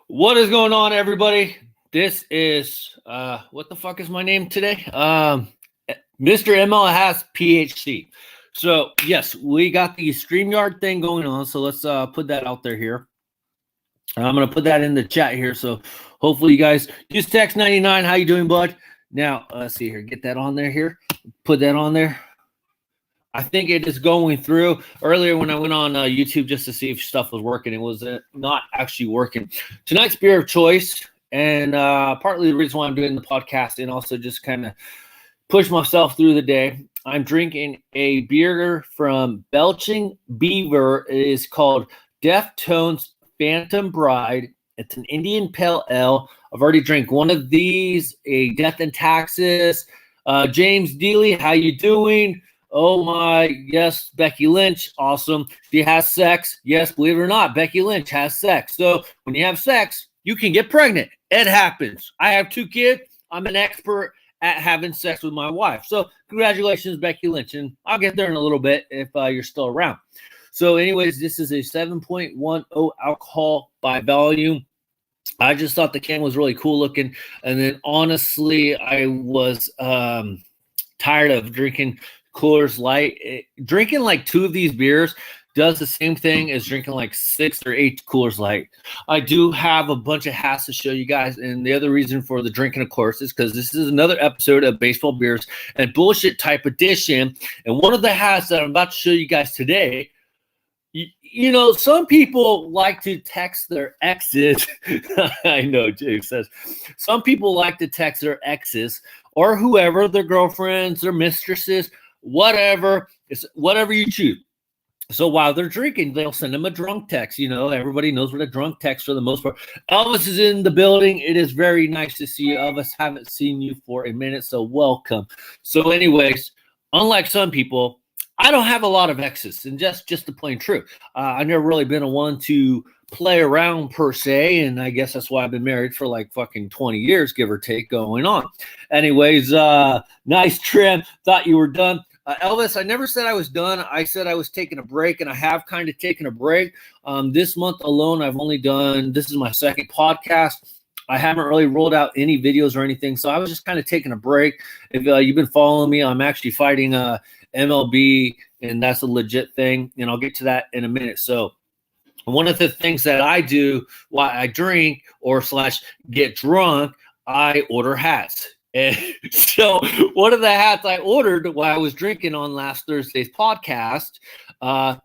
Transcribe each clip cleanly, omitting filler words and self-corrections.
What is going on, everybody? This is what the fuck is my name today? Mr. ML has PhD. So yes, we got the StreamYard thing going on. So let's put that out there here. I'm gonna put that in the chat here. So hopefully you guys use text 99. How you doing, bud? Now let's see here. Get that on there here. Put that on there. I think it is going through. Earlier when I went on YouTube just to see if stuff was working, it was not actually working. Tonight's beer of choice, and partly the reason why I'm doing the podcast, and also just kind of push myself through the day. I'm drinking a beer from Belching Beaver. It is called Deftones Phantom Bride. It's an Indian Pale Ale. I've already drank one of these, a Death and Taxes. James Dealey, how you doing? Oh my, yes, Becky Lynch, awesome. She has sex. Yes, believe it or not, Becky Lynch has sex. So when you have sex, you can get pregnant. It happens. I have 2 kids. I'm an expert at having sex with my wife. So congratulations, Becky Lynch. And I'll get there in a little bit if you're still around. So anyways, this is a 7.10 alcohol by volume. I just thought the can was really cool looking. And then honestly, I was tired of drinking Coors Light. Drinking like 2 of these beers does the same thing as drinking like 6 or 8 Coors Light. I do have a bunch of hats to show you guys, and the other reason for the drinking, of course, is because this is another episode of Baseball Beers and Bullshit Type Edition. And one of the hats that I'm about to show you guys today, you know, some people like to text their exes. I know Jake says some people like to text their exes or whoever, their girlfriends, their mistresses, whatever. It's whatever you choose. So while they're drinking, they'll send them a drunk text. You know, everybody knows what a drunk text for the most part. Elvis is in the building. It is very nice to see you. Elvis, haven't seen you for a minute, so welcome. So anyways, unlike some people, I don't have a lot of exes, and just the plain truth. I've never really been a one to play around per se, and I guess that's why I've been married for like fucking 20 years, give or take, going on. Anyways, nice trim. Thought you were done. Elvis, I never said I was done. I said I was taking a break, and I have kind of taken a break. This month alone, I've only done, this is my second podcast. I haven't really rolled out any videos or anything, so I was just kind of taking a break. If you've been following me, I'm actually fighting MLB, and that's a legit thing, and I'll get to that in a minute. So one of the things that I do while I drink or / get drunk, I order hats. And so one of the hats I ordered while I was drinking on last Thursday's podcast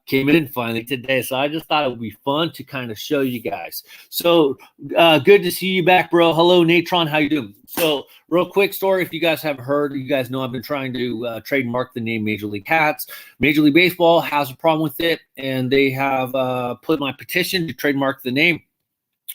came in finally today. So I just thought it would be fun to kind of show you guys. So good to see you back, bro. Hello, Natron. How you doing? So real quick story. If you guys haven't heard, you guys know I've been trying to trademark the name Major League Hats. Major League Baseball has a problem with it, and they have put my petition to trademark the name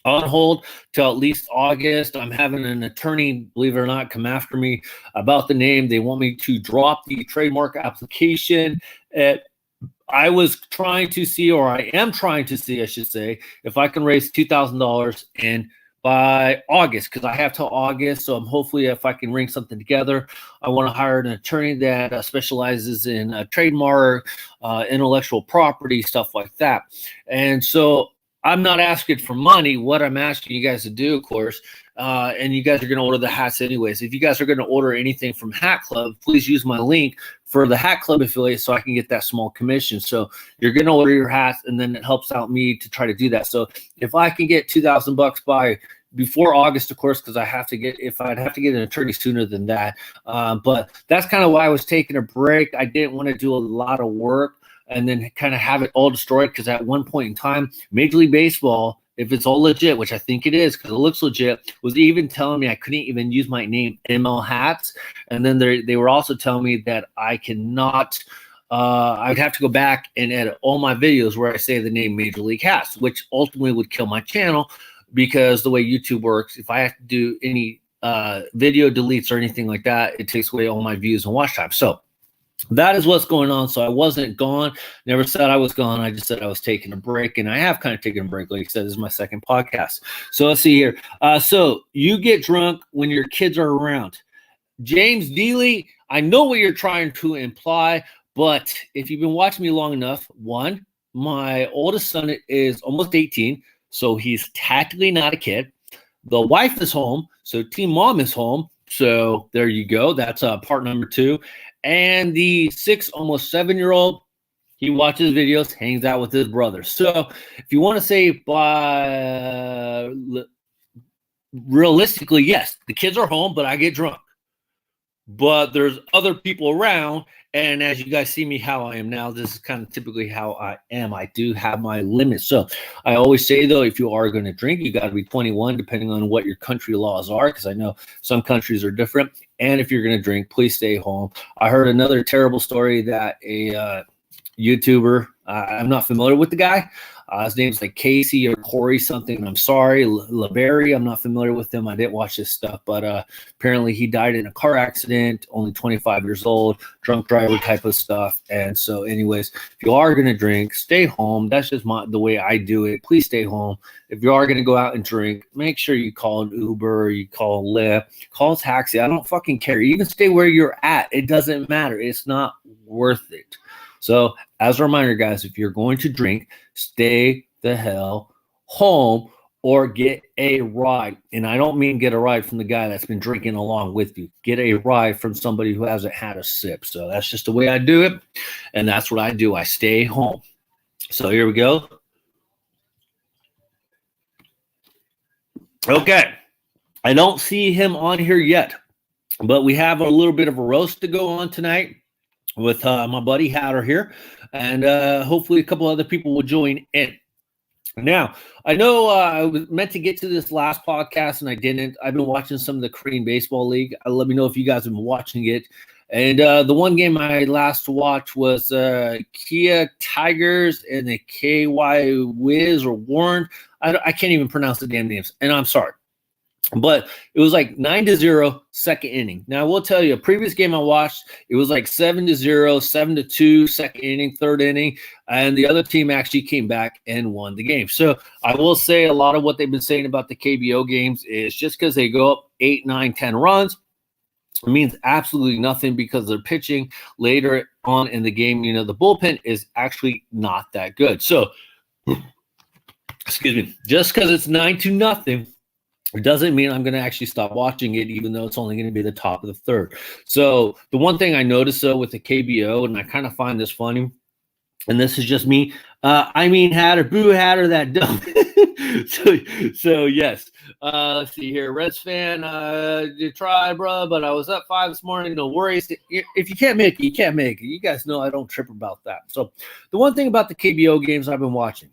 on hold till at least August. I'm having an attorney, believe it or not, come after me about the name. They want me to drop the trademark application. I was trying to see, or I am trying to see, I should say, if I can raise $2,000 and by August, because I have till August. So I'm hopefully, if I can ring something together, I want to hire an attorney that specializes in trademark, intellectual property, stuff like that. And so I'm not asking for money. What I'm asking you guys to do, of course, and you guys are going to order the hats anyways. If you guys are going to order anything from Hat Club, please use my link for the Hat Club affiliate so I can get that small commission. So you're going to order your hats, and then it helps out me to try to do that. So if I can get $2,000 by before August, of course, because I'd have to get an attorney sooner than that. But that's kind of why I was taking a break. I didn't want to do a lot of work and then kind of have it all destroyed, because at one point in time, Major League Baseball, if it's all legit, which I think it is because it looks legit, was even telling me I couldn't even use my name ML Hats. And then they were also telling me that I cannot I'd have to go back and edit all my videos where I say the name Major League Hats, which ultimately would kill my channel, because the way YouTube works, if I have to do any video deletes or anything like that, it takes away all my views and watch time. So that is what's going on. So I wasn't gone. Never said I was gone. I just said I was taking a break, and I have kind of taken a break. Like I said, this is my second podcast. So let's see here. So you get drunk when your kids are around. James Dealey, I know what you're trying to imply, but if you've been watching me long enough, one, my oldest son is almost 18. so he's tactically not a kid. The wife is home, so Team Mom is home. So there you go. That's part number 2. And the 6, almost 7-year-old, he watches videos, hangs out with his brother. So if you want to say realistically, yes, the kids are home, but I get drunk. But there's other people around, and as you guys see me how I am now, this is kind of typically how I am. I do have my limits. So I always say, though, if you are going to drink, you got to be 21, depending on what your country laws are, because I know some countries are different. And if you're going to drink, please stay home. I heard another terrible story that a YouTuber, I'm not familiar with the guy. His name's like Casey or Corey something. I'm sorry, LaBerry. I'm not familiar with him. I didn't watch this stuff, but apparently he died in a car accident, only 25 years old, drunk driver type of stuff. And so, anyways, if you are going to drink, stay home. That's just the way I do it. Please stay home. If you are going to go out and drink, make sure you call an Uber, you call Lyft, call a taxi. I don't fucking care. You even stay where you're at. It doesn't matter. It's not worth it. So as a reminder, guys, if you're going to drink, stay the hell home or get a ride. And I don't mean get a ride from the guy that's been drinking along with you. Get a ride from somebody who hasn't had a sip. So that's just the way I do it. And that's what I do. I stay home. So here we go. Okay. I don't see him on here yet, but we have a little bit of a roast to go on tonight with my buddy Hatter here, and hopefully a couple other people will join in. Now, I know I was meant to get to this last podcast, and I didn't. I've been watching some of the Korean Baseball League. Let me know if you guys have been watching it. And the one game I last watched was Kia Tigers and the KY Wiz or Warren. I can't even pronounce the damn names, and I'm sorry. But it was like 9-0 second inning. Now, I will tell you, a previous game I watched, it was like 7-0, 7-2 second inning, third inning, and the other team actually came back and won the game. So I will say a lot of what they've been saying about the KBO games is just because they go up 8, 9, 10 runs, it means absolutely nothing because they're pitching later on in the game. You know, the bullpen is actually not that good. So, excuse me, just because it's 9-0, it doesn't mean I'm going to actually stop watching it, even though it's only going to be the top of the third. So the one thing I noticed, though, with the KBO, and I kind of find this funny, and this is just me, Hatter, boo Hatter, that dumb. so yes. Let's see here. Reds fan, you try, bro, but I was up 5 this morning. No worries. If you can't make it, you can't make it. You guys know I don't trip about that. So the one thing about the KBO games I've been watching,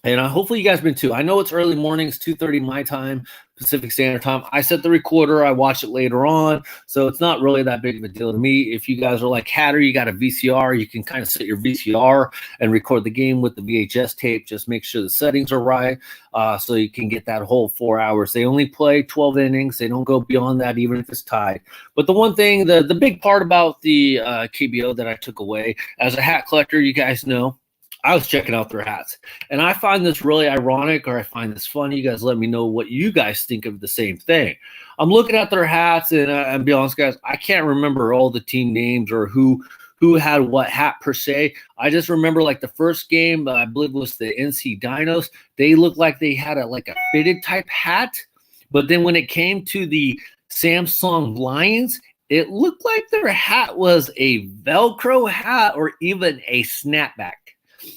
and hopefully you guys have been too. I know it's early mornings, 2:30 my time, Pacific Standard Time. I set the recorder. I watch it later on. So it's not really that big of a deal to me. If you guys are like Hatter, you got a VCR, you can kind of set your VCR and record the game with the VHS tape. Just make sure the settings are right so you can get that whole 4 hours. They only play 12 innings. They don't go beyond that, even if it's tied. But the one thing, the big part about the KBO that I took away, as a hat collector, you guys know, I was checking out their hats, and I find this really ironic, or I find this funny. You guys let me know what you guys think of the same thing. I'm looking at their hats, and I'll be honest, guys, I can't remember all the team names or who had what hat per se. I just remember like the first game, I believe was the NC Dinos. They looked like they had a fitted type hat, but then when it came to the Samsung Lions, it looked like their hat was a Velcro hat or even a snapback.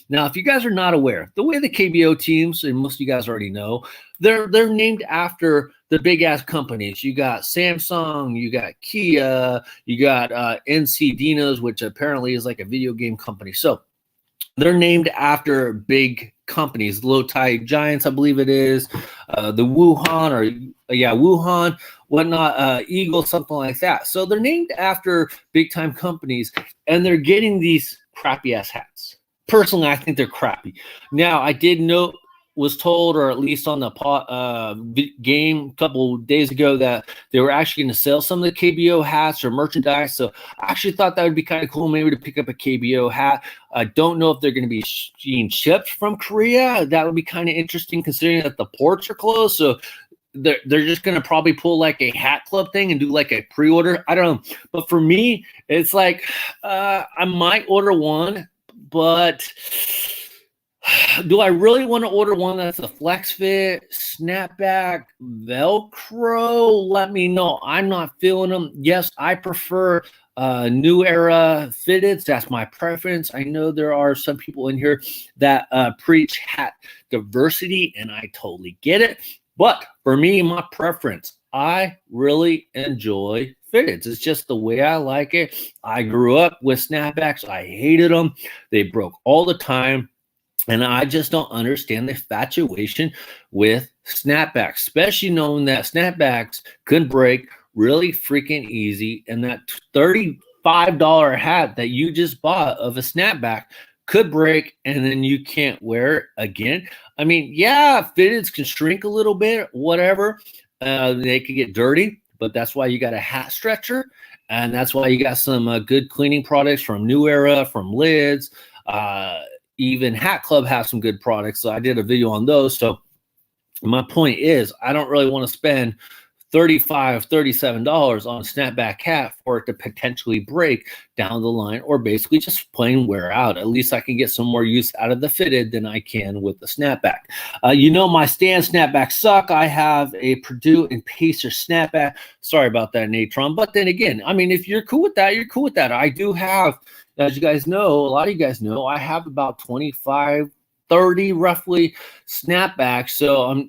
Now, if you guys are not aware, the way the KBO teams, and most of you guys already know, they're named after the big-ass companies. You got Samsung, you got Kia, you got NC Dinos, which apparently is like a video game company. So they're named after big companies, Low Tide Giants, I believe it is, the Wuhan, whatnot, Eagle, something like that. So they're named after big-time companies, and they're getting these crappy-ass hats. Personally, I think they're crappy. Now, I was told, or at least on the game a couple days ago, that they were actually going to sell some of the KBO hats or merchandise. So I actually thought that would be kind of cool, maybe to pick up a KBO hat. I don't know if they're going to be being shipped from Korea. That would be kind of interesting, considering that the ports are closed. So they're just going to probably pull like a hat club thing and do like a pre-order. I don't know. But for me, it's like I might order one. But Do I really want to order one that's a flex fit, snapback, Velcro? Let me know. I'm not feeling them. Yes, I prefer new era fitteds. That's my preference. I know there are some people in here that preach hat diversity, and I totally get it. But for me, my preference, I really enjoy fitteds. It's just the way I like it. I grew up with snapbacks. I hated them. They broke all the time. And I just don't understand the infatuation with snapbacks, especially knowing that snapbacks could break really freaking easy. And that $35 hat that you just bought of a snapback could break and then you can't wear it again. I mean, yeah, fitteds can shrink a little bit, whatever. They could get dirty, but that's why you got a hat stretcher. And that's why you got some good cleaning products from New Era, from Lids. Even Hat Club has some good products. So I did a video on those. So my point is, I don't really want to spend $35, $37 on a snapback hat for it to potentially break down the line or basically just plain wear out. At least I can get some more use out of the fitted than I can with the snapback. My Stan snapbacks suck. I have a Purdue and Pacer snapback. Sorry about that, Natron. But then again, I mean, if you're cool with that, you're cool with that. I do have, as you guys know, a lot of you guys know, I have about 25, 30 roughly snapbacks. So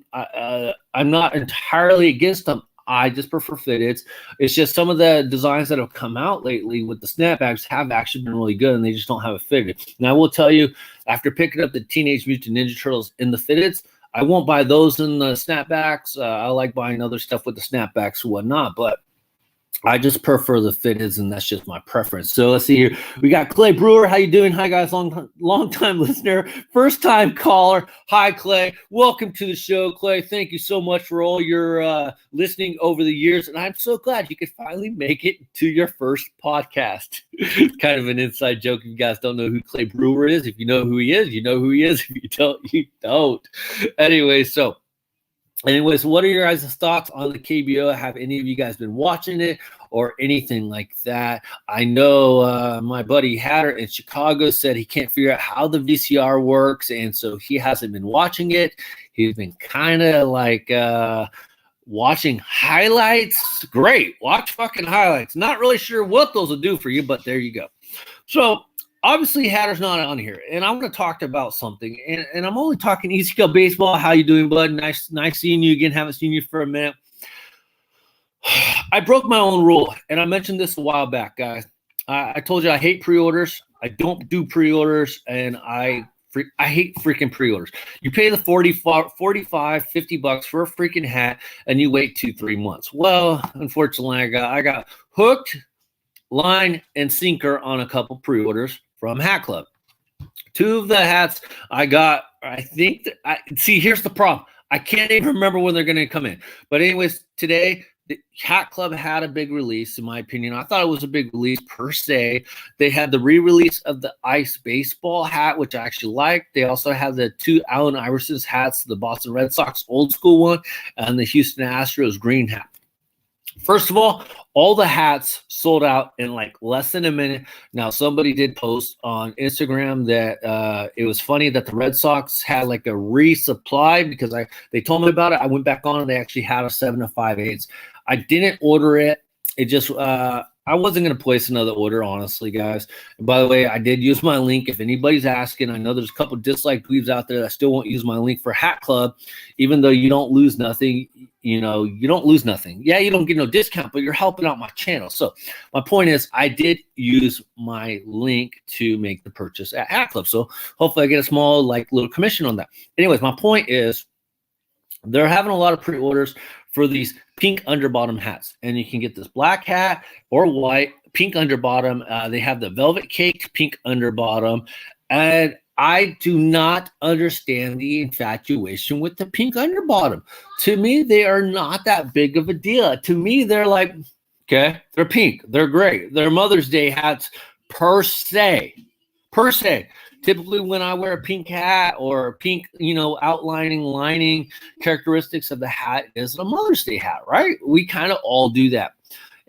I'm not entirely against them. I just prefer fitteds. It's just some of the designs that have come out lately with the snapbacks have actually been really good, and they just don't have a fitted. And I will tell you, after picking up the Teenage Mutant Ninja Turtles in the fitteds, I won't buy those in the snapbacks. I like buying other stuff with the snapbacks and whatnot, but I just prefer the fitteds, and that's just my preference. So let's see here. We got Clay Brewer. How you doing? Hi, guys. Long time listener, first time caller. Hi, Clay. Welcome to the show, Clay. Thank you so much for all your listening over the years, and I'm so glad you could finally make it to your first podcast. Kind of an inside joke. If you guys don't know who Clay Brewer is, if you know who he is, you know who he is. If you don't, you don't. Anyways, what are your guys' thoughts on the KBO? Have any of you guys been watching it or anything like that? I know my buddy Hatter in Chicago said he can't figure out how the VCR works, and so he hasn't been watching it. He's been kind of like watching highlights. Great. Watch fucking highlights. Not really sure what those will do for you, but there you go. So obviously, Hatter's not on here, and I'm going to talk about something, and I'm only talking Easy Scale Baseball. How you doing, bud? Nice seeing you again. Haven't seen you for a minute. I broke my own rule, and I mentioned this a while back, guys. I told you I hate pre-orders. I don't do pre-orders, and I hate freaking pre-orders. You pay the $45, $50 for a freaking hat, and you wait 2-3 months. Well, unfortunately, I got hooked, line, and sinker on a couple pre-orders from Hat Club. 2 of the hats I got, here's the problem. I can't even remember when they're going to come in. But anyways, today, the Hat Club had a big release, in my opinion. I thought it was a big release per se. They had the re-release of the Ice Baseball hat, which I actually liked. They also had the 2 Allen Iverson's hats, the Boston Red Sox old school one, and the Houston Astros green hat. First of all the hats sold out in like less than a minute. Now, somebody did post on Instagram that it was funny that the Red Sox had like a resupply because they told me about it. I went back on and they actually had a 7 5/8. I didn't order it. It just I wasn't going to place another order, honestly, guys. And by the way, I did use my link. If anybody's asking, I know there's a couple disliked dweebs out there that still won't use my link for Hat Club, even though you don't lose nothing. You don't lose nothing. Yeah, you don't get no discount, but you're helping out my channel. So my point is I did use my link to make the purchase at Hat Club. So hopefully I get a small little commission on that. Anyways, my point is they're having a lot of pre-orders for these pink underbottom hats. And you can get this black hat or white, pink underbottom. They have the velvet caked pink underbottom. And I do not understand the infatuation with the pink underbottom. To me, they are not that big of a deal. To me, they're like, okay, they're pink. They're great. They're Mother's Day hats per se. Typically, when I wear a pink hat or pink, outlining, lining characteristics of the hat is a Mother's Day hat, right? We kind of all do that.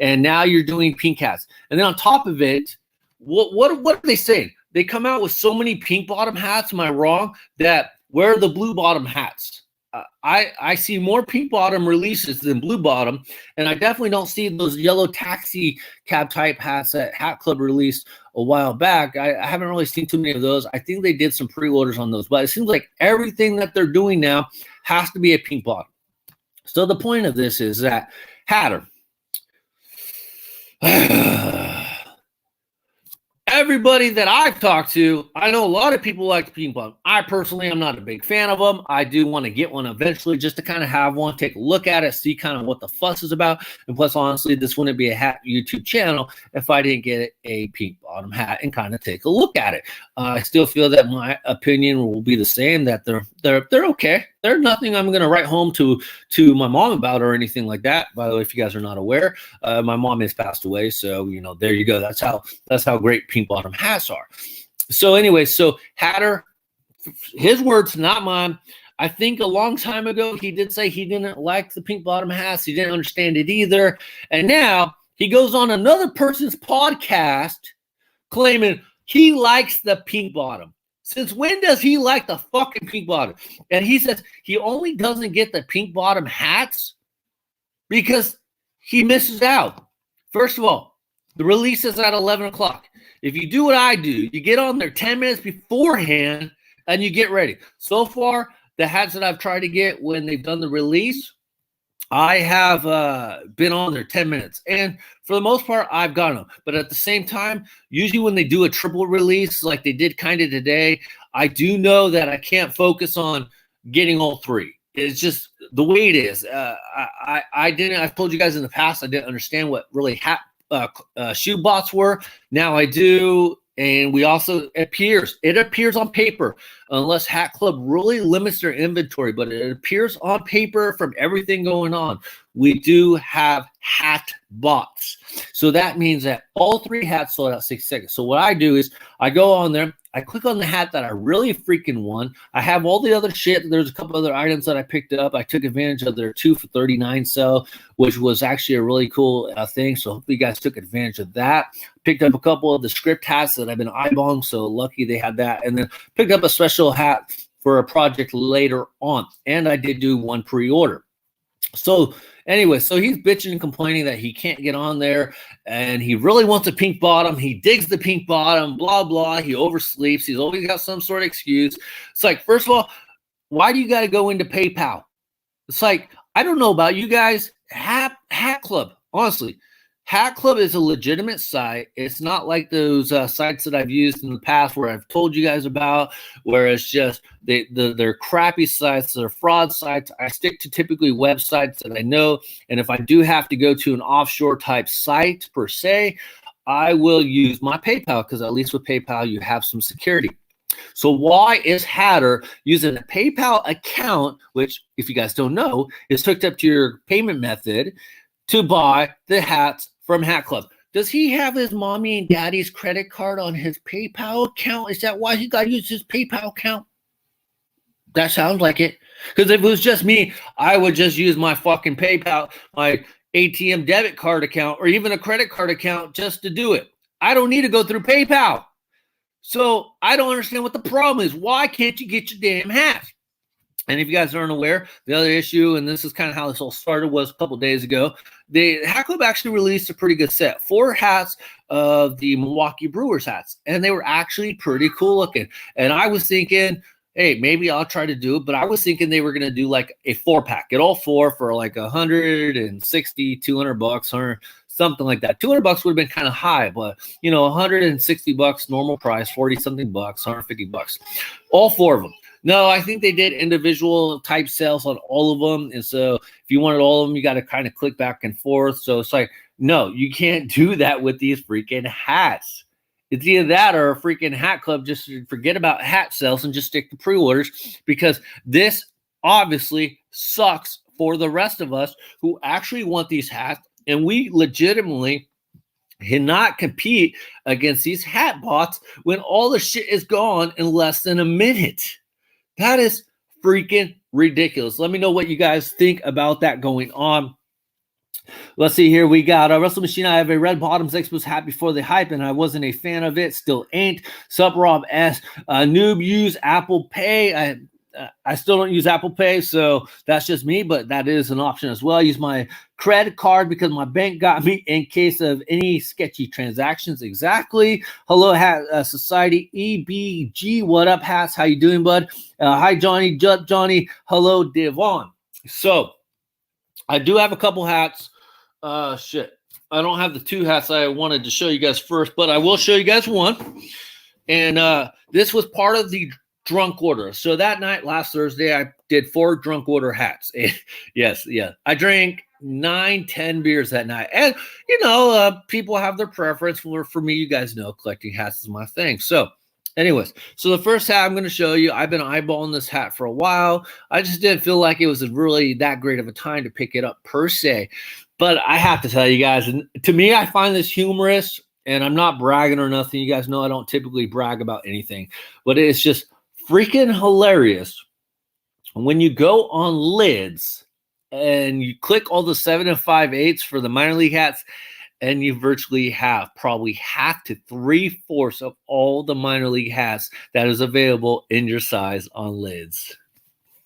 And now you're doing pink hats. And then on top of it, what are they saying? they come out with so many pink bottom hats, am I wrong, that where are the blue bottom hats? I see more pink bottom releases than blue bottom, and I definitely don't see those yellow taxi cab type hats that Hat Club released a while back. I haven't really seen too many of those. I think they did some pre-orders on those, but it seems like everything that they're doing now has to be a pink bottom. So the point of this is that Hatter, everybody that I've talked to, I know a lot of people like the pink bottom. I personally am not a big fan of them. I do want to get one eventually just to kind of have one, take a look at it, see kind of what the fuss is about. And plus, honestly, this wouldn't be a hat YouTube channel if I didn't get a pink bottom hat and kind of take a look at it. I still feel that my opinion will be the same, that they're okay. They're nothing I'm going to write home to my mom about or anything like that. By the way, if you guys are not aware, my mom has passed away. So, there you go. That's how great pink bottom hats are. So anyway, so Hatter, his words, not mine. I think a long time ago, he did say he didn't like the pink bottom hats. He didn't understand it either. And now he goes on another person's podcast claiming he likes the pink bottom. Since when does he like the fucking pink bottom? And he says he only doesn't get the pink bottom hats because he misses out. First of all, the release is at 11 o'clock. If you do what I do, you get on there 10 minutes beforehand and you get ready. So far, the hats that I've tried to get when they've done the release, I have been on there 10 minutes. And for the most part, I've gotten them. But at the same time, usually when they do a triple release like they did kind of today, I do know that I can't focus on getting all three. It's just the way it is. I've told you guys in the past, I didn't understand what really hat shoe bots were. Now I do. And we also, it appears on paper, unless Hat Club really limits their inventory, but it appears on paper from everything going on. We do have hat bots. So that means that all three hats sold out 6 seconds. So what I do is I go on there, I click on the hat that I really freaking want. I have all the other shit. There's a couple other items that I picked up. I took advantage of their 2 for $39 sale, which was actually a really cool thing. So hopefully you guys took advantage of that. Picked up a couple of the script hats that I've been eyeballing. So lucky they had that. And then picked up a special hat for a project later on. And I did do one pre-order. So anyway, so he's bitching and complaining that he can't get on there and he really wants a pink bottom. He digs the pink bottom, blah, blah. He oversleeps. He's always got some sort of excuse. It's like, first of all, why do you got to go into PayPal? It's like, I don't know about you guys. Hat Club, honestly. Hat Club is a legitimate site. It's not like those sites that I've used in the past where I've told you guys about, where it's just they're crappy sites, they're fraud sites. I stick to typically websites that I know, and if I do have to go to an offshore type site per se, I will use my PayPal because at least with PayPal you have some security. So why is Hatter using a PayPal account, which if you guys don't know, is hooked up to your payment method to buy the hats from Hat Club? Does he have his mommy and daddy's credit card on his PayPal account? Is that why he got to use his PayPal account? That sounds like it. Because if it was just me, I would just use my fucking PayPal, my ATM debit card account, or even a credit card account just to do it. I don't need to go through PayPal. So I don't understand what the problem is. Why can't you get your damn hat? And if you guys aren't aware, the other issue, and this is kind of how this all started, was a couple days ago. The Hat Club actually released a pretty good set. 4 hats of the Milwaukee Brewers hats. And they were actually pretty cool looking. And I was thinking, hey, maybe I'll try to do it. But I was thinking they were going to do like a 4-pack. Get all 4 for like $160, $200, or something like that. $200 would have been kind of high, but $160 normal price, 40-something bucks, $150. All 4 of them. No, I think they did individual type sales on all of them. And so if you wanted all of them, you got to kind of click back and forth. So it's like, no, you can't do that with these freaking hats. It's either that or a freaking Hat Club. Just forget about hat sales and just stick to pre-orders, because this obviously sucks for the rest of us who actually want these hats. And we legitimately cannot compete against these hat bots when all the shit is gone in less than a minute. That is freaking ridiculous. Let me know what you guys think about that going on. Let's see here. We got Russell Machine. I have a red bottoms. X was happy for the hype, and I wasn't a fan of it. Still ain't. Sup Rob S. Noob use Apple Pay. I still don't use Apple Pay, so that's just me, but that is an option as well. I use my credit card because my bank got me in case of any sketchy transactions. Exactly. Hello, Society EBG. What up, Hats? How you doing, bud? Hi, Johnny. Johnny. Hello, Devon. So I do have a couple hats. Shit. I don't have the two hats I wanted to show you guys first, but I will show you guys one. And this was part of the drunk order. So that night, last Thursday, I did 4 drunk order hats. Yes, yeah. I drank 9-10 beers that night. And, people have their preference. For me, you guys know collecting hats is my thing. So anyways, so the first hat I'm going to show you, I've been eyeballing this hat for a while. I just didn't feel like it was really that great of a time to pick it up per se. But I have to tell you guys, and to me, I find this humorous, and I'm not bragging or nothing. You guys know I don't typically brag about anything, but it's just freaking hilarious when you go on lids and you click all the 7 5/8 for the minor league hats, and you virtually have probably half to 3/4 of all the minor league hats that is available in your size on lids.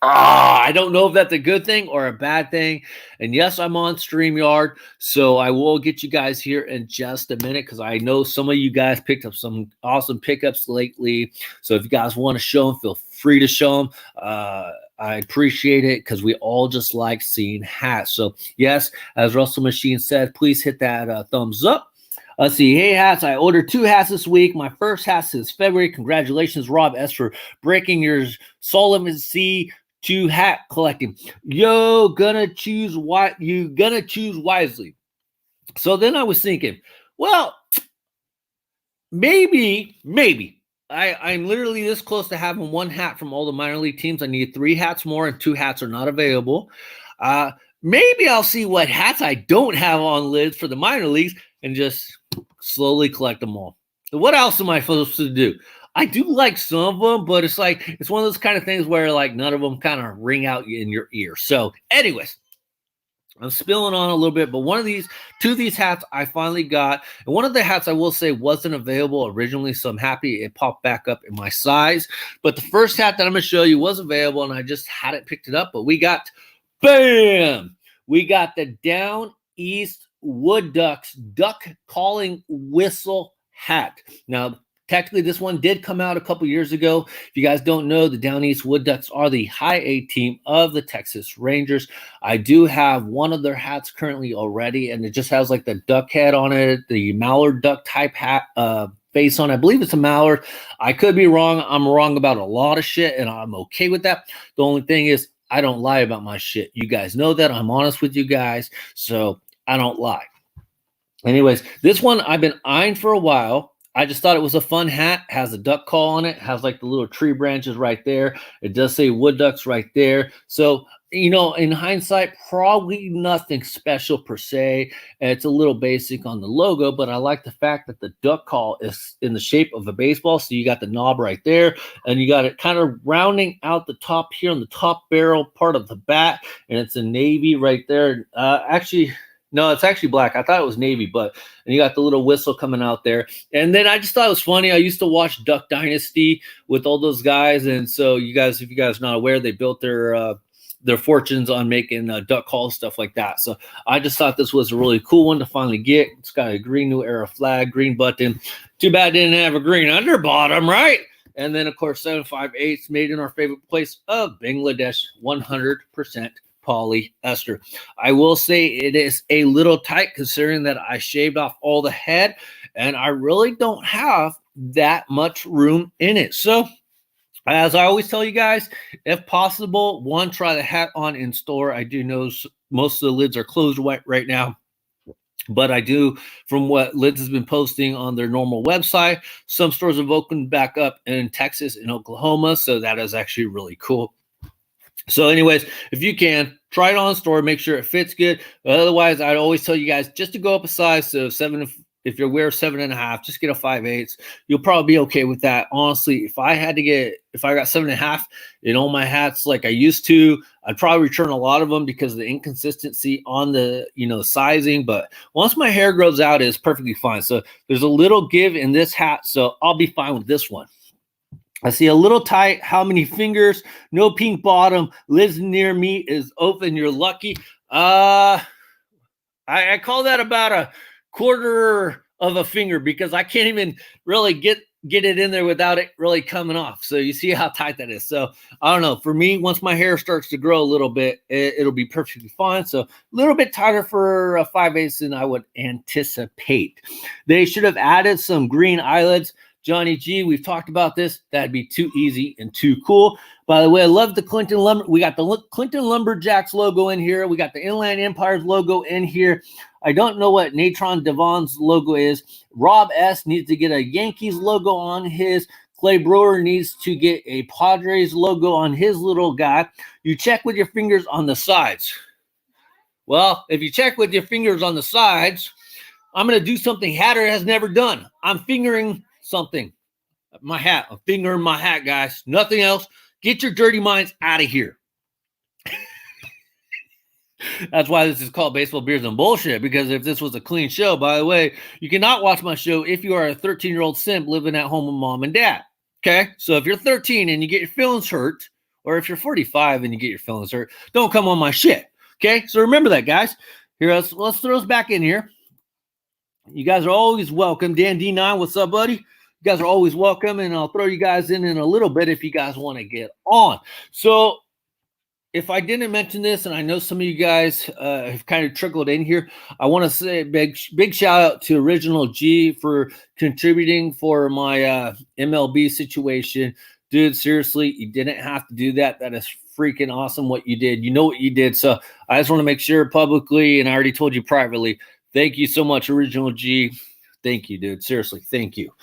I don't know if that's a good thing or a bad thing. And yes, I'm on StreamYard, so I will get you guys here in just a minute because I know some of you guys picked up some awesome pickups lately. So if you guys want to show them, feel free to show them. I appreciate it because we all just like seeing hats. So yes, as Russell Machine said, please hit that thumbs up. Let's see. Hey, hats. I ordered 2 hats this week. My first hat since February. Congratulations, Rob S., for breaking your solvency to hat collecting. Yo, gonna choose wisely. So then I was thinking, well, maybe I'm literally this close to having 1 hat from all the minor league teams. I need 3 hats more, and 2 hats are not available. Maybe I'll see what hats I don't have on lids for the minor leagues and just slowly collect them all. What else am I supposed to do? I do like some of them, but it's one of those kind of things where none of them kind of ring out in your ear. So anyways, I'm spilling on a little bit, but 2 of these hats I finally got. And one of the hats I will say wasn't available originally, so I'm happy it popped back up in my size. But the first hat that I'm going to show you was available, and I just hadn't picked it up. But we got, bam! We got the Down East Wood Ducks duck calling whistle hat. Now, technically, this one did come out a couple years ago. If you guys don't know, the Down East Wood Ducks are the high A team of the Texas Rangers. I do have one of their hats currently already, and it just has the duck head on it, the mallard duck type hat face on. I believe it's a mallard. I could be wrong. I'm wrong about a lot of shit, and I'm okay with that. The only thing is, I don't lie about my shit. You guys know that. I'm honest with you guys, so I don't lie. Anyways, this one I've been eyeing for a while. I just thought it was a fun hat. It has a duck call on it. It has the little tree branches right there. It does say Wood Ducks right there. So, in hindsight, probably nothing special per se. It's a little basic on the logo, but I like the fact that the duck call is in the shape of a baseball. So you got the knob right there, and you got it kind of rounding out the top here on the top barrel part of the bat, and it's a navy right there. No, it's actually black. I thought it was navy, and you got the little whistle coming out there. And then I just thought it was funny. I used to watch Duck Dynasty with all those guys. And so if you guys are not aware, they built their fortunes on making duck calls, stuff like that. So I just thought this was a really cool one to finally get. It's got a green New Era flag, green button. Too bad it didn't have a green underbottom, right? And then, of course, 7 5/8 made in our favorite place of Bangladesh, 100% polyester. I will say it is a little tight considering that I shaved off all the head and I really don't have that much room in it. So as I always tell you guys, if possible, try the hat on in store. I do know most of the lids are closed right now, but I do, from what Lids has been posting on their normal website, some stores have opened back up in Texas and Oklahoma. So that is actually really cool. So anyways, if you can, try it on store, make sure it fits good. But otherwise, I'd always tell you guys just to go up a size. So 7 if you wear 7.5, just get a 5/8. You'll probably be okay with that. Honestly, if I got 7.5 in all my hats like I used to, I'd probably return a lot of them because of the inconsistency on the, sizing. But once my hair grows out, it's perfectly fine. So there's a little give in this hat, so I'll be fine with this one. I see a little tight. How many fingers? No pink bottom. Lives near me is open. You're lucky. I call that about a quarter of a finger because I can't even really get it in there without it really coming off. So you see how tight that is. So I don't know. For me, once my hair starts to grow a little bit, it'll be perfectly fine. So a little bit tighter for a 5/8 than I would anticipate. They should have added some green eyelids. Johnny G, we've talked about this. That'd be too easy and too cool. By the way, I love the Clinton Lumber. We got the Clinton Lumberjacks logo in here. We got the Inland Empires logo in here. I don't know what Natron Devon's logo is. Rob S needs to get a Yankees logo on his. Clay Brewer needs to get a Padres logo on his little guy. You check with your fingers on the sides. Well, if you check with your fingers on the sides, I'm going to do something Hatter has never done. I'm fingering something. My hat. I'm fingering my hat, guys. Nothing else. Get your dirty minds out of here. That's why this is called Baseball Beers and Bullshit, because if this was a clean show, by the way, you cannot watch my show if you are a 13-year-old simp living at home with mom and dad. Okay? So if you're 13 and you get your feelings hurt, or if you're 45 and you get your feelings hurt, don't come on my shit. Okay? So remember that, guys. Here, let's throw us back in here. You guys are always welcome. Dan D9, what's up, buddy? You guys are always welcome, and I'll throw you guys in a little bit if you guys want to get on. So if I didn't mention this, and I know some of you guys have kind of trickled in here, I want to say a big shout out to Original G for contributing for my MLB situation. Dude, seriously, you didn't have to do that. That is freaking awesome what you did. You know what you did. So I just want to make sure publicly, and I already told you privately, thank you so much, Original G. Thank you, dude. Seriously, thank you.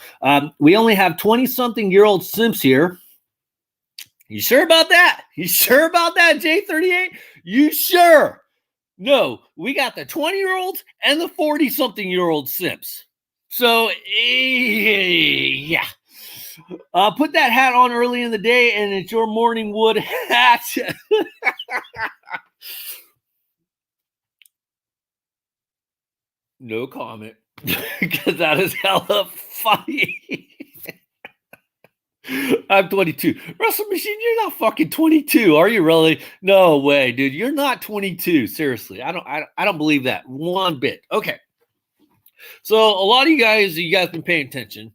We only have 20-something-year-old simps here. You sure about that? You sure about that, J38? You sure? No, we got the 20-year-olds and the 40-something-year-old simps. So, yeah. Put that hat on early in the day, and it's your morning wood hat. No comment. Because that is hella funny. I'm 22. Russell Machine, you're not fucking 22. Are you really? No way, dude. You're not 22. Seriously. I don't believe that one bit. Okay. So a lot of you guys been paying attention.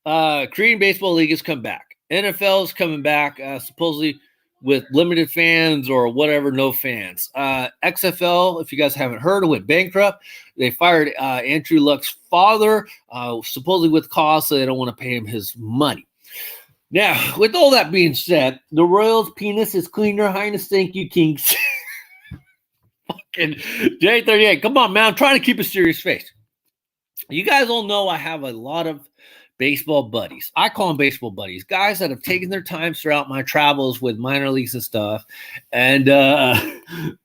Korean Baseball League has come back. NFL is coming back, supposedly with limited fans or whatever, no fans. XFL, if you guys haven't heard, went bankrupt. They fired Andrew Luck's father, supposedly with cause, so they don't want to pay him his money. Now, with all that being said, the Royals' penis is clean, Your Highness. Thank you, Kings. Fucking J38. Come on, man. I'm trying to keep a serious face. You guys all know I have a lot of baseball buddies. I call them baseball buddies. Guys that have taken their time throughout my travels with minor leagues and stuff. And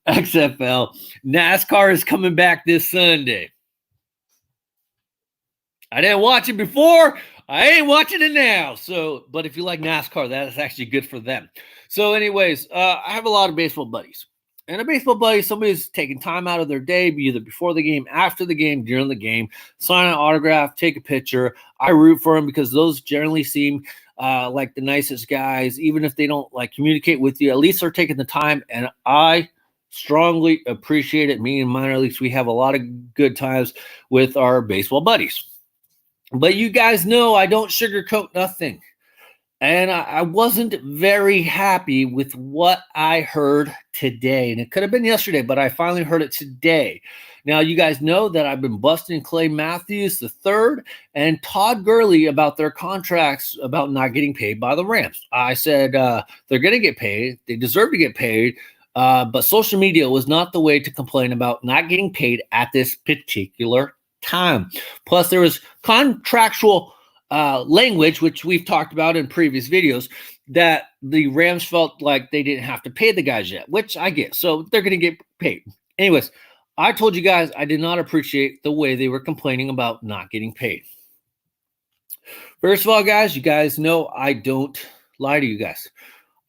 XFL. NASCAR is coming back this Sunday. I didn't watch it before. I ain't watching it now. So, but if you like NASCAR, that is actually good for them. So anyways, I have a lot of baseball buddies. And a baseball buddy, somebody's taking time out of their day, either before the game, after the game, during the game, sign an autograph, take a picture. I root for them because those generally seem like the nicest guys. Even if they don't like communicate with you, at least they're taking the time. And I strongly appreciate it. Me and minor leagues, we have a lot of good times with our baseball buddies. But you guys know I don't sugarcoat nothing. And I wasn't very happy with what I heard today. And it could have been yesterday, but I finally heard it today. Now, you guys know that I've been busting Clay Matthews III and Todd Gurley about their contracts about not getting paid by the Rams. I said they're going to get paid. They deserve to get paid. But social media was not the way to complain about not getting paid at this particular time. Plus, there was contractual language, which we've talked about in previous videos, that the Rams felt like they didn't have to pay the guys yet, which I get. So they're going to get paid. Anyways, I told you guys I did not appreciate the way they were complaining about not getting paid. First of all, guys, you guys know I don't lie to you guys.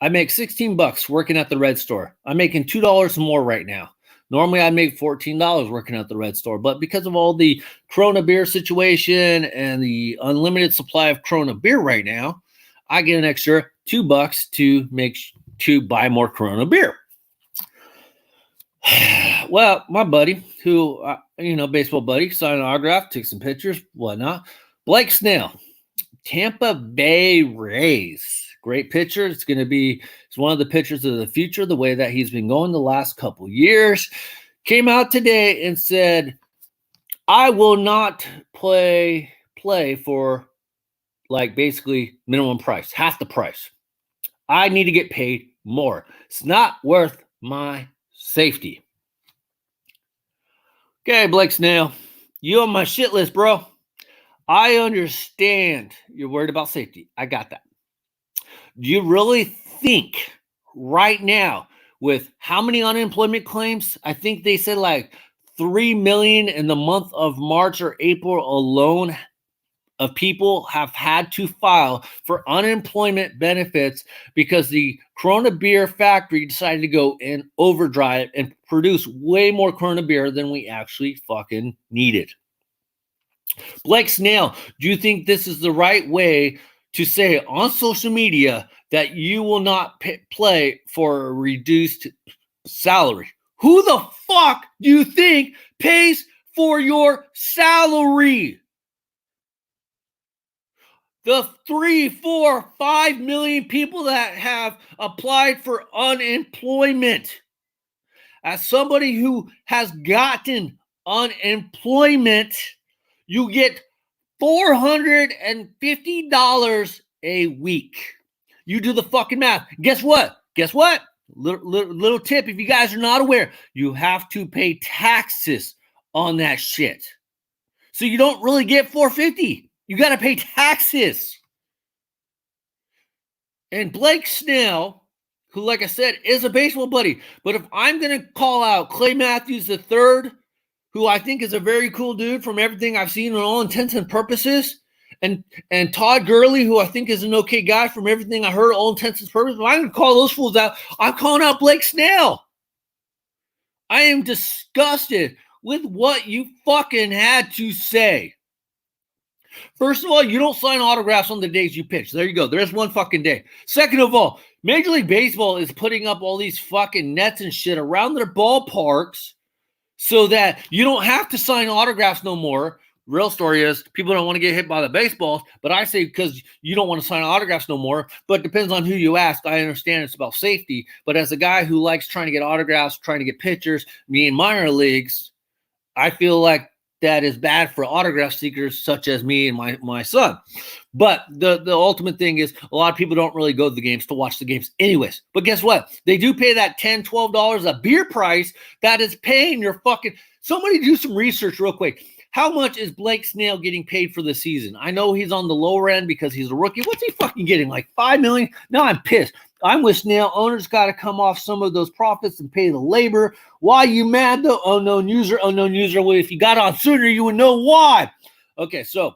I make $16 working at the Red Store. I'm making $2 more right now. Normally, I make $14 working at the Red Store, but because of all the Corona beer situation and the unlimited supply of Corona beer right now, I get an extra $2 to buy more Corona beer. Well, my buddy, who baseball buddy, signed an autograph, took some pictures, whatnot. Blake Snail, Tampa Bay Rays. Great pitcher. It's one of the pitchers of the future, the way that he's been going the last couple years. Came out today and said, I will not play for basically minimum price, half the price. I need to get paid more. It's not worth my safety. Okay, Blake Snail, you on my shit list, bro. I understand you're worried about safety. I got that. Do you really think right now, with how many unemployment claims? I think they said 3 million in the month of March or April alone of people have had to file for unemployment benefits because the Corona beer factory decided to go in overdrive and produce way more Corona beer than we actually fucking needed. Blake Snail, do you think this is the right way to say on social media that you will not play for a reduced salary? Who the fuck do you think pays for your salary? The 3, 4, 5 million people that have applied for unemployment. As somebody who has gotten unemployment, you get $450 a week. You do the fucking math. Guess what? Little tip, if you guys are not aware, you have to pay taxes on that shit. So you don't really get $450. You got to pay taxes. And Blake Snail, who, like I said, is a baseball buddy, but if I'm going to call out Clay Matthews III, who I think is a very cool dude from everything I've seen on all intents and purposes, and Todd Gurley, who I think is an okay guy from everything I heard, all intents and purposes, if I'm going to call those fools out, I'm calling out Blake Snail. I am disgusted with what you fucking had to say. First of all, you don't sign autographs on the days you pitch. There you go. There's one fucking day. Second of all, Major League Baseball is putting up all these fucking nets and shit around their ballparks so that you don't have to sign autographs no more. Real story is people don't want to get hit by the baseballs, but I say because you don't want to sign autographs no more, but it depends on who you ask. I understand it's about safety, but as a guy who likes trying to get autographs, trying to get pitchers, me in minor leagues, I feel like that is bad for autograph seekers such as me and my son. But the ultimate thing is a lot of people don't really go to the games to watch the games anyways. But guess what? They do pay that $10, $12 a beer price that is paying your fucking – somebody do some research real quick. How much is Blake Snail getting paid for the season? I know he's on the lower end because he's a rookie. What's he fucking getting? Like $5 million? Now I'm pissed. I'm with Snail. Owners got to come off some of those profits and pay the labor. Why you mad though? Unknown user. Well, if you got on sooner, you would know why. Okay, so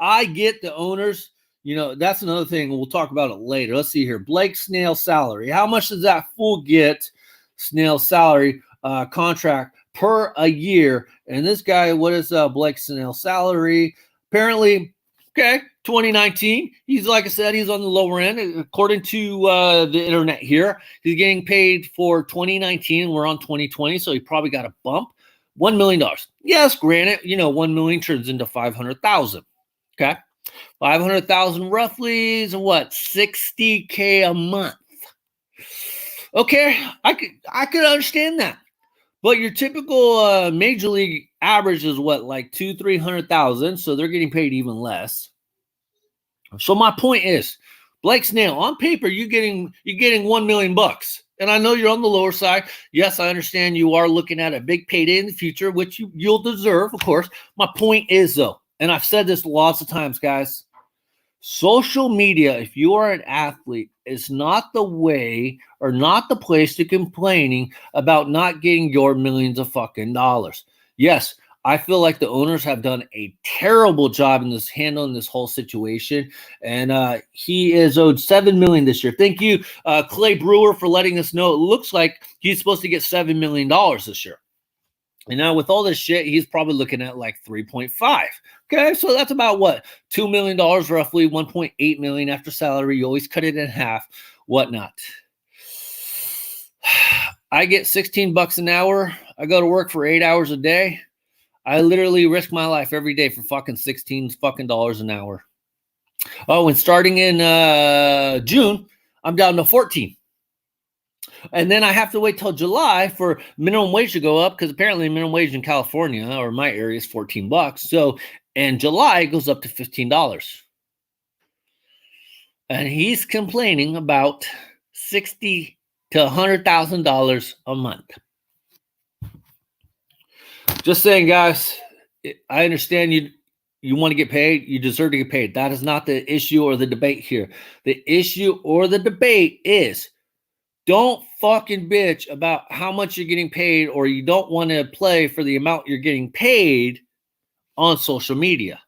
I get the owners. You know, that's another thing. We'll talk about it later. Let's see here. Blake Snail salary. How much does that fool get? Snail salary contract per a year. And this guy, what is Blake Snail salary? Apparently, okay, 2019. He's, like I said, he's on the lower end. According to the internet here, he's getting paid for 2019. We're on 2020, so he probably got a bump. $1 million. Yes, granted, you know, 1 million turns into 500,000. Okay. 500,000 roughly is what? $60K a month. Okay, I could understand that. But your typical major league average is what, like 200,000-300,000. So they're getting paid even less. So my point is, Blake Snail, on paper, you're getting $1 million. And I know you're on the lower side. Yes, I understand you are looking at a big payday in the future, which you'll deserve, of course. My point is, though, and I've said this lots of times, guys, Social media, if you are an athlete, is not the way or not the place to complaining about not getting your millions of fucking dollars. Yes, I feel like the owners have done a terrible job in this handling this whole situation, and he is owed $7 million this year. Thank you, Clay Brewer, for letting us know. It looks like he's supposed to get $7 million this year. And now with all this shit, he's probably looking at like 3.5. Okay, so that's about what? $2 million roughly, 1.8 million after salary. You always cut it in half, whatnot. I get 16 bucks an hour. I go to work for 8 hours a day. I literally risk my life every day for fucking 16 fucking dollars an hour. Oh, and starting in June, I'm down to 14. And then I have to wait till July for minimum wage to go up because apparently minimum wage in California or my area is 14 bucks. So in July, it goes up to $15. And he's complaining about $60,000 to $100,000 a month. Just saying, guys, I understand you want to get paid. You deserve to get paid. That is not the issue or the debate here. The issue or the debate is don't fucking bitch about how much you're getting paid or you don't want to play for the amount you're getting paid on social media.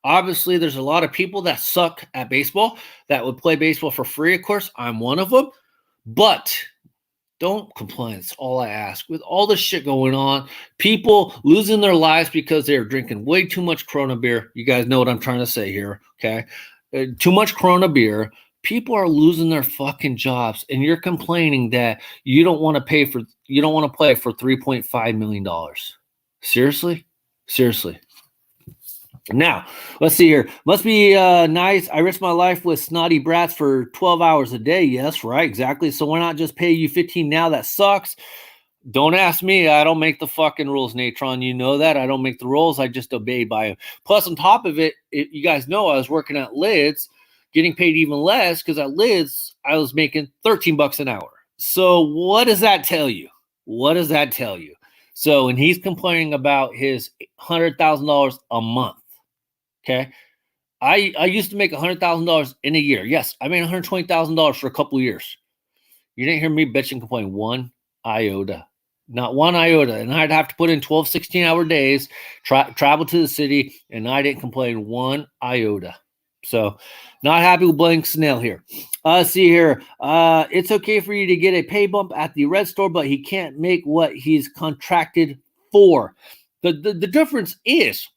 Obviously, there's a lot of people that suck at baseball that would play baseball for free. Of course, I'm one of them. But don't complain. That's all I ask. With all this shit going on, people losing their lives because they're drinking way too much Corona beer. You guys know what I'm trying to say here, okay? Too much Corona beer. People are losing their fucking jobs, and you're complaining that you don't want to play for $3.5 million. Seriously? Seriously. Now, let's see here. Must be nice. I risk my life with snotty brats for 12 hours a day. Yes, right, exactly. So why not just pay you 15 now? That sucks. Don't ask me. I don't make the fucking rules, Natron. You know that. I don't make the rules. I just obey by them. Plus, on top of it, you guys know I was working at Lids, getting paid even less because at Lids, I was making 13 bucks an hour. So what does that tell you? What does that tell you? So, and he's complaining about his $100,000 a month. Okay. I used to make $100,000 in a year. Yes, I made $120,000 for a couple of years. You didn't hear me bitch and complain one iota. Not one iota. And I'd have to put in 12, 16-hour days, travel to the city, and I didn't complain one iota. So, not happy with blank Snail here. See here. It's okay for you to get a pay bump at the red store, but he can't make what he's contracted for. The difference is,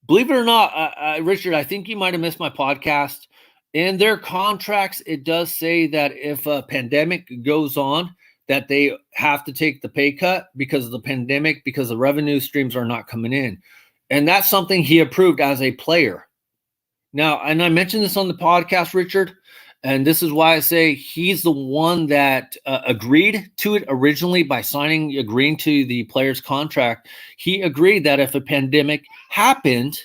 believe it or not, Richard, I think you might have missed my podcast. In their contracts, it does say that if a pandemic goes on, that they have to take the pay cut because of the pandemic, because the revenue streams are not coming in. And that's something he approved as a player. Now, and I mentioned this on the podcast, Richard, and this is why I say he's the one that agreed to it originally by agreeing to the player's contract. He agreed that if a pandemic happened,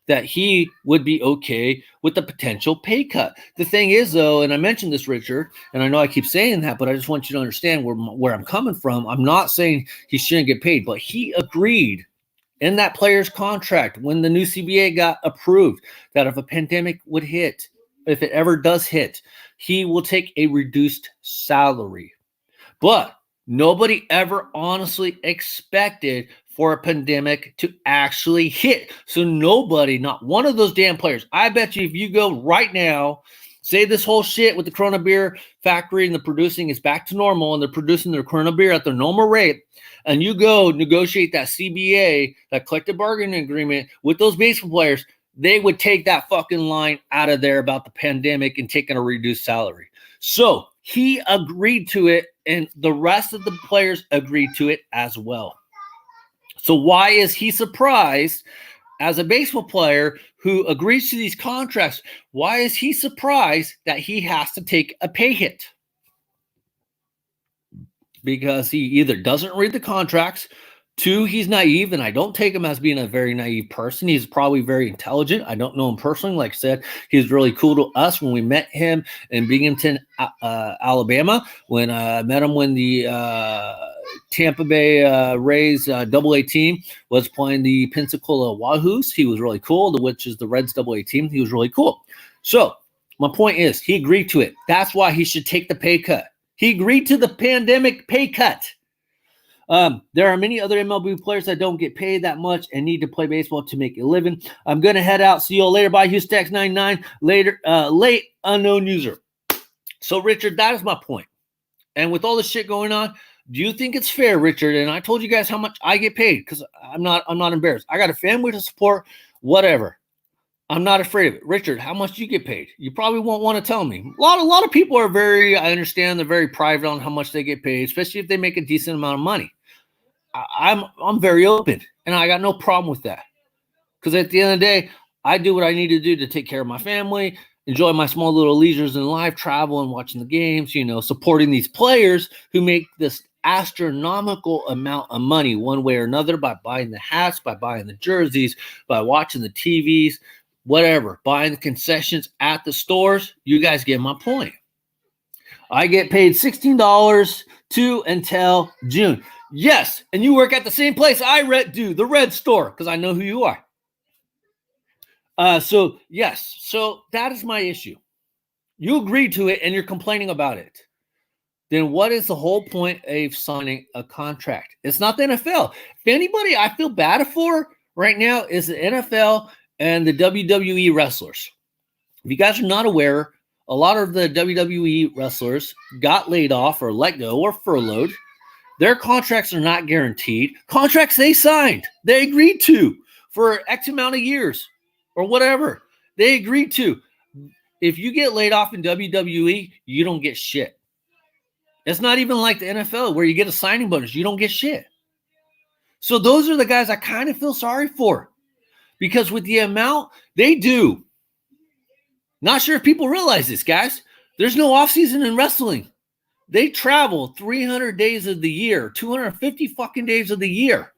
that he would be okay with the potential pay cut. The thing is, though, and I mentioned this, Richard, and I know I keep saying that, but I just want you to understand where I'm coming from. I'm not saying he shouldn't get paid, but he agreed in that player's contract when the new CBA got approved that if a pandemic would hit, if it ever does hit, he will take a reduced salary. But nobody ever honestly expected for a pandemic to actually hit. So nobody, not one of those damn players, I bet you if you go right now, say this whole shit with the Corona beer factory and the producing is back to normal and they're producing their Corona beer at their normal rate, and you go negotiate that CBA, that collective bargaining agreement with those baseball players, they would take that fucking line out of there about the pandemic and taking a reduced salary. So he agreed to it, and the rest of the players agreed to it as well. So why is he surprised as a baseball player who agrees to these contracts? Why is he surprised that he has to take a pay hit? Because he either doesn't read the contracts, two, he's naive, and I don't take him as being a very naive person. He's probably very intelligent. I don't know him personally. Like I said, he's really cool to us when we met him in Binghamton, Alabama. When I met him when the Tampa Bay Rays AA team was playing the Pensacola Wahoos. He was really cool, which is the Reds AA team. He was really cool. So my point is, he agreed to it. That's why he should take the pay cut. He agreed to the pandemic pay cut. There are many other MLB players that don't get paid that much and need to play baseball to make a living. I'm going to head out. See you all later. Bye. HoustonX99. Later, late unknown user. So, Richard, that is my point. And with all this shit going on, do you think it's fair, Richard? And I told you guys how much I get paid because I'm not embarrassed. I got a family to support, whatever. I'm not afraid of it. Richard, how much do you get paid? You probably won't want to tell me. A lot of people are I understand they're very private on how much they get paid, especially if they make a decent amount of money. I'm very open, and I got no problem with that. Because at the end of the day, I do what I need to do to take care of my family, enjoy my small little leisures in life, travel and watching the games, supporting these players who make this astronomical amount of money one way or another by buying the hats, by buying the jerseys, by watching the TVs, whatever, buying the concessions at the stores. You guys get my point. I get paid $16 until June. Yes, and you work at the same place I do, the Red Store, because I know who you are. So that is my issue. You agreed to it and you're complaining about it. Then what is the whole point of signing a contract? It's not the NFL. If anybody I feel bad for right now is the NFL and the WWE wrestlers. If you guys are not aware, a lot of the WWE wrestlers got laid off or let go or furloughed. Their contracts are not guaranteed. Contracts they signed, they agreed to for X amount of years or whatever. They agreed to. If you get laid off in WWE, you don't get shit. It's not even like the NFL where you get a signing bonus. You don't get shit. So those are the guys I kind of feel sorry for because with the amount they do, not sure if people realize this, guys. There's no offseason in wrestling. They travel 300 days of the year, 250 fucking days of the year.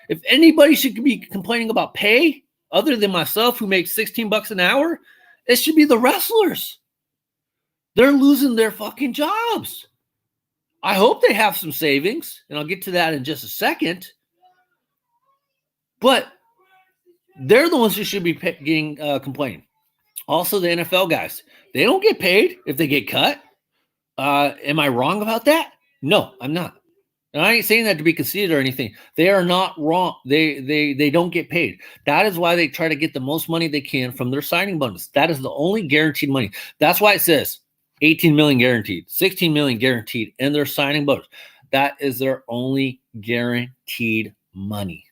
If anybody should be complaining about pay other than myself who makes $16 an hour, it should be the wrestlers. They're losing their fucking jobs. I hope they have some savings, and I'll get to that in just a second. But they're the ones who should be complaining. Also, the NFL guys, they don't get paid if they get cut. Am I wrong about that? No, I'm not. And I ain't saying that to be conceited or anything. They are not wrong. They don't get paid. That is why they try to get the most money they can from their signing bonus. That is the only guaranteed money. That's why it says 18 million guaranteed, 16 million guaranteed in their signing bonus. That is their only guaranteed money.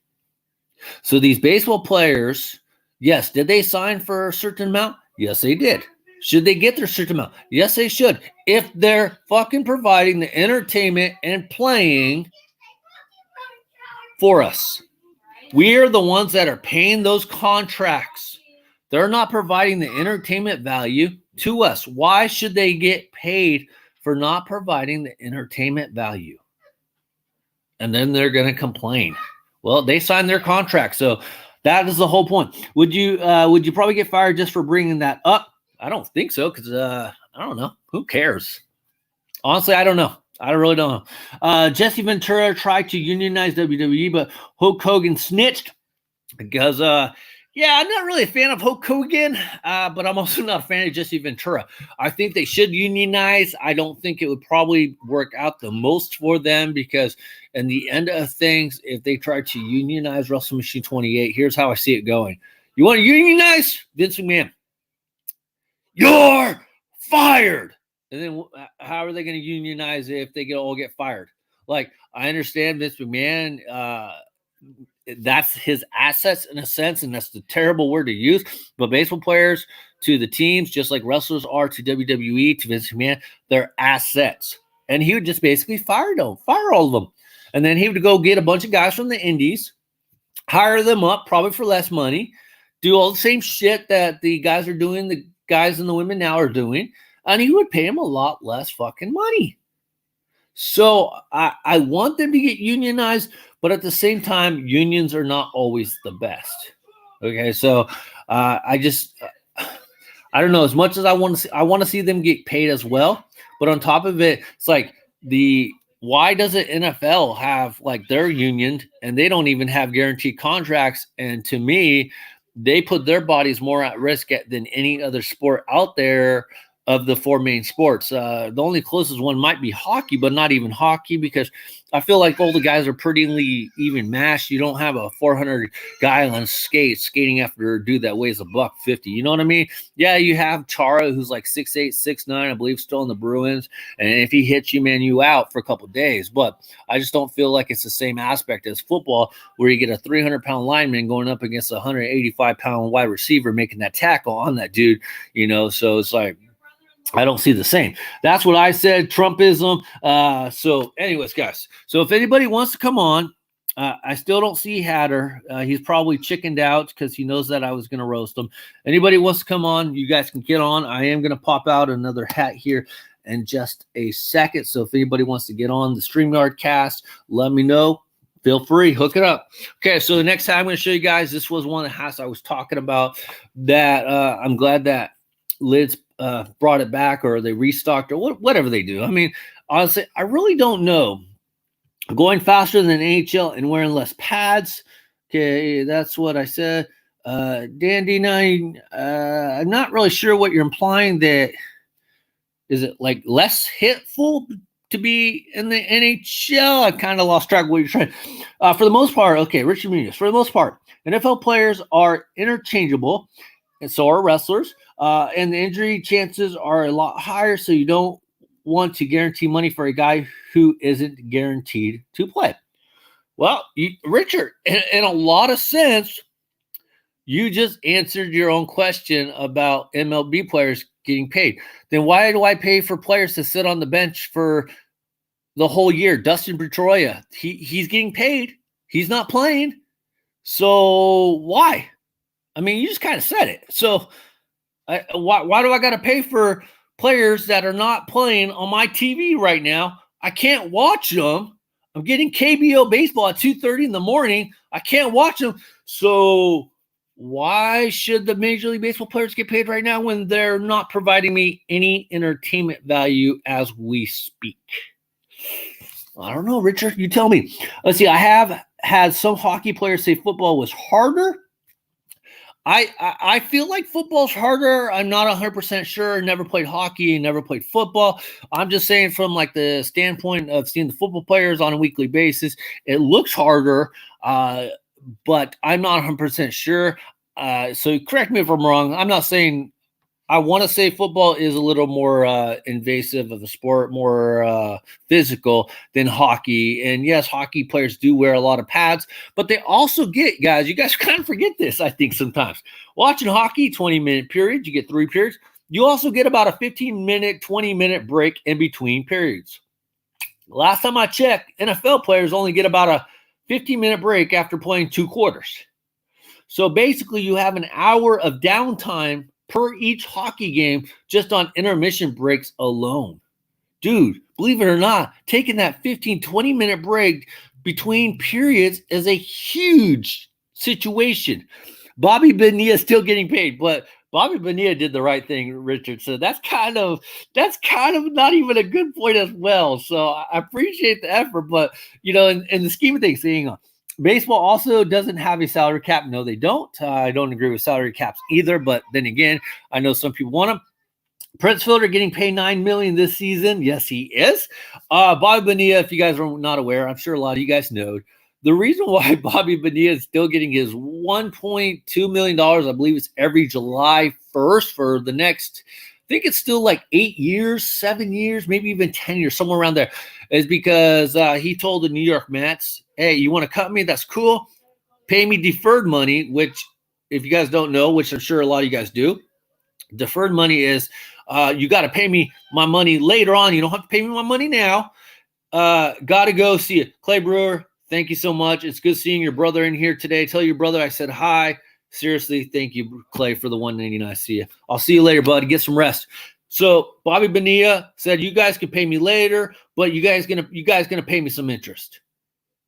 So these baseball players, yes, did they sign for a certain amount? Yes, they did. Should they get their certain amount? Yes, they should. If they're fucking providing the entertainment and playing for us. We are the ones that are paying those contracts. They're not providing the entertainment value to us. Why should they get paid for not providing the entertainment value? And then they're going to complain. Well, they signed their contract, so that is the whole point. Would you probably get fired just for bringing that up? I don't think so, because I don't know. Who cares? Honestly, I don't know. I really don't know. Jesse Ventura tried to unionize WWE, but Hulk Hogan snitched because, I'm not really a fan of Hulk Hogan, but I'm also not a fan of Jesse Ventura. I think they should unionize. I don't think it would probably work out the most for them because in the end of things, if they try to unionize Wrestle Machine 28, here's how I see it going. You want to unionize? Vince McMahon. You're fired. And then how are they going to unionize if they all get fired? Like, I understand Vince McMahon, that's his assets in a sense, and that's the terrible word to use. But baseball players to the teams, just like wrestlers are to WWE, to Vince McMahon, they're assets. And he would just basically fire all of them. And then he would go get a bunch of guys from the indies, hire them up, probably for less money, do all the same shit that the guys are doing, the guys and the women now are doing, and he would pay them a lot less fucking money. So I want them to get unionized, but at the same time, unions are not always the best. Okay, so I don't know. As much as I want to see them get paid as well, but on top of it, it's like the why doesn't NFL have like their union and they don't even have guaranteed contracts? And to me, they put their bodies more at risk than any other sport out there of the four main sports. The only closest one might be hockey, but not even hockey, because I feel like all the guys are pretty even matched. You don't have a 400 guy on skating after a dude that weighs $150. You know what I mean? Yeah, you have Chara, who's like 6'8", 6'9", I believe, still in the Bruins. And if he hits you, man, you out for a couple of days. But I just don't feel like it's the same aspect as football, where you get a 300-pound lineman going up against a 185-pound wide receiver making that tackle on that dude, So it's like, I don't see the same. That's what I said, Trumpism. So anyways, guys, so if anybody wants to come on, I still don't see Hatter. He's probably chickened out because he knows that I was going to roast him. Anybody wants to come on, you guys can get on. I am going to pop out another hat here in just a second. So if anybody wants to get on the StreamYard cast, let me know. Feel free, hook it up. Okay, so the next time I'm going to show you guys, this was one of the hats I was talking about that I'm glad that Lids brought it back, or they restocked, or whatever they do. I mean, honestly, I really don't know. Going faster than NHL and wearing less pads. Okay, that's what I said. Dan9, I'm not really sure what you're implying. That is it like less hitful to be in the NHL? I kind of lost track of what you're trying. For the most part, okay, Richard Munoz, for the most part, NFL players are interchangeable, and so are wrestlers. And the injury chances are a lot higher, so you don't want to guarantee money for a guy who isn't guaranteed to play. Well, Richard, in a lot of sense, you just answered your own question about MLB players getting paid. Then why do I pay for players to sit on the bench for the whole year? Dustin Pedroia, he's getting paid. He's not playing. So why? I mean, you just kind of said it. So why do I got to pay for players that are not playing on my TV right now? I can't watch them. I'm getting KBO baseball at 2:30 in the morning. I can't watch them. So why should the Major League Baseball players get paid right now when they're not providing me any entertainment value as we speak? I don't know, Richard. You tell me. Let's see. I have had some hockey players say football was harder. I feel like football's harder. I'm not 100% sure. Never played hockey, never played football. I'm just saying from like the standpoint of seeing the football players on a weekly basis, it looks harder, but I'm not 100% sure. So correct me if I'm wrong. I'm not saying – I want to say football is a little more invasive of a sport, more physical than hockey. And yes, hockey players do wear a lot of pads, but they also get, guys, you guys kind of forget this, I think, sometimes. Watching hockey, 20-minute period, you get 3 periods. You also get about a 15-minute, 20-minute break in between periods. Last time I checked, NFL players only get about a 15-minute break after playing 2 quarters. So basically, you have an hour of downtime per each hockey game just on intermission breaks alone. Dude, believe it or not, taking that 15, 20-minute break between periods is a huge situation. Bobby Bonilla is still getting paid, but Bobby Bonilla did the right thing, Richard. So that's kind of not even a good point as well. So I appreciate the effort, but in the scheme of things, hang on. Baseball also doesn't have a salary cap. No, they don't. I don't agree with salary caps either, but then again, I know some people want them. Prince Fielder getting paid $9 million this season. Yes, he is. Bobby Bonilla, if you guys are not aware, I'm sure a lot of you guys know, the reason why Bobby Bonilla is still getting his $1.2 million, I believe it's every July 1st for the next, I think it's still like 8 years, 7 years, maybe even 10 years, somewhere around there, is because he told the New York Mets, hey, you want to cut me? That's cool. Pay me deferred money, which if you guys don't know, which I'm sure a lot of you guys do, deferred money is you got to pay me my money later on. You don't have to pay me my money now. Got to go see it. Clay Brewer, thank you so much. It's good seeing your brother in here today. Tell your brother I said hi. Seriously, thank you, Clay, for the $199. See you. I'll see you later, buddy. Get some rest. So Bobby Bonilla said, you guys can pay me later, but you guys gonna pay me some interest.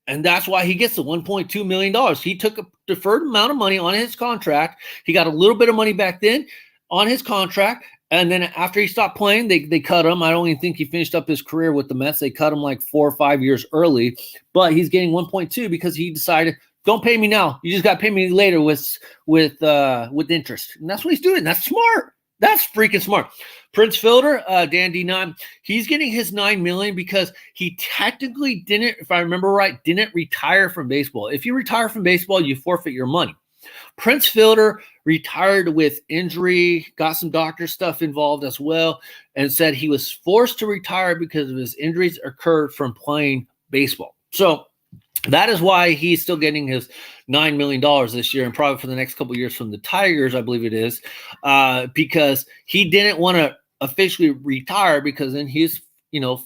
And that's why he gets the $1.2 million. He took a deferred amount of money on his contract. He got a little bit of money back then on his contract. And then after he stopped playing, they cut him. I don't even think he finished up his career with the Mets. They cut him like 4 or 5 years early, but he's getting 1.2 because he decided, don't pay me now. You just got to pay me later with interest. And that's what he's doing. That's smart. That's freaking smart. Prince Fielder, Dan D9, he's getting his $9 million because he technically didn't, if I remember right, didn't retire from baseball. If you retire from baseball, you forfeit your money. Prince Fielder retired with injury, got some doctor stuff involved as well, and said he was forced to retire because of his injuries occurred from playing baseball. So that is why he's still getting his $9 million this year and probably for the next couple of years from the Tigers, I believe it is, because he didn't want to officially retire because then he's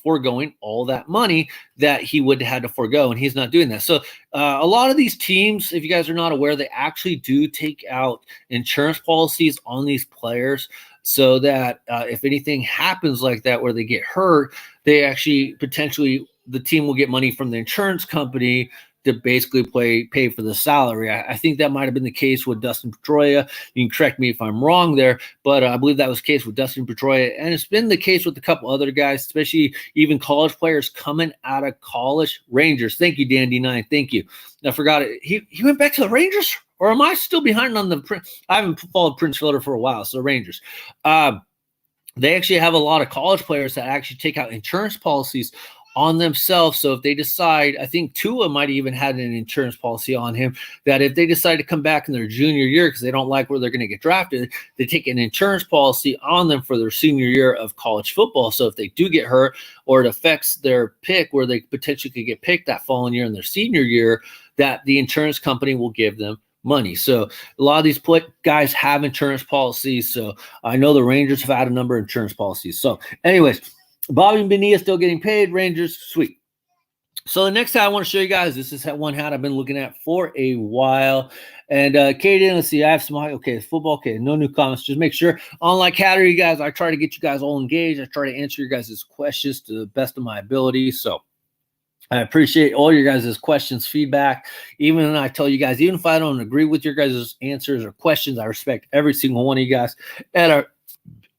foregoing all that money that he would have had to forego, and he's not doing that. So a lot of these teams, if you guys are not aware, they actually do take out insurance policies on these players so that if anything happens like that where they get hurt, they actually potentially the team will get money from the insurance company to basically pay for the salary. I think that might have been the case with Dustin Pedroia. You can correct me if I'm wrong there, but I believe that was the case with Dustin Pedroia. And it's been the case with a couple other guys, especially even college players coming out of college. Rangers. Thank you, Dan D9. Thank you. I forgot it. He went back to the Rangers? Or am I still behind on the – I haven't followed Prince Fielder for a while, so Rangers. They actually have a lot of college players that actually take out insurance policies on themselves. So if they decide, I think Tua might even had an insurance policy on him, that if they decide to come back in their junior year because they don't like where they're going to get drafted, they take an insurance policy on them for their senior year of college football. So if they do get hurt or it affects their pick where they potentially could get picked that following year in their senior year, that the insurance company will give them money. So a lot of these guys have insurance policies. So I know the Rangers have had a number of insurance policies. So anyways, Bobby Bonilla still getting paid. Rangers, sweet. So the next hat I want to show you guys, this is one hat I've been looking at for a while. And Katie, let's see, I have some, okay, football, okay, no new comments. Just make sure, unlike Hatter, you guys, I try to get you guys all engaged. I try to answer your guys' questions to the best of my ability. So I appreciate all your guys' questions, feedback. Even when I tell you guys, even if I don't agree with your guys' answers or questions, I respect every single one of you guys. And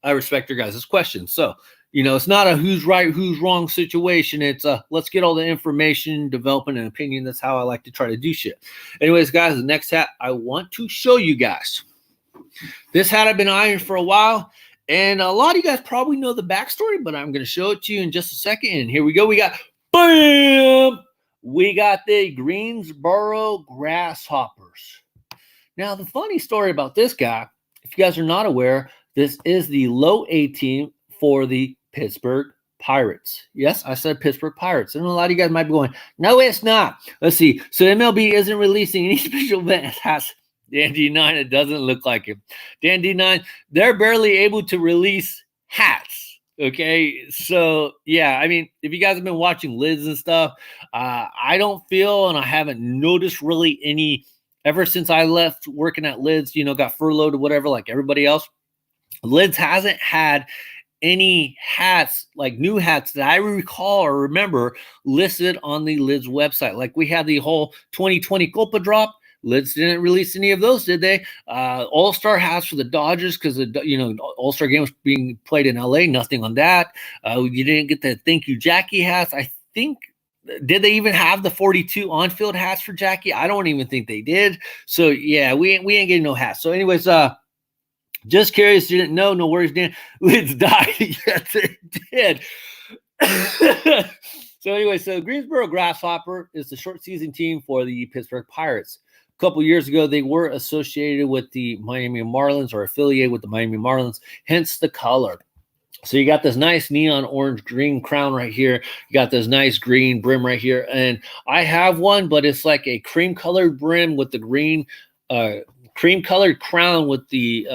I respect your guys' questions. So, it's not a who's right, who's wrong situation. It's let's get all the information, developing an opinion. That's how I like to try to do shit. Anyways, guys, the next hat I want to show you guys. This hat I've been eyeing for a while, and a lot of you guys probably know the backstory, but I'm going to show it to you in just a second. And here we go. We got, bam! We got the Greensboro Grasshoppers. Now, the funny story about this guy, if you guys are not aware, this is the low A team for the Pittsburgh Pirates. Yes, I said Pittsburgh Pirates. And a lot of you guys might be going, no, it's not. Let's see. So MLB isn't releasing any special event hats. Dan D9, it doesn't look like it. Dan D9, they're barely able to release hats. Okay, so yeah, I mean, if you guys have been watching lids and stuff, I don't feel, and I haven't noticed really any, ever since I left working at lids, got furloughed or whatever, like everybody else, lids hasn't had any hats, like new hats that I recall or remember listed on the lids website. Like we had the whole 2020 Copa drop. Lids didn't release any of those, did they? All-Star hats for the Dodgers because the All-Star game was being played in LA. Nothing on that. You didn't get the thank you Jackie hats. I think, did they even have the 42 on-field hats for Jackie? I don't even think they did. So yeah, we ain't getting no hats. So anyways, just curious, you didn't know. No worries, Dan. Lids died. Yes, it did. So anyway, Greensboro Grasshopper is the short season team for the Pittsburgh Pirates. A couple years ago, they were associated with the Miami Marlins or affiliated with the Miami Marlins, hence the color. So you got this nice neon orange green crown right here. You got this nice green brim right here. And I have one, but it's like a cream colored brim with the green cream-colored crown with the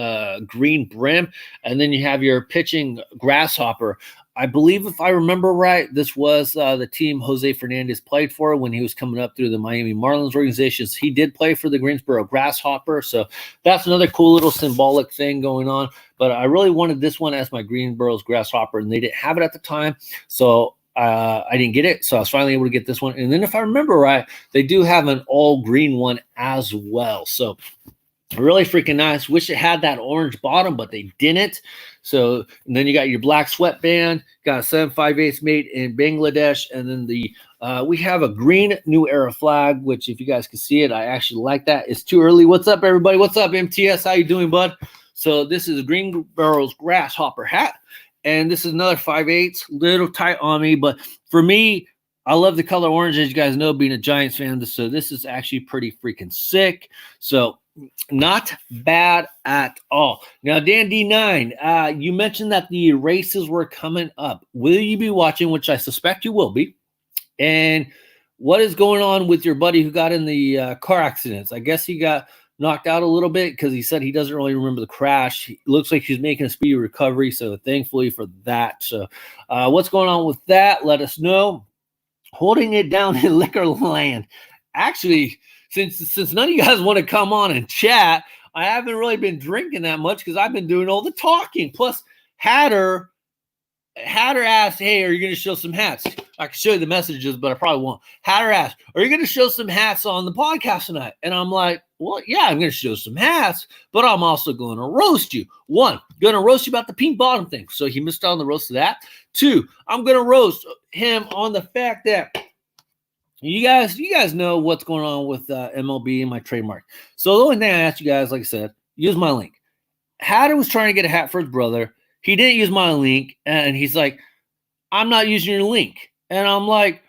green brim, and then you have your pitching grasshopper. I believe, if I remember right, this was the team Jose Fernandez played for when he was coming up through the Miami Marlins organizations. He did play for the Greensboro Grasshopper, so that's another cool little symbolic thing going on. But I really wanted this one as my Greensboro's Grasshopper, and they didn't have it at the time, so I didn't get it, so I was finally able to get this one. And then if I remember right, they do have an all-green one as well. So Really freaking nice. Wish it had that orange bottom, but they didn't. So and then you got your black sweatband, got a 758 made in Bangladesh, and then we have a green New Era flag, which if you guys can see it, I actually like that. It's too early. What's up, everybody? What's up, MTS? How you doing, bud? So this is a Green Barrels grasshopper hat, and this is another 5/8, little tight on me, but for me, I love the color orange, as you guys know, being a Giants fan. So this is actually pretty freaking sick. So not bad at all. Now, Dan D9, you mentioned that the races were coming up. Will you be watching, which I suspect you will be? And what is going on with your buddy who got in the car accidents? I guess he got knocked out a little bit because he said he doesn't really remember the crash. It looks like he's making a speedy recovery, so thankfully for that. So what's going on with that? Let us know. Holding it down in liquor land. Actually, since none of you guys want to come on and chat, I haven't really been drinking that much because I've been doing all the talking. Plus, Hatter asked, hey, are you going to show some hats? I can show you the messages, but I probably won't. Hatter asked, are you going to show some hats on the podcast tonight? And I'm like, well, yeah, I'm going to show some hats, but I'm also going to roast you. One, going to roast you about the pink bottom thing. So he missed out on the roast of that. Two, I'm going to roast him on the fact that you guys know what's going on with MLB and my trademark. So the only thing I asked you guys, like I said, use my link. Hatter was trying to get a hat for his brother. He didn't use my link, and he's like, I'm not using your link. And I'm like,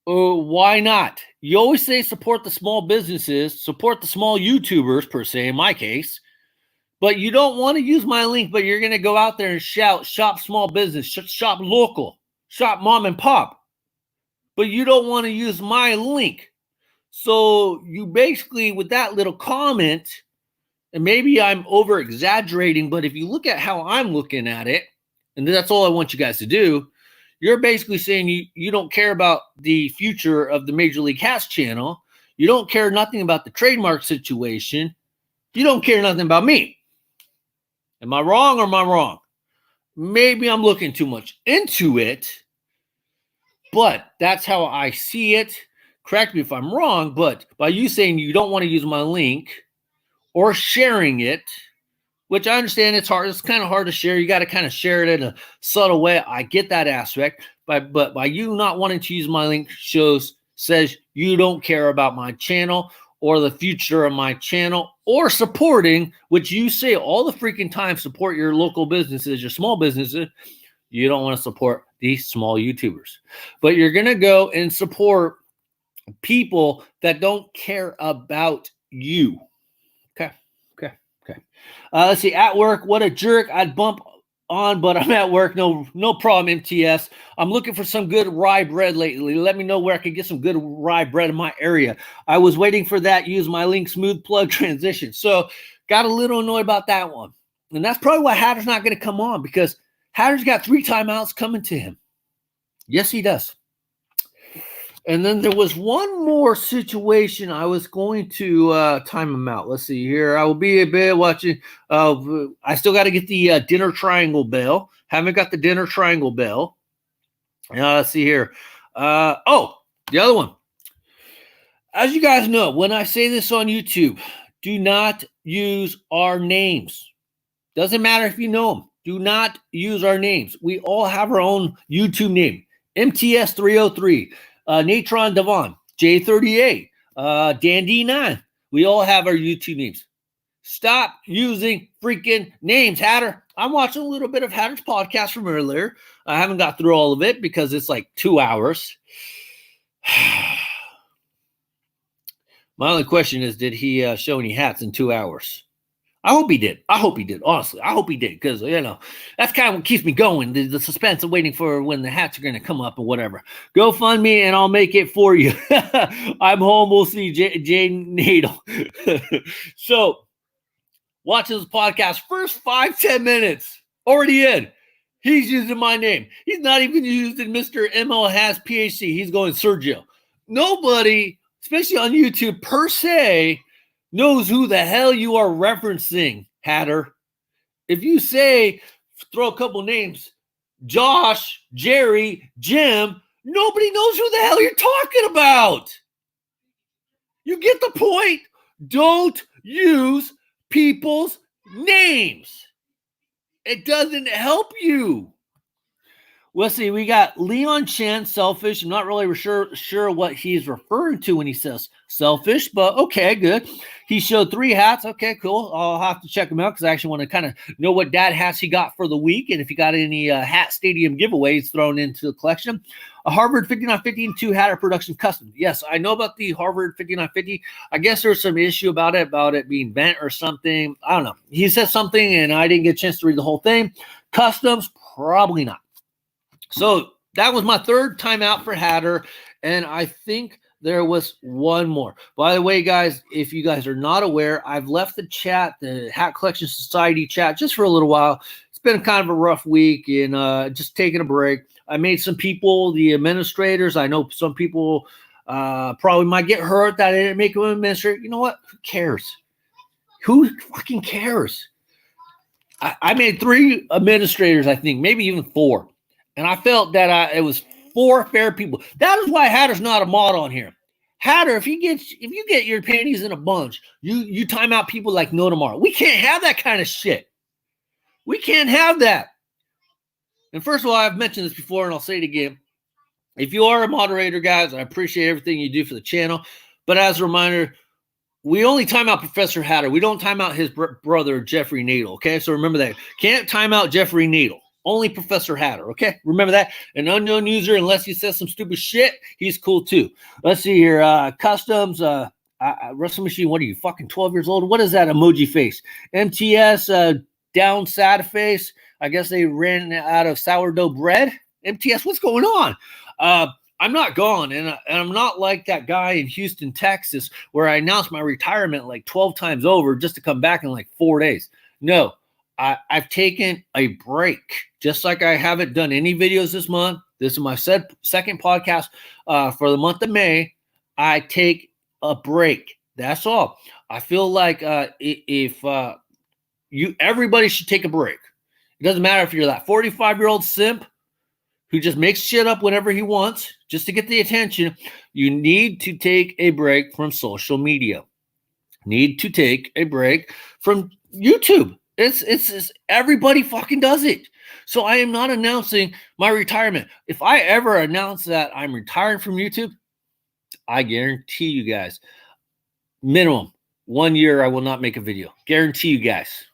why not? You always say support the small businesses, support the small YouTubers, per se, in my case. But you don't want to use my link, but you're going to go out there and shout, shop small business, shop local, shop mom and pop. But you don't want to use my link. So you basically, with that little comment, and maybe I'm over exaggerating, but if you look at how I'm looking at it, and that's all I want you guys to do, you're basically saying you don't care about the future of the Major League Hats channel. You don't care nothing about the trademark situation. You don't care nothing about me. Am I wrong or am I wrong? Maybe I'm looking too much into it, but that's how I see it. Correct me if I'm wrong, but by you saying you don't want to use my link or sharing it, which I understand it's hard. It's kind of hard to share. You got to kind of share it in a subtle way. I get that aspect. But by you not wanting to use my link says you don't care about my channel or the future of my channel or supporting, which you say all the freaking time, support your local businesses, your small businesses. You don't want to support these small YouTubers. But you're going to go and support people that don't care about you. Okay. Let's see. At work, what a jerk. I'd bump on, but I'm at work. No problem, MTS. I'm looking for some good rye bread lately. Let me know where I can get some good rye bread in my area. I was waiting for that. Use my link, smooth plug transition. So got a little annoyed about that one. And that's probably why Hatter's not going to come on, because Hatter's got 3 timeouts coming to him. Yes, he does. And then there was one more situation I was going to time him out. Let's see here. I will be a bit watching. I still got to get the dinner triangle bell. Haven't got the dinner triangle bell. Let's see here. The other one. As you guys know, when I say this on YouTube, do not use our names. Doesn't matter if you know them. Do not use our names. We all have our own YouTube name. MTS303. Natron Devon, J38, Dan D9. We all have our YouTube names. Stop using freaking names, Hatter. I'm watching a little bit of Hatter's podcast from earlier. I haven't got through all of it because it's like 2 hours. My only question is, did he show any hats in 2 hours? I hope he did. Honestly, I hope he did, because, that's kind of what keeps me going. The suspense of waiting for when the hats are going to come up and whatever. Go fund me and I'll make it for you. I'm home. We'll see Jay Nadel. So watch this podcast. First 5-10 minutes. Already in. He's using my name. He's not even using Mr. ML has PhD. He's going Sergio. Nobody, especially on YouTube per se, knows who the hell you are referencing, Hatter. If you say, throw a couple names, Josh, Jerry, Jim, nobody knows who the hell you're talking about. You get the point? Don't use people's names. It doesn't help you. Let's see. We got Leon Chen, selfish. I'm not really sure what he's referring to when he says selfish, but okay, good. He showed 3 hats. Okay, cool. I'll have to check him out because I actually want to kind of know what dad hats he got for the week and if he got any hat stadium giveaways thrown into the collection. A Harvard 5950 and 2 Hatter production custom. Yes, I know about the Harvard 5950. I guess there's some issue about it being bent or something. I don't know. He said something and I didn't get a chance to read the whole thing. Customs, probably not. So that was my 3rd time out for Hatter, and I think there was one more. By the way, guys, if you guys are not aware, I've left the chat, the Hat Collection Society chat, just for a little while. It's been kind of a rough week and just taking a break. I made some people, the administrators, I know some people probably might get hurt that I didn't make them administrator. You know what? Who cares? Who fucking cares? I made 3 administrators, I think, maybe even 4. And I felt that it was 4 fair people. That is why Hatter's not a mod on here. Hatter, if you get your panties in a bunch, you time out people like no tomorrow. We can't have that kind of shit. We can't have that. And first of all, I've mentioned this before, and I'll say it again. If you are a moderator, guys, I appreciate everything you do for the channel. But as a reminder, we only time out Professor Hatter. We don't time out his brother, Jeffrey Nadel. Okay, so remember that. Can't time out Jeffrey Nadel. Only Professor Hatter, okay? Remember that. An unknown user, unless he says some stupid shit, he's cool too. Let's see here. Customs, Wrestling Machine, what are you, fucking 12 years old? What is that emoji face? MTS, down sad face. I guess they ran out of sourdough bread. MTS, what's going on? I'm not gone, and I'm not like that guy in Houston, Texas, where I announced my retirement like 12 times over just to come back in like 4 days. No. I've taken a break, just like I haven't done any videos this month. This is my second podcast for the month of May. I take a break. That's all. I feel like everybody should take a break. It doesn't matter if you're that 45-year-old simp who just makes shit up whenever he wants just to get the attention. You need to take a break from social media. Need to take a break from YouTube. It's everybody fucking does it. So I am not announcing my retirement. If I ever announce that I'm retiring from YouTube, I guarantee you guys, minimum 1 year I will not make a video. Guarantee you guys.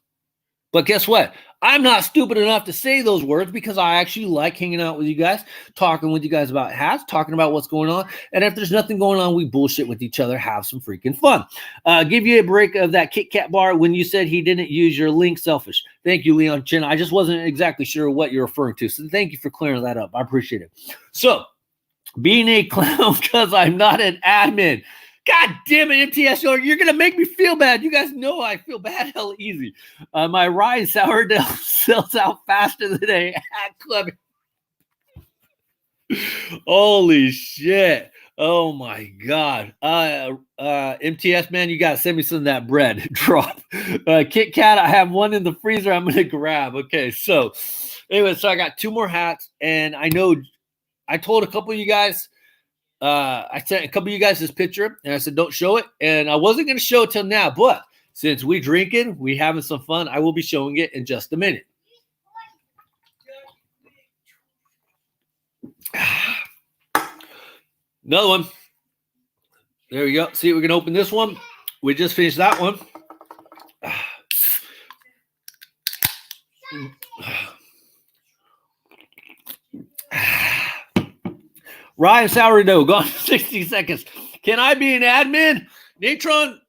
But guess what? I'm not stupid enough to say those words because I actually like hanging out with you guys, talking with you guys about hats, talking about what's going on. And if there's nothing going on, we bullshit with each other, have some freaking fun. Give you a break of that Kit Kat bar when you said he didn't use your link selfish. Thank you, Leon Chin. I just wasn't exactly sure what you're referring to. So thank you for clearing that up. I appreciate it. So being a clown because I'm not an admin. God damn it, MTS, you're going to make me feel bad. You guys know I feel bad hell easy. My rye sourdough sells out faster than a hat club. Holy shit. Oh, my God. MTS, man, you got to send me some of that bread. Drop. Kit Kat, I have one in the freezer I'm going to grab. Okay, so anyway, so I got 2 more hats, and I know I told a couple of you guys, I sent a couple of you guys this picture, and I said, don't show it. And I wasn't going to show it till now, but since we drinking, we having some fun, I will be showing it in just a minute. Another one. There we go. See, we're going to open this one. We just finished that one. Ryan Sourdough, gone 60 seconds. Can I be an admin? Natron,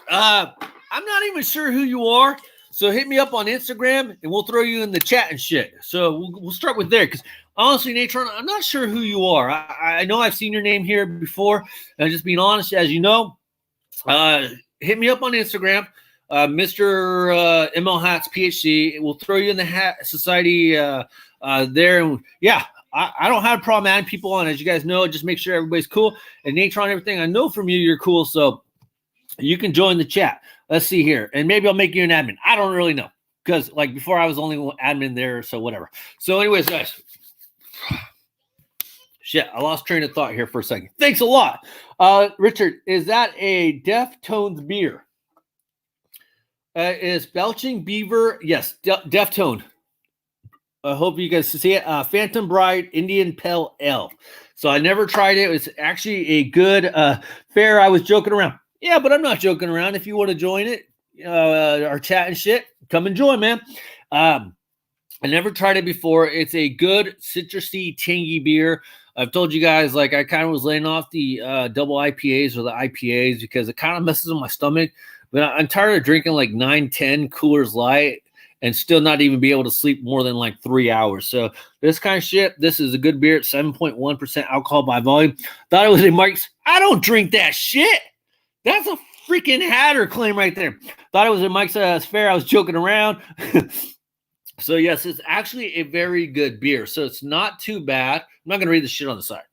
I'm not even sure who you are, so hit me up on Instagram, and we'll throw you in the chat and shit. So we'll start with there, because honestly, Natron, I'm not sure who you are. I know I've seen your name here before, and just being honest, as you know, hit me up on Instagram, Mr. ML Hats PhD. We'll throw you in the Hat Society there, and yeah. I don't have a problem adding people on. As you guys know, just make sure everybody's cool. And Natron, everything I know from you, you're cool. So you can join the chat. Let's see here. And maybe I'll make you an admin. I don't really know. Because like before I was only one admin there. So whatever. So anyways, guys. Shit, I lost train of thought here for a second. Thanks a lot. Richard, is that a Deftones beer? Is Belching Beaver. Yes, Deftone. I hope you guys see it. Phantom Bride Indian Pale Ale. So I never tried it. It's actually a good fare. I was joking around. Yeah, but I'm not joking around. If you want to join it, our chat and shit, come and join, man. I never tried it before. It's a good citrusy, tangy beer. I've told you guys, like, I kind of was laying off the double IPAs or the IPAs because it kind of messes with my stomach. But I'm tired of drinking like 9, 10 Coolers Light and still not even be able to sleep more than like 3 hours. So this kind of shit, this is a good beer at 7.1% alcohol by volume. Thought it was a Mike's. I don't drink that shit. That's a freaking Hatter claim right there. Thought it was a Mike's Fair. I was joking around. So yes, it's actually a very good beer. So it's not too bad. I'm not going to read the shit on the side.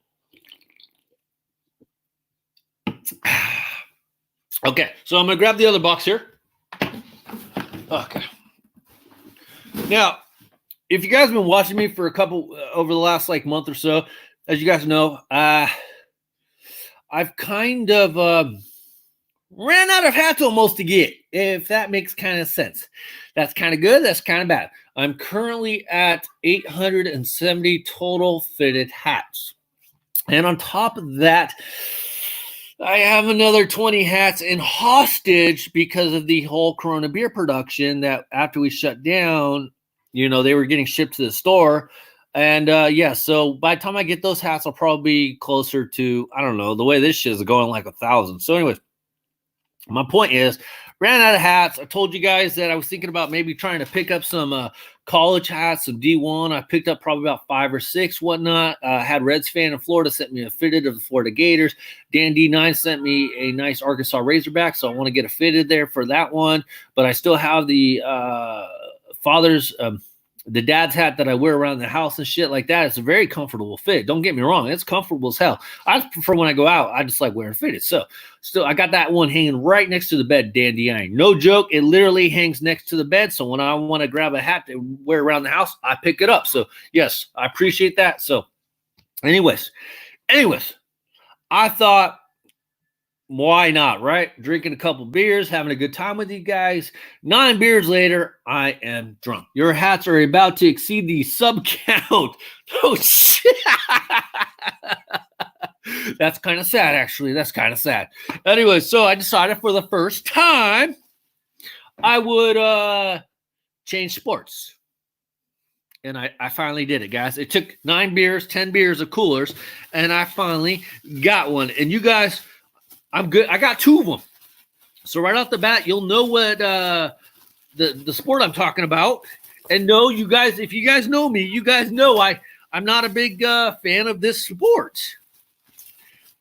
Okay, so I'm going to grab the other box here. Okay. Now, if you guys have been watching me for a couple over the last like month or so, as you guys know, I've kind of ran out of hats almost to get, if that makes kind of sense. That's kind of good. That's kind of bad. I'm currently at 870 total fitted hats. And on top of that, I have another 20 hats in hostage because of the whole Corona beer production that after we shut down, you know, they were getting shipped to the store. And yeah, so by the time I get those hats, I'll probably be closer to, I don't know, the way this shit is going like 1,000. So anyways, my point is, ran out of hats. I told you guys that I was thinking about maybe trying to pick up some college hats, some D1. I picked up probably about 5 or 6, whatnot. Had Reds fan in Florida sent me a fitted of the Florida Gators. Dan D9 sent me a nice Arkansas Razorback, so I want to get a fitted there for that one. But I still have the the dad's hat that I wear around the house and shit like that. It's a very comfortable fit. Don't get me wrong. It's comfortable as hell. I prefer when I go out, I just like wearing fitted. So still, I got that one hanging right next to the bed, Dandy Iron. No joke. It literally hangs next to the bed. So when I want to grab a hat to wear around the house, I pick it up. So yes, I appreciate that. So anyways, I thought, why not, right? Drinking a couple beers, having a good time with you guys. 9 beers later, I am drunk. Your hats are about to exceed the sub count. Oh, shit. That's kind of sad, actually. That's kind of sad. Anyway, so I decided for the first time I would change sports. And I finally did it, guys. It took 9 beers, 10 beers of coolers, and I finally got one. And you guys, I'm good. I got 2 of them. So right off the bat, you'll know what the sport I'm talking about. And no, you guys, if you guys know me, you guys know I'm not a big fan of this sport.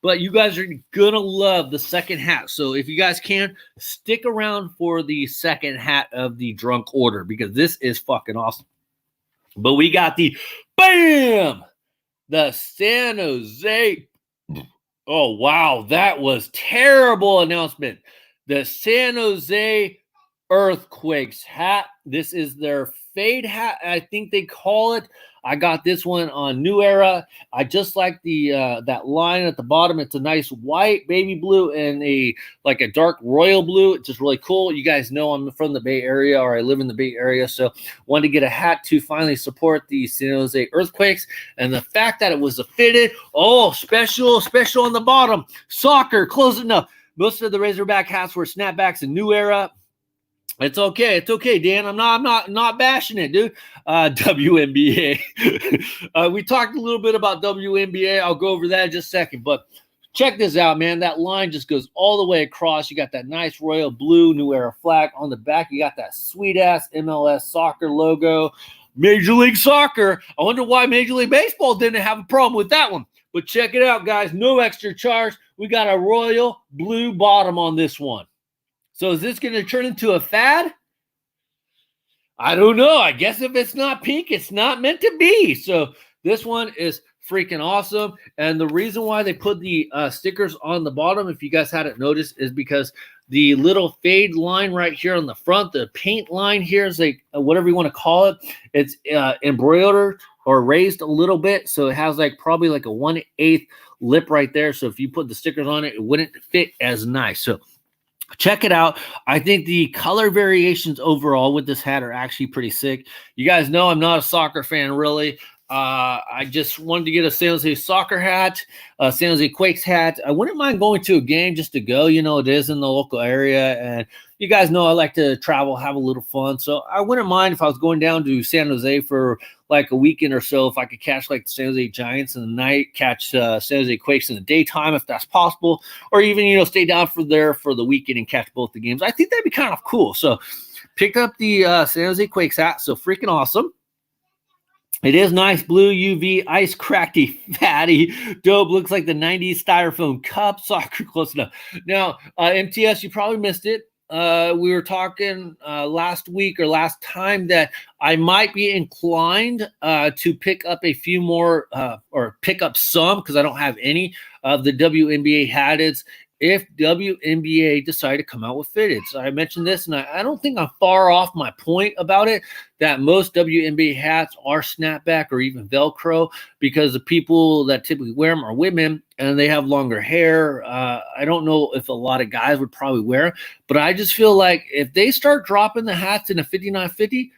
But you guys are going to love the second hat. So if you guys can, stick around for the second hat of the drunk order because this is fucking awesome. But we got the San Jose. Oh, wow. That was terrible announcement. The San Jose Earthquakes hat. This is their fade hat, I think they call it. I got this one on New Era. I just like the that line at the bottom. It's a nice white, baby blue, and a dark royal blue. It's just really cool. You guys know I'm from the Bay Area, or I live in the Bay Area, so wanted to get a hat to finally support the San Jose Earthquakes. And the fact that it was a fitted, special on the bottom. Soccer, close enough. Most of the Razorback hats were snapbacks in New Era. It's okay. It's okay, Dan. I'm not bashing it, dude. WNBA. We talked a little bit about WNBA. I'll go over that in just a second. But check this out, man. That line just goes all the way across. You got that nice royal blue New Era flag on the back. You got that sweet-ass MLS soccer logo. Major League Soccer. I wonder why Major League Baseball didn't have a problem with that one. But check it out, guys. No extra charge. We got a royal blue bottom on this one. So is this going to turn into a fad? I don't know. I guess if it's not pink, it's not meant to be. So this one is freaking awesome. And the reason why they put the stickers on the bottom, if you guys hadn't noticed, is because the little fade line right here on the front, the paint line here is like whatever you want to call it. It's embroidered or raised a little bit. So it has probably a 1/8 lip right there. So if you put the stickers on it, it wouldn't fit as nice. So Check it out. I think the color variations overall with this hat are actually pretty sick. You guys know I'm not a soccer fan, really. I just wanted to get a San Jose soccer hat, a San Jose Quakes hat. I wouldn't mind going to a game just to go. You know, it is in the local area. And you guys know I like to travel, have a little fun. So I wouldn't mind if I was going down to San Jose for like a weekend or so, if I could catch like the San Jose Giants in the night, catch San Jose Quakes in the daytime, if that's possible, or even, you know, stay down for there for the weekend and catch both the games. I think that'd be kind of cool. So picked up the San Jose Quakes hat. So freaking awesome. It is nice blue UV, ice cracky, fatty, dope. Looks like the 90s styrofoam cup. Soccer, close enough. Now, MTS, you probably missed it. We were talking last week or last time that I might be inclined to pick up a few more or pick up some, because I don't have any of the WNBA hatteds, if WNBA decide to come out with fitted. So I mentioned this, and I don't think I'm far off my point about it, that most WNBA hats are snapback or even Velcro, because the people that typically wear them are women and they have longer hair. I don't know if a lot of guys would probably wear them, but I just feel like if they start dropping the hats in a 5950,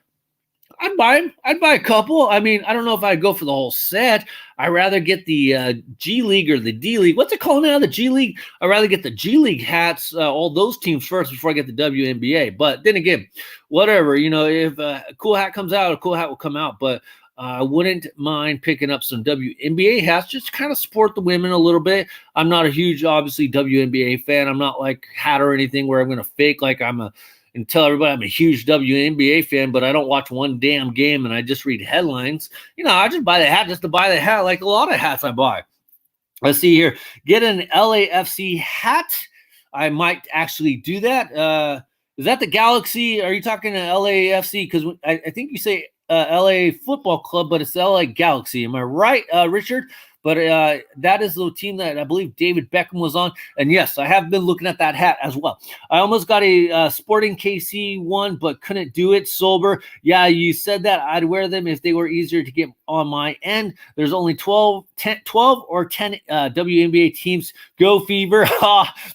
I'd buy them. I'd buy a couple. I mean, I don't know if I'd go for the whole set. I'd rather get the G League or the D League. What's it called now? The G League. I'd rather get the G League hats, all those teams first before I get the WNBA. But then again, whatever. You know, if a cool hat comes out, a cool hat will come out. But I wouldn't mind picking up some WNBA hats just to kind of support the women a little bit. I'm not a huge, obviously, WNBA fan. I'm not like hat or anything where I'm going to fake like I'm a and tell everybody I'm a huge WNBA fan, but I don't watch one damn game and I just read headlines. You know, I just buy the hat just to buy the hat, like a lot of hats I buy. Let's see here. Get an LAFC hat. I might actually do that. Is that the Galaxy? Are you talking to LAFC? Because I think you say LA Football Club, but it's LA Galaxy. Am I right, Richard? But that is the team that I believe David Beckham was on. And yes, I have been looking at that hat as well. I almost got a Sporting KC one, but couldn't do it sober. Yeah, you said that. I'd wear them if they were easier to get on my end. There's only 12 or 10 WNBA teams. Go Fever.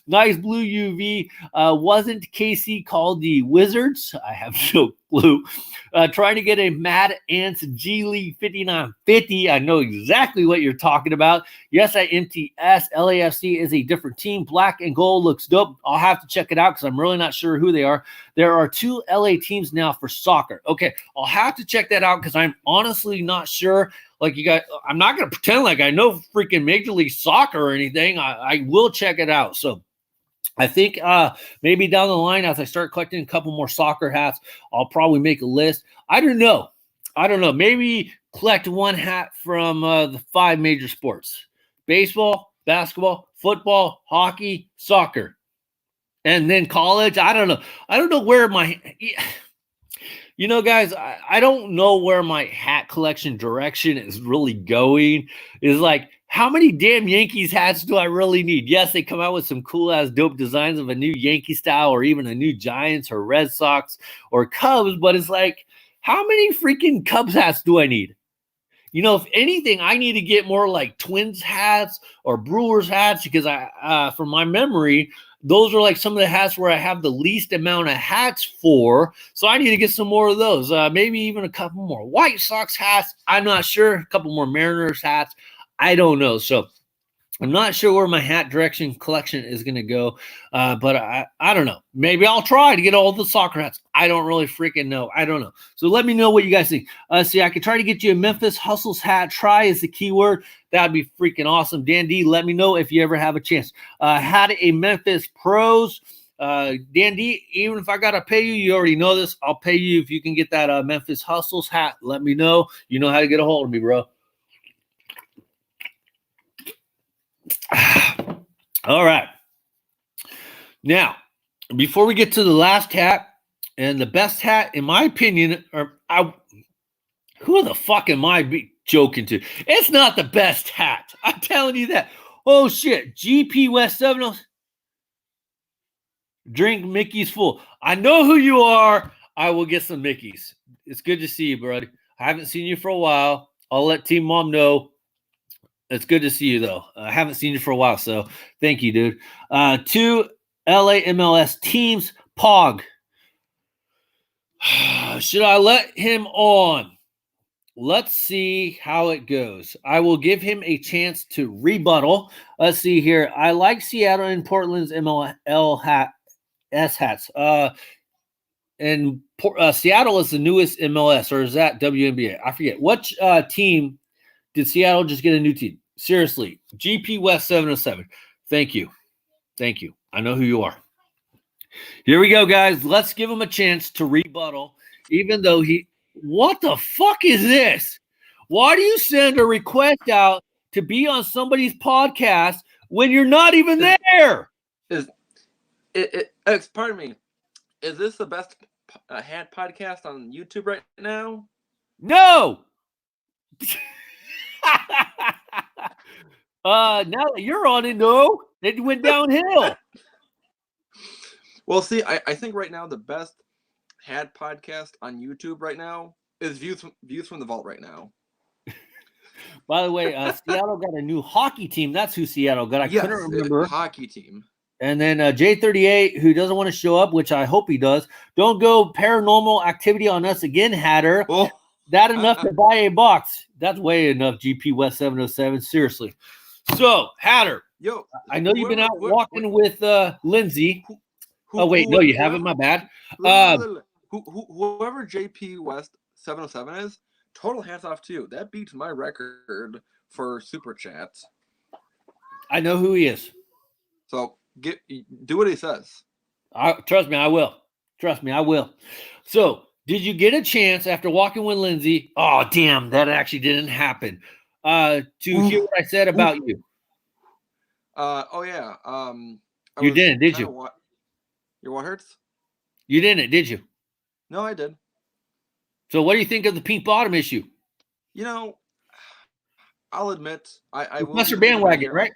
Nice blue UV. Wasn't KC called the Wizards? I have no clue. Trying to get a Mad Ants G League 5950. I know exactly what you're talking about. Yes, at MTS, LAFC is a different team. Black and gold looks dope. I'll have to check it out because I'm really not sure who they are. There are 2 LA teams now for soccer. Okay, I'll have to check that out because I'm honestly not sure. Like you guys, I'm not going to pretend like I know freaking Major League Soccer or anything. I will check it out. So I think maybe down the line, as I start collecting a couple more soccer hats, I'll probably make a list. I don't know. Maybe collect one hat from the 5 major sports: baseball, basketball, football, hockey, soccer, and then college. I don't know. I don't know where my you know, guys, I don't know where my hat collection direction is really going. Is like, how many damn Yankees hats do I really need? Yes, they come out with some cool ass dope designs of a new Yankee style or even a new Giants or Red Sox or Cubs, but it's like, how many freaking Cubs hats do I need? You know, if anything, I need to get more like Twins hats or Brewers hats because from my memory, those are like some of the hats where I have the least amount of hats for. So I need to get some more of those. Maybe even a couple more White Sox hats. I'm not sure. A couple more Mariners hats. I don't know. So I'm not sure where my hat direction collection is going to go, but I don't know. Maybe I'll try to get all the soccer hats. I don't really freaking know. I don't know. So let me know what you guys think. See, I could try to get you a Memphis Hustles hat. Try is the keyword. That'd be freaking awesome. Dan D, let me know if you ever have a chance. Had a Memphis Pros. Dan D, even if I got to pay you, you already know this. I'll pay you if you can get that Memphis Hustles hat. Let me know. You know how to get a hold of me, bro. All right. Now, before we get to the last hat and the best hat, in my opinion, who the fuck am I joking to? It's not the best hat. I'm telling you that. Oh, shit. GP West 7. Drink Mickey's full. I know who you are. I will get some Mickey's. It's good to see you, buddy. I haven't seen you for a while. I'll let Team Mom know. It's good to see you, though. I haven't seen you for a while, so thank you, dude. 2 LA MLS teams. Pog. Should I let him on? Let's see how it goes. I will give him a chance to rebuttal. Let's see here. I like Seattle and Portland's MLS hats. And Seattle is the newest MLS, or is that WNBA? I forget. What team did Seattle just get a new team? Seriously, GP West 707. Thank you. Thank you. I know who you are. Here we go, guys. Let's give him a chance to rebuttal, even though he. What the fuck is this? Why do you send a request out to be on somebody's podcast when you're not even there? Pardon me. Is this the best hat podcast on YouTube right now? No. Now that you're on it, no. It went downhill. Well, see, I think right now the best hat podcast on YouTube right now is Views from the Vault right now. By the way, Seattle got a new hockey team. That's who Seattle got. I couldn't remember. Hockey team. And then J38, who doesn't want to show up, which I hope he does. Don't go paranormal activity on us again, Hatter. Oh. That enough to buy a box. That's way enough, GP West 707. Seriously. So, Hatter. Yo, I know you've been out walking with Lindsay. Wait, no, you haven't. My bad. Whoever JP West 707 is, total hats off to you. That beats my record for super chats. I know who he is. So do what he says. Trust me, I will. Trust me, I will. So, did you get a chance after walking with Lindsay? Oh, damn, that actually didn't happen. To hear what I said about you. Oh yeah. You didn't, did you? Your what hurts? You didn't, did you? No, I did. So, what do you think of the pink bottom issue? You know, I'll admit, I will. Professor Bandwagon, right?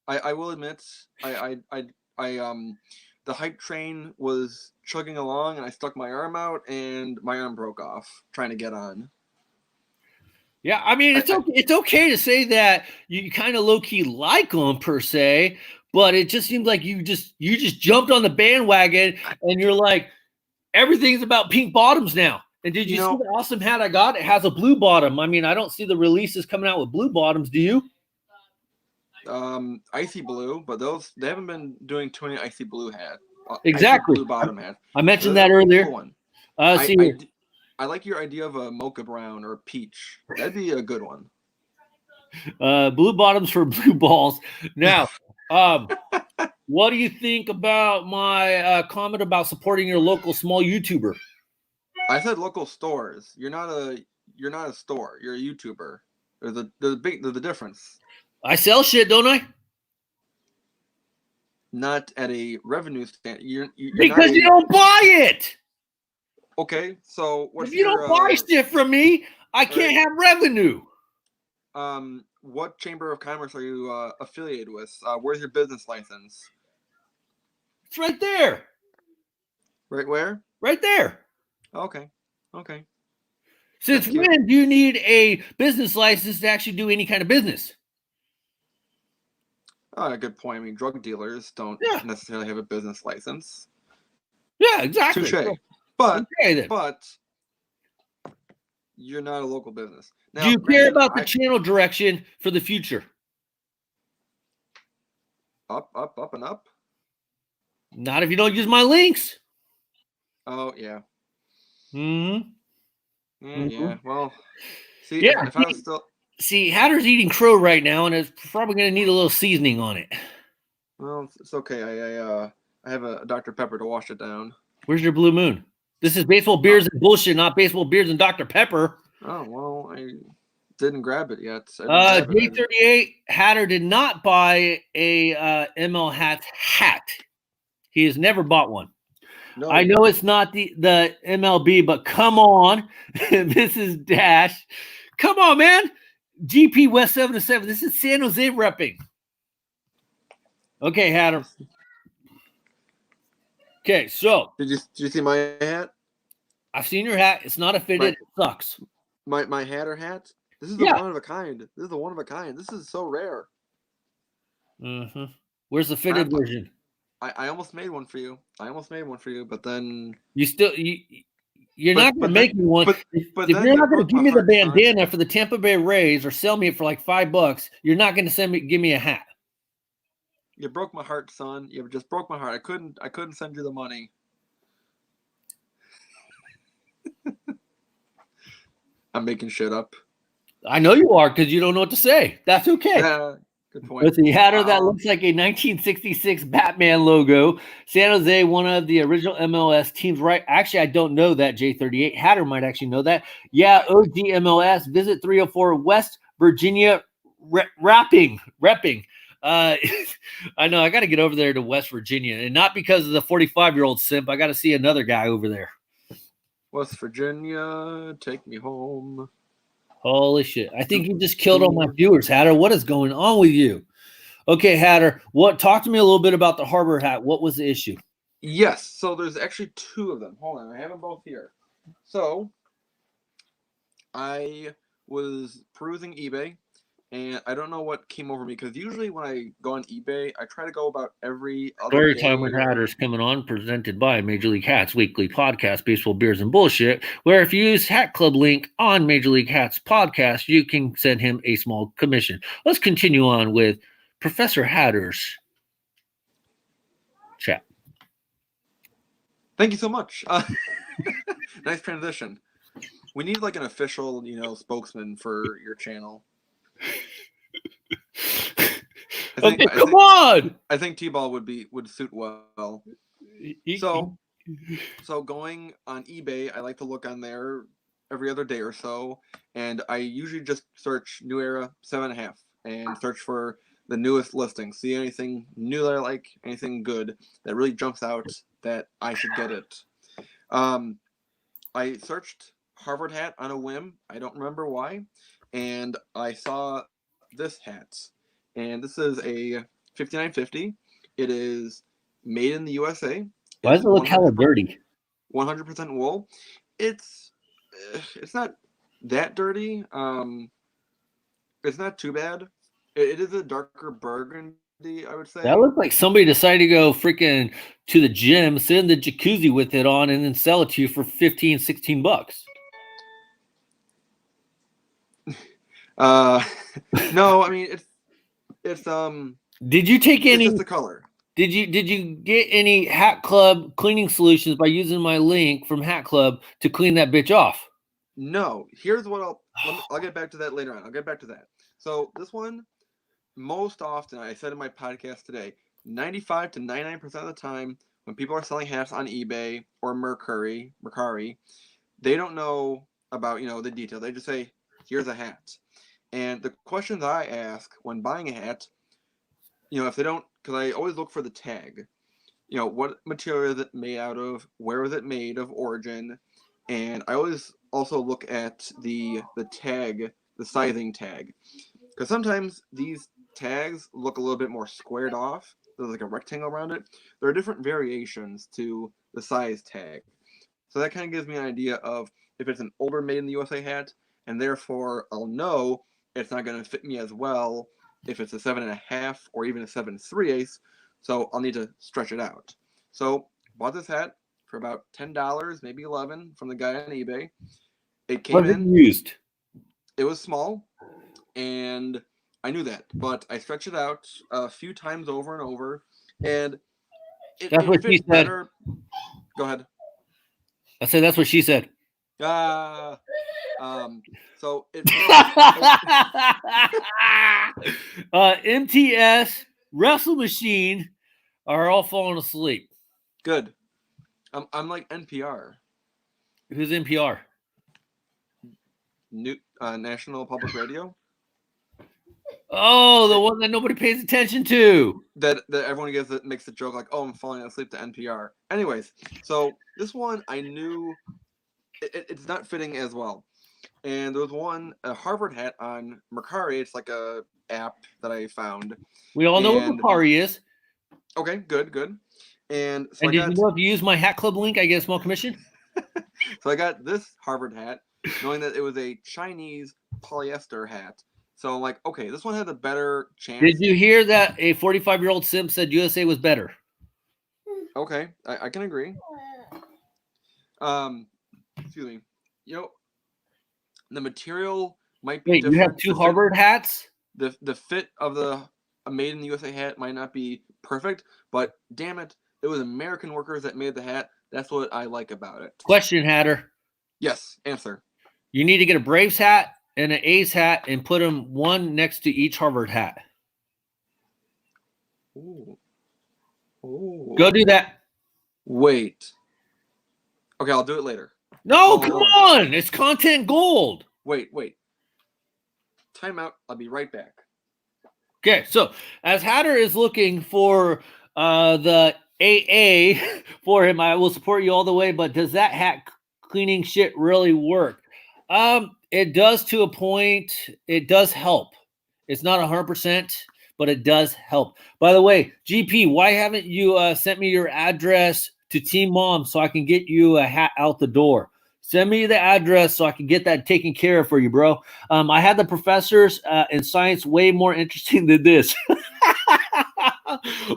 I will admit, the hype train was chugging along, and I stuck my arm out, and my arm broke off trying to get on. Yeah, I mean, it's okay to say that you kind of low key like them per se, but it just seems like you just jumped on the bandwagon, and you're like, everything's about pink bottoms now. And did you see the awesome hat I got? It has a blue bottom. I mean, I don't see the releases coming out with blue bottoms. Do you? Icy blue, but they haven't been doing too many icy blue hats. Exactly. Blue bottom hat. I mentioned that earlier. Cool one. I like your idea of a mocha brown or peach. That'd be a good one. Blue bottoms for blue balls. Now, what do you think about my comment about supporting your local small YouTuber? I said local stores. You're not a store. You're a YouTuber. There's the difference. I sell shit, don't I? Not at a revenue stand. You're because you don't buy it. Okay, so if you don't buy shit from me, I can't have revenue. What chamber of commerce are you affiliated with? Where's your business license? It's right there. Right where? Right there. Okay. Since when do you need a business license to actually do any kind of business? Good point. I mean, drug dealers don't necessarily have a business license. Yeah, exactly. Touché. But you're not a local business. Now, do you care about the channel direction for the future? Up, and up. Not if you don't use my links. Oh, yeah. Mm-hmm. Yeah. Well, see, if I was still... See, Hatter's eating crow right now, and it's probably going to need a little seasoning on it. Well, it's okay. I have a Dr. Pepper to wash it down. Where's your Blue Moon? This is baseball beers and bullshit, not baseball beers and Dr. Pepper. Oh, well, I didn't grab it yet. J38 Hatter did not buy a ML hat. He has never bought one. No. I know it's not the MLB, but come on. This is Dash. Come on, man. GP West 707. This is San Jose repping. Okay, Hatter. Okay, so did you see my hat? I've seen your hat. It's not a fitted. It sucks. My Hatter hat. This is the one of a kind. This is the one of a kind. This is so rare. Mm-hmm. Where's the fitted version? I almost made one for you. But then you're not going to make me one. But If then you're you not going to broke give my me the heart, son. bandana for the Tampa Bay Rays or sell me it for like $5, you're not going to give me a hat. You broke my heart, son. You just broke my heart. I couldn't send you the money. I'm making shit up. I know you are because you don't know what to say. That's okay. Yeah, good point. With the hatter that looks like a 1966 Batman logo. San Jose, one of the original MLS teams, right? Actually, I don't know that, J38. Hatter might actually know that. Yeah, OG MLS. Visit 304 West Virginia, repping. I know, I got to get over there to West Virginia. And not because of the 45-year-old simp. I got to see another guy over there. West Virginia, take me home. Holy shit. I think you just killed all my viewers, Hatter. What is going on with you? Okay, Hatter, talk to me a little bit about the Harbor hat. What was the issue? Yes, so there's actually two of them. Hold on, I have them both here. So I was perusing eBay, and I don't know what came over me, because usually when I go on eBay, I try to go about every other Story day. Time with Hatters coming on, presented by Major League Hats weekly podcast, Baseball, Beers, and Bullshit, where if you use Hat Club link on Major League Hats podcast, you can send him a small commission. Let's continue on with Professor Hatter's chat. Thank you so much. Nice transition. We need like an official, spokesman for your channel. Come on! I think T-Ball would suit well. So going on eBay, I like to look on there every other day or so, and I usually just search New Era 7.5 and search for the newest listing. See anything new that I like, anything good that really jumps out that I should get it. I searched Harvard hat on a whim. I don't remember why, and I saw this hat, and this is a 5950. It is made in the USA. Why does it look hella dirty? 100% wool. It's not that dirty. It's not too bad. It is a darker burgundy, I would say. That looked like somebody decided to go freaking to the gym, sit in the jacuzzi with it on, and then sell it to you for $15, $16. No, I mean it's Did you take any? It's just the color. Did you get any Hat Club cleaning solutions by using my link from Hat Club to clean that bitch off? No. Here's what I'll get back to that later on. I'll get back to that. So this one, most often, I said in my podcast today, 95 to 99% of the time, when people are selling hats on eBay or Mercari, they don't know about the detail. They just say, "Here's a hat." And the questions I ask when buying a hat, if they don't, because I always look for the tag. What material is it made out of? Where is it made of origin? And I always also look at the tag, the sizing tag. Because sometimes these tags look a little bit more squared off. There's like a rectangle around it. There are different variations to the size tag. So that kind of gives me an idea of if it's an older made in the USA hat, and therefore I'll know it's not going to fit me as well if it's a 7.5 or even a 7.3/8. So I'll need to stretch it out. So bought this hat for about $10, maybe $11 from the guy on eBay. It came in used. It was small, and I knew that, but I stretched it out a few times over and over, and that's what she said. Better. Go ahead. I said that's what she said. So it. MTS, Wrestle Machine are all falling asleep. Good. I'm like NPR. Who's NPR? National Public Radio. Oh, the one that nobody pays attention to. That everyone makes the joke like, "Oh, I'm falling asleep to NPR." Anyways, so this one I knew it's not fitting as well. And there was a Harvard hat on Mercari. It's like a app that I found. We all know what Mercari is. Okay, good. And so did you know if you use my Hat Club link, I get a small commission? So I got this Harvard hat, knowing that it was a Chinese polyester hat. So I'm like, okay, this one had a better chance. Did you hear that a 45-year-old simp said USA was better? Okay, I can agree. Excuse me. You know, the material might be Wait, you have different. two Harvard hats? The fit of a Made in the USA hat might not be perfect, but damn it, it was American workers that made the hat. That's what I like about it. Question, Hatter. Yes, answer. You need to get a Braves hat and an A's hat and put them one next to each Harvard hat. Ooh. Ooh. Go do that. Wait. Okay, I'll do it later. No, come on. It's content gold. Wait. Time out. I'll be right back. Okay, so as Hatter is looking for the AA for him, I will support you all the way, but does that hat cleaning shit really work? It does to a point. It does help. It's not 100%, but it does help. By the way, GP, why haven't you sent me your address to Team Mom so I can get you a hat out the door? Send me the address so I can get that taken care of for you, bro. I had the professors in science way more interesting than this.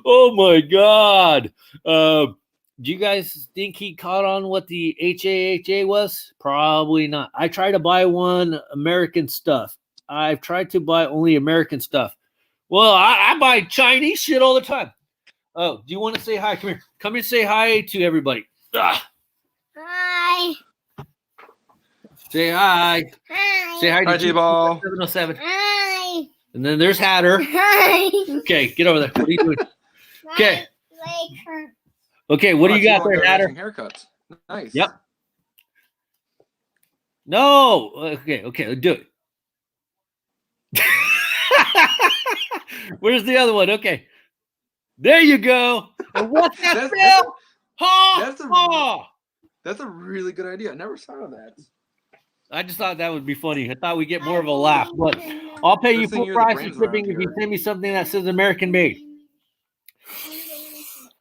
Oh, my God. Do you guys think he caught on what the HAHA was? Probably not. I try to buy one American stuff. I've tried to buy only American stuff. Well, I buy Chinese shit all the time. Oh, do you want to say hi? Come here. Come here and say hi to everybody. Hi. Say hi. Hi. Say hi to T-Ball. 707. Hi. And then there's Hatter. Hi. Okay, get over there. What are you doing? Okay. Okay, what do you got there, Hatter? Haircuts. Nice. Yep. No. Okay, do it. Where's the other one? Okay. There you go. And what's that spell? That's a really good idea. I never thought of that. I just thought that would be funny. I thought we'd get more of a laugh. But I'll pay you full price for shipping if you send me something that says American made.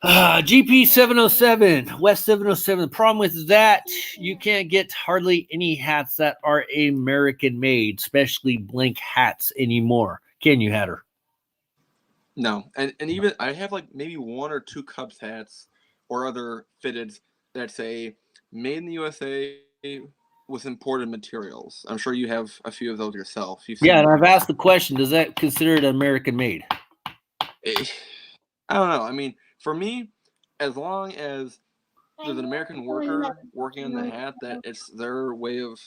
GP 707, West 707. The problem with that, you can't get hardly any hats that are American made, especially blank hats anymore. Can you, Hatter? No. And even I have like maybe one or two Cubs hats or other fitteds that say made in the USA with imported materials. I'm sure you have a few of those yourself. Yeah, and I've asked the question, does that consider it American made? I don't know. I mean, for me, as long as there's an American worker working on the hat, that it's their way of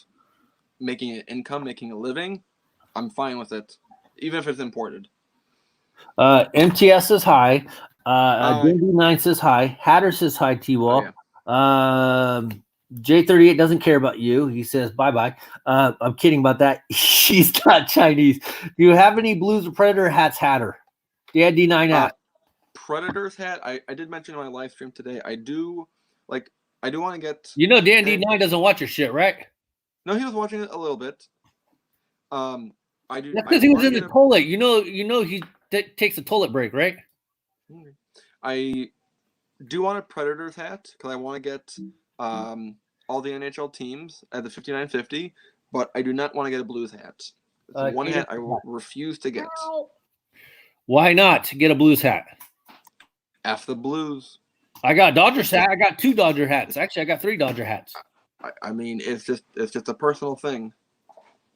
making an income, making a living, I'm fine with it, even if it's imported. MTS says hi. DB9 says hi. Hatter says hi, T-Wall. Oh, yeah. J38 doesn't care about you. He says bye-bye. I'm kidding about that. He's not Chinese. Do you have any Blues or Predator hats, Hatter? Yeah, D9 hat. Predator's hat. I did mention in my live stream today. I do want to get. You know, Dan D9 doesn't watch your shit, right? No, he was watching it a little bit. I do. That's because he was in the toilet. You know, he takes a toilet break, right? I do want a Predators hat because I want to get all the NHL teams at the 5950, but I do not want to get a Blues hat. It's one hat I will refuse to get. Why not get a Blues hat? F the Blues. I got Dodgers hat. I got 2 Dodger hats. Actually, I got 3 Dodger hats. I mean, it's just a personal thing.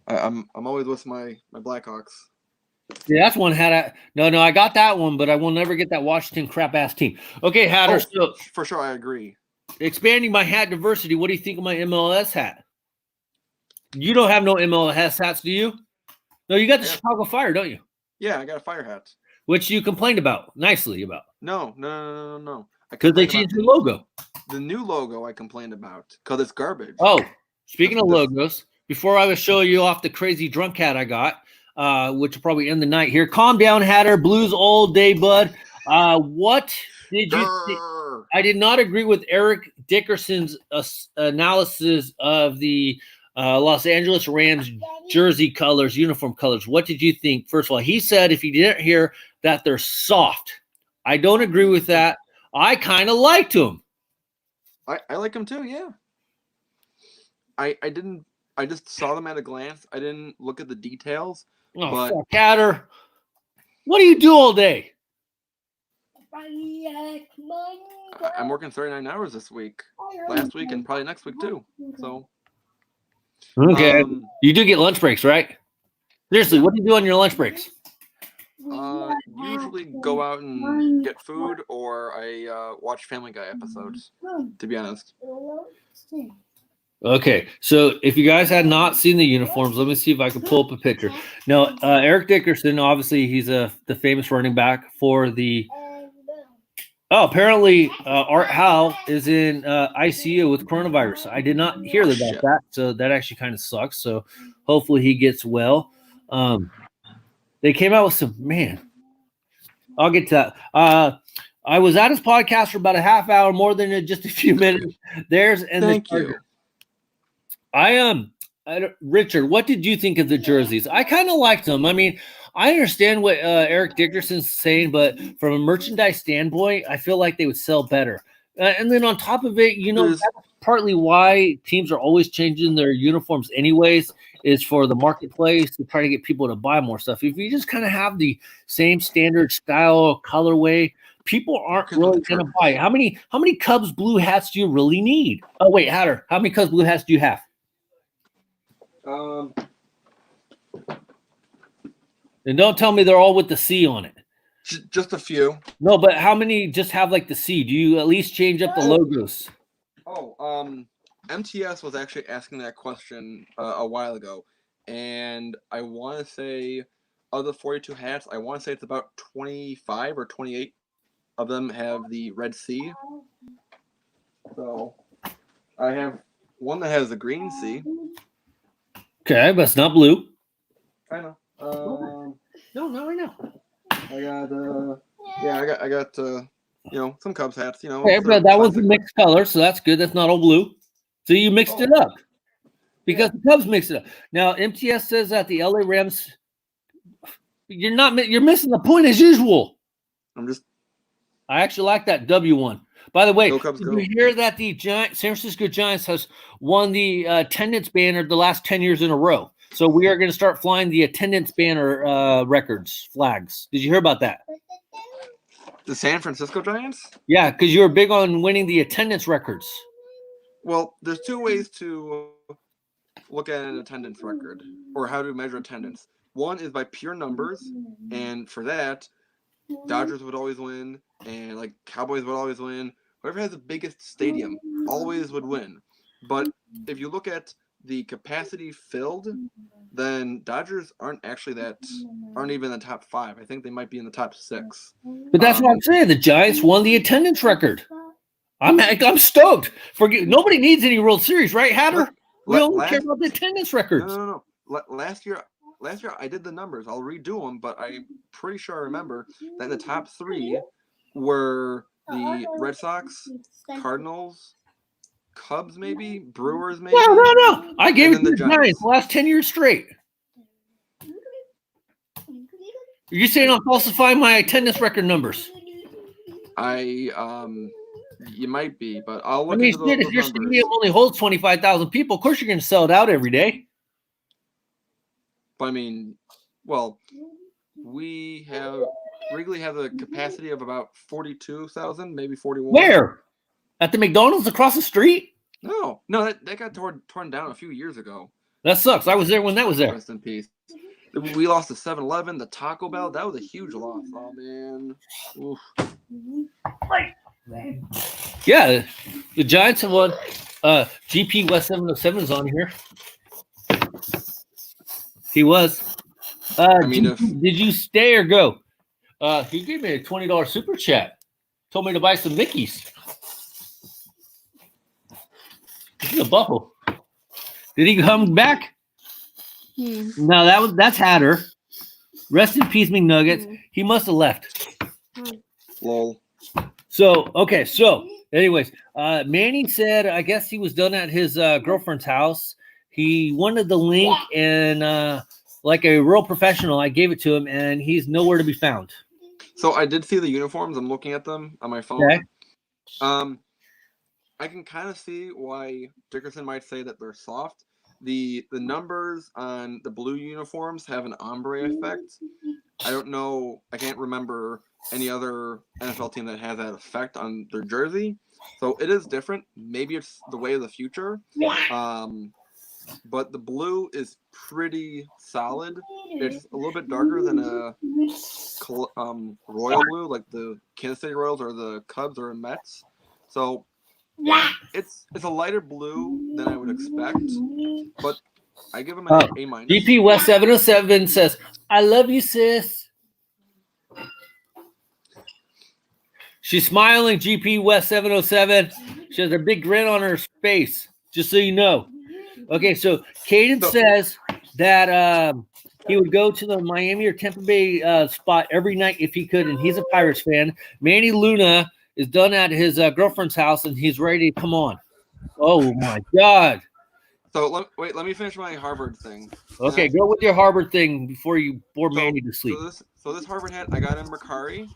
I'm always with my Blackhawks. Yeah, that's one hat. No, I got that one, but I will never get that Washington crap ass team. Okay, Hatter. So for sure, I agree. Expanding my hat diversity. What do you think of my MLS hat? You don't have no MLS hats, do you? No, you got the Chicago Fire, don't you? Yeah, I got a Fire hat. Which you complained nicely about. No. Because they changed the logo. The new logo I complained about because it's garbage. Oh, speaking of logos, before I will show you off the crazy drunk hat I got, which will probably end the night here. Calm down, Hatter. Blues all day, bud. What did you think? I did not agree with Eric Dickerson's analysis of the Los Angeles Rams jersey colors, uniform colors. What did you think? First of all, he said if you didn't hear that they're soft. I don't agree with that. I kind of liked them. I like them too, yeah. I just saw them at a glance. I didn't look at the details. Oh, fuck, Hatter. What do you do all day? I'm working 39 hours this week, last week, and probably next week too. So. Okay. You do get lunch breaks, right? Seriously, what do you do on your lunch breaks? Usually go out and get food, or I watch Family Guy episodes, to be honest. Okay, so if you guys had not seen the uniforms, let me see if I can pull up a picture. Now, Eric Dickerson, obviously, he's the famous running back for the. Oh, apparently, Art Howe is in ICU with coronavirus. I did not hear about that, so that actually kind of sucks. So hopefully he gets well. They came out with some I'll get to that. I was at his podcast for about a half hour, more than just a few minutes. Thank you. Richard, what did you think of the jerseys? I kind of liked them. I mean, I understand what Eric Dickerson's saying, but from a merchandise standpoint, I feel like they would sell better. And then on top of it, that's partly why teams are always changing their uniforms anyways, is for the marketplace to try to get people to buy more stuff. If you just kind of have the same standard style, colorway, people aren't really going to buy. How many Cubs blue hats do you really need? Oh, wait, Hatter, how many Cubs blue hats do you have? And don't tell me they're all with the C on it. Just a few. No, but how many just have like the C? Do you at least change up the logos? MTS was actually asking that question a while ago, and I want to say of the 42 hats, I want to say it's about 25 or 28 of them have the red C. So I have one that has the green C. Okay, but it's not blue. I know. No, I know. I got some Cubs hats. Okay, but that was a mixed color, so that's good. That's not all blue. So you mixed it up because the Cubs mixed it up. Now MTS says that the LA Rams. You're missing the point as usual. I actually like that W one. By the way, did you hear that the San Francisco Giants has won the attendance banner the last 10 years in a row? So we are going to start flying the attendance banner flags. Did you hear about that? The San Francisco Giants? Yeah, because you were big on winning the attendance records. Well, there's two ways to look at an attendance record, or how to measure attendance. One is by pure numbers, and for that, Dodgers would always win, and like Cowboys would always win. Whoever has the biggest stadium always would win. But if you look at the capacity filled, then Dodgers aren't even in the top 5. I think they might be in the top 6. But that's what I'm saying. The Giants won the attendance record. I'm stoked. Nobody needs any World Series, right, Hatter? We only care about the attendance records. No. Last year I did the numbers. I'll redo them, but I'm pretty sure I remember that in the top 3 were the Red Sox, Cardinals, Cubs, maybe Brewers, maybe. No. I gave it to the Giants the last 10 years straight. Are you saying I'm falsifying my attendance record numbers? You might be, but I'll look into those if your stadium only holds 25,000 people, of course you're going to sell it out every day. But I mean, Wrigley have a capacity of about 42,000, maybe 41. Where? At the McDonald's across the street? No, that got torn down a few years ago. That sucks. I was there when that was there. Rest in peace. We lost the 7-Eleven, the Taco Bell. That was a huge loss. Oh, man. Oof. Yeah, the Giants have won. GP West 707 is on here. He was. Did you stay or go? He gave me a $20 super chat. Told me to buy some Mickeys. He's a buffalo. Did he come back? No, that's Hatter. Rest in peace, McNuggets. He must have left. Lol. So anyways, Manny said I guess he was done at his girlfriend's house. He wanted the link and like a real professional, I gave it to him and he's nowhere to be found. So I did see the uniforms. I'm looking at them on my phone. Okay. I can kind of see why Dickerson might say that they're soft, the numbers on the blue uniforms have an ombre effect. I don't know. I can't remember any other NFL team that has that effect on their jersey. So it is different. Maybe it's the way of the future. But the blue is pretty solid. It's a little bit darker than a royal blue, like the Kansas City Royals or the Cubs or Mets. So it's a lighter blue than I would expect, but I give them an A minus. GP West 707 says, "I love you, sis." She's smiling. GP West 707. She has a big grin on her face. Just so you know. Okay, so Caden says that he would go to the Miami or Tampa Bay spot every night if he could, and he's a Pirates fan. Manny Luna is done at his girlfriend's house, and he's ready to come on. Oh, my God. So, let me finish my Harvard thing. Okay, go with your Harvard thing before you bore Manny to sleep. So this Harvard hat I got in Mercari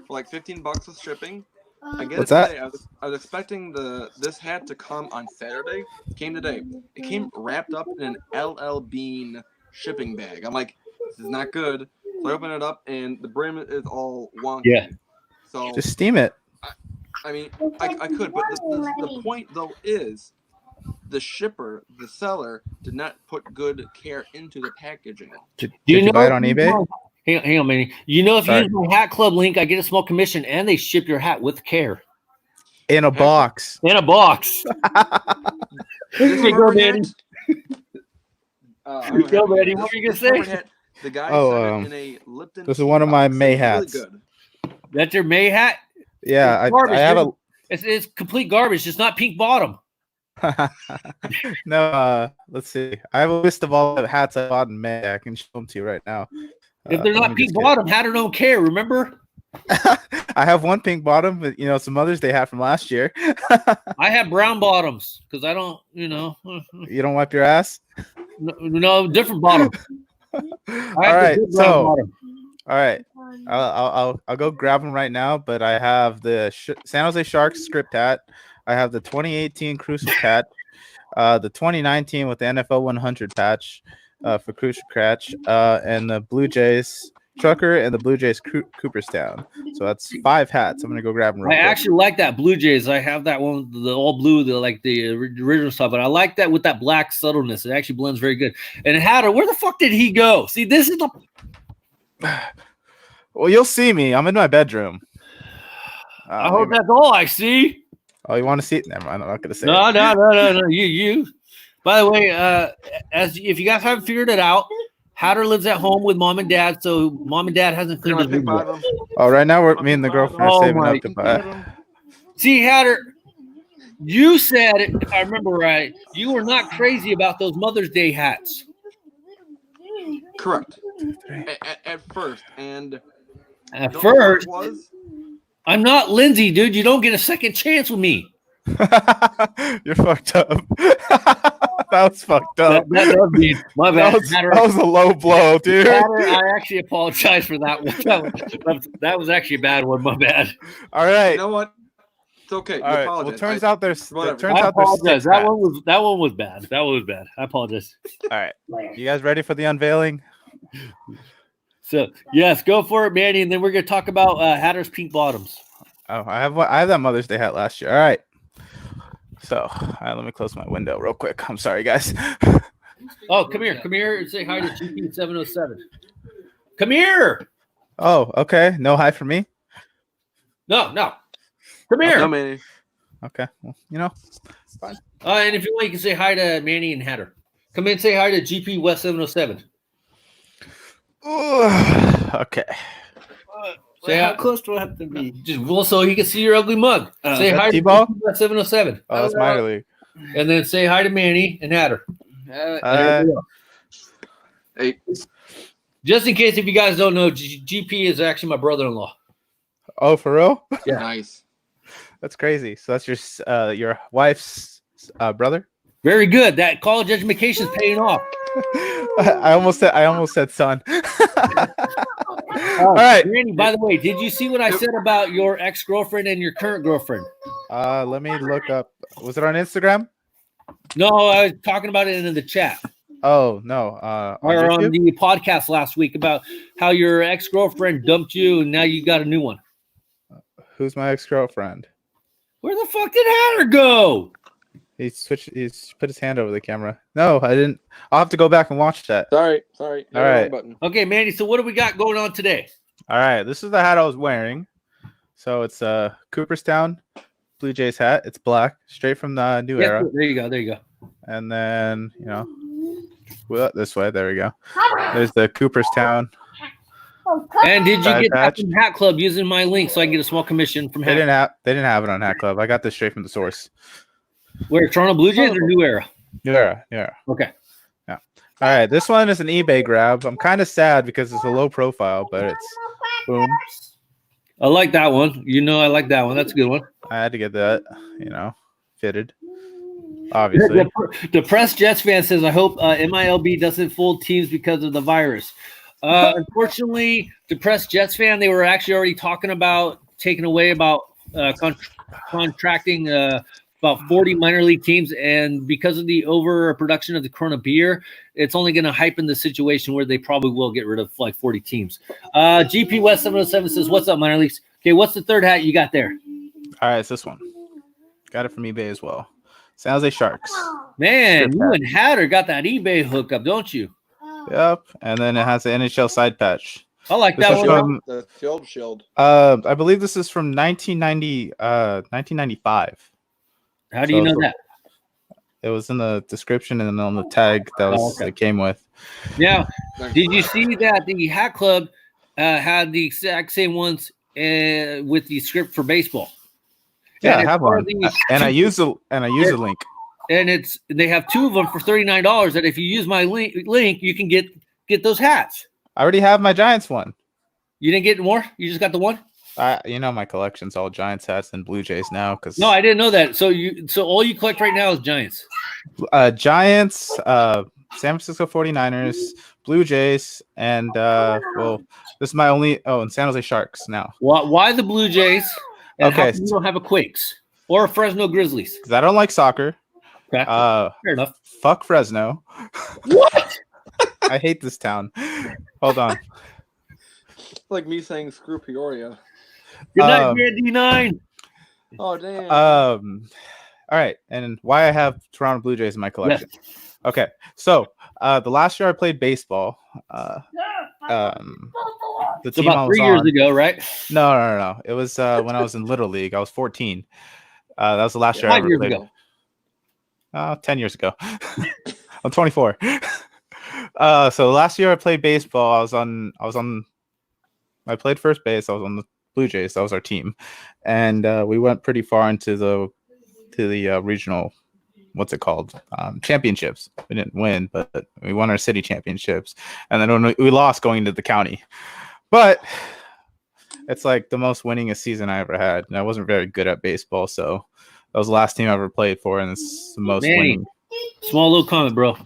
for like $15 with shipping. I get What's it today. that? I was expecting this hat to come on Saturday. It came today. It came wrapped up in an LL Bean shipping bag. I'm like, this is not good. So I open it up and the brim is all wonky. Yeah. So Just steam it. I mean, I could, but the point though is the shipper, the seller, did not put good care into the packaging. Did you buy it on eBay? Hang on, Manny. You know, if you use my Hat Club link, I get a small commission, and they ship your hat with care. In a box. In a box. This Go, Manny. Go, Manny. What are you going to say? The guy said it in a Lipton. This is one of my May hats. Really good. That's your May hat? Yeah, I have a. It's complete garbage. It's not pink bottom. No, let's see. I have a list of all the hats I bought in May. I can show them to you right now. If they're not pink bottom, Hatter don't care. Remember? I have one pink bottom, but some Mother's Day hat from last year. I have brown bottoms because I don't, You don't wipe your ass? No, different bottom. All right, I'll go grab them right now. But I have the San Jose Sharks script hat. I have the 2018 Crucial patch, the 2019 with the NFL 100 patch for Crucial patch, and the Blue Jays Trucker and the Blue Jays Cooperstown. So that's 5 hats. I'm gonna go grab them. I actually like that Blue Jays. I have that one, the all blue, the original stuff. But I like that with that black subtleness. It actually blends very good. And Hatter, where the fuck did he go? See, this is the. Well, you'll see me. I'm in my bedroom. I hope that's all I see. Oh, you want to see it? Never mind. I'm not going to say No, it. No. You. By the way, if you guys haven't figured it out, Hatter lives at home with mom and dad, so mom and dad hasn't cleaned his room yet. Oh, right now me and the girlfriend are saving up to buy. See, Hatter, you said, if I remember right, you were not crazy about those Mother's Day hats. Correct. At first, and at first, was. I'm not Lindsay, dude. You don't get a second chance with me. You're fucked up. That was fucked up. That does mean my bad. That was a low blow, dude. I actually apologize for that one. That was actually a bad one. My bad. All right. You know what? It's okay. All right. Well, turns out there's. I apologize. That one was bad. That one was bad. I apologize. All right. You guys ready for the unveiling? So yes, go for it, Manny, and then we're gonna talk about Hatter's pink bottoms. Oh, I have that Mother's Day hat last year. All right. So let me close my window real quick. I'm sorry, guys. Oh, come here and say hi to GP707. Come here. Oh, okay. No hi for me. No. Come here. No, Manny. Okay. Well, fine. And if you want, you can say hi to Manny and Hatter. Come in and say hi to GP West 707. Okay. Say how close do I have to be? So he can see your ugly mug. Say hi to T-ball? GP West 707. Oh, that's minor league. And then say hi to Manny and Hatter. Hey. Just in case if you guys don't know, GP is actually my brother-in-law. Oh, for real? Yeah. Nice. That's crazy. So that's your wife's brother? Very good. That college education is paying off. I almost said son. All right. Randy, by the way, did you see what I said about your ex-girlfriend and your current girlfriend? Let me look up. Was it on Instagram? No, I was talking about it in the chat. Oh no, Or on YouTube? the podcast last week about how your ex-girlfriend dumped you and now you got a new one. Who's my ex-girlfriend? Where the fuck did Hatter go? He's put his hand over the camera. No, I didn't. I'll have to go back and watch that. Sorry. All Wrong right. button. Okay, Manny, so what do we got going on today? All right, this is the hat I was wearing. So it's a Cooperstown Blue Jays hat. It's black, straight from the new era. There you go. And then, well, this way. There we go. There's the Cooperstown. And did you Side get that patch. from Hat Club using my link so I can get a small commission from They Hat? didn't have it on Hat Club. I got this straight from the source. Where, Toronto Blue Jays or New Era? New era. Okay. All right, this one is an eBay grab. I'm kind of sad because it's a low profile, but it's boom. I like that one. I like that one. That's a good one. I had to get that, fitted. Obviously. Depressed Jets fan says, I hope MILB doesn't fold teams because of the virus. Unfortunately, Depressed Jets fan, they were actually already talking about taking away about contracting about 40 minor league teams. And because of the overproduction of the Corona beer, it's only going to hype in the situation where they probably will get rid of like 40 teams. GP West 707 says, what's up, minor leagues? Okay, what's the third hat you got there? All right, it's this one. Got it from eBay as well. San Jose Sharks. Man, Strip you hat. and Hatter got that eBay hookup, don't you? Yep, and then it has the NHL side patch. I like This that is one. from, The field shield. I believe this is from 1995. How do you know that? It was in the description and on the tag that was okay. it came with. Now, did you see that the Hat Club had the exact same ones with the script for baseball? Yeah, And I have one, and I use the link. And they have two of them for $39. That if you use my link, you can get those hats. I already have my Giants one. You didn't get more? You just got the one? My collection's all Giants hats and Blue Jays now. Cause No, I didn't know that. So all you collect right now is Giants. Giants, San Francisco 49ers, Blue Jays, and this is my only. Oh, and San Jose Sharks now. Why the Blue Jays? And Okay, how come you don't have a Quakes or a Fresno Grizzlies? Because I don't like soccer. Okay. Fair enough. Fuck Fresno. What? I hate this town. Hold on. It's like me saying screw Peoria. Good night, D9. Oh damn. All right, and why I have Toronto Blue Jays in my collection. Yes. Okay, so the last year I played baseball, the It's team I about was 3 years on. ago, right? No. It was when I was in Little League. I was 14. That was the last year I 5 ever years played. ago. 10 years ago. I'm 24. So last year I played baseball. I played first base. I was on the Blue Jays. That was our team, and we went pretty far into the regional. What's it called? Championships. We didn't win, but we won our city championships, and then we lost going to the county. But it's like the most winningest season I ever had, and I wasn't very good at baseball, so that was the last team I ever played for, and it's the most winning. Small little comment, bro.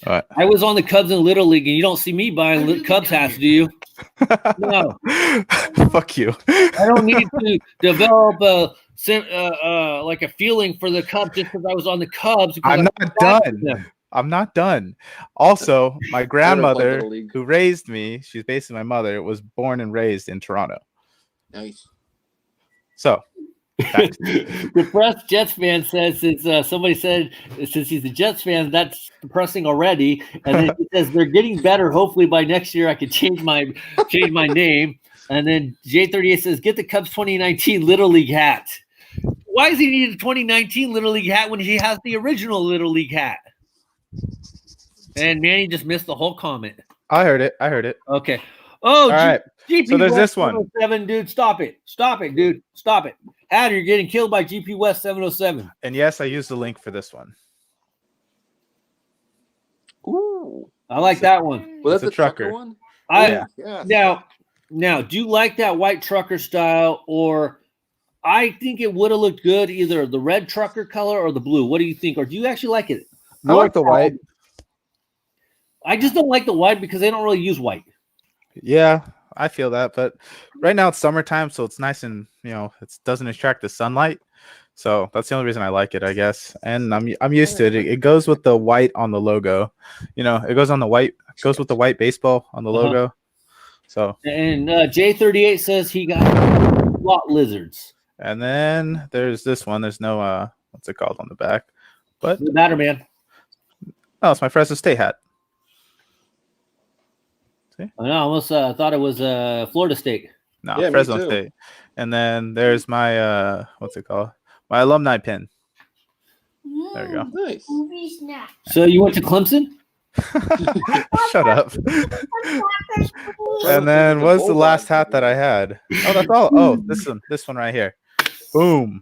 What? I was on the Cubs in Little League, and you don't see me buying Cubs hats, do you? No. Fuck you. I don't need to develop like a feeling for the Cubs just because I was on the Cubs. I'm not done. I'm not done. Also, my grandmother, Little League. who raised me, she's basically my mother, was born and raised in Toronto. Nice. So, Depressed Jets fan says somebody said since he's a Jets fan, that's depressing already. And then he says they're getting better. Hopefully by next year I can change my name. And then J38 says get the Cubs 2019 Little League hat. Why does he need a 2019 Little League hat when he has the original Little League hat? And Manny just missed the whole comment. I heard it. Okay. Oh, all right. GP So there's West this one. 707, dude. Stop it, dude. Stop it. Hatter, you're getting killed by GP West 707. And yes, I used the link for this one. Ooh. I like that one. Was It's that a the trucker trucker. one? Yeah. Now, do you like that white trucker style, or I think it would have looked good either the red trucker color or the blue. What do you think? Or do you actually like it? I like the white. I just don't like the white because they don't really use white. Yeah, I feel that. But right now it's summertime, so it's nice and it doesn't attract the sunlight. So that's the only reason I like it, I guess. And I'm used to it. It goes with the white on the logo. It goes on the white. Goes with the white baseball on the logo. So. And J38 says he got lot lizards. And then there's this one. There's no what's it called on the back? But the matter, man. Oh, it's my Fresno State hat. See? I almost thought it was Florida State. No, yeah, Fresno State. And then there's my what's it called? My alumni pin. There we go. Nice. So you went to Clemson? Shut up. And then what's the last hat that I had? Oh, that's all. Oh, this one right here. Boom.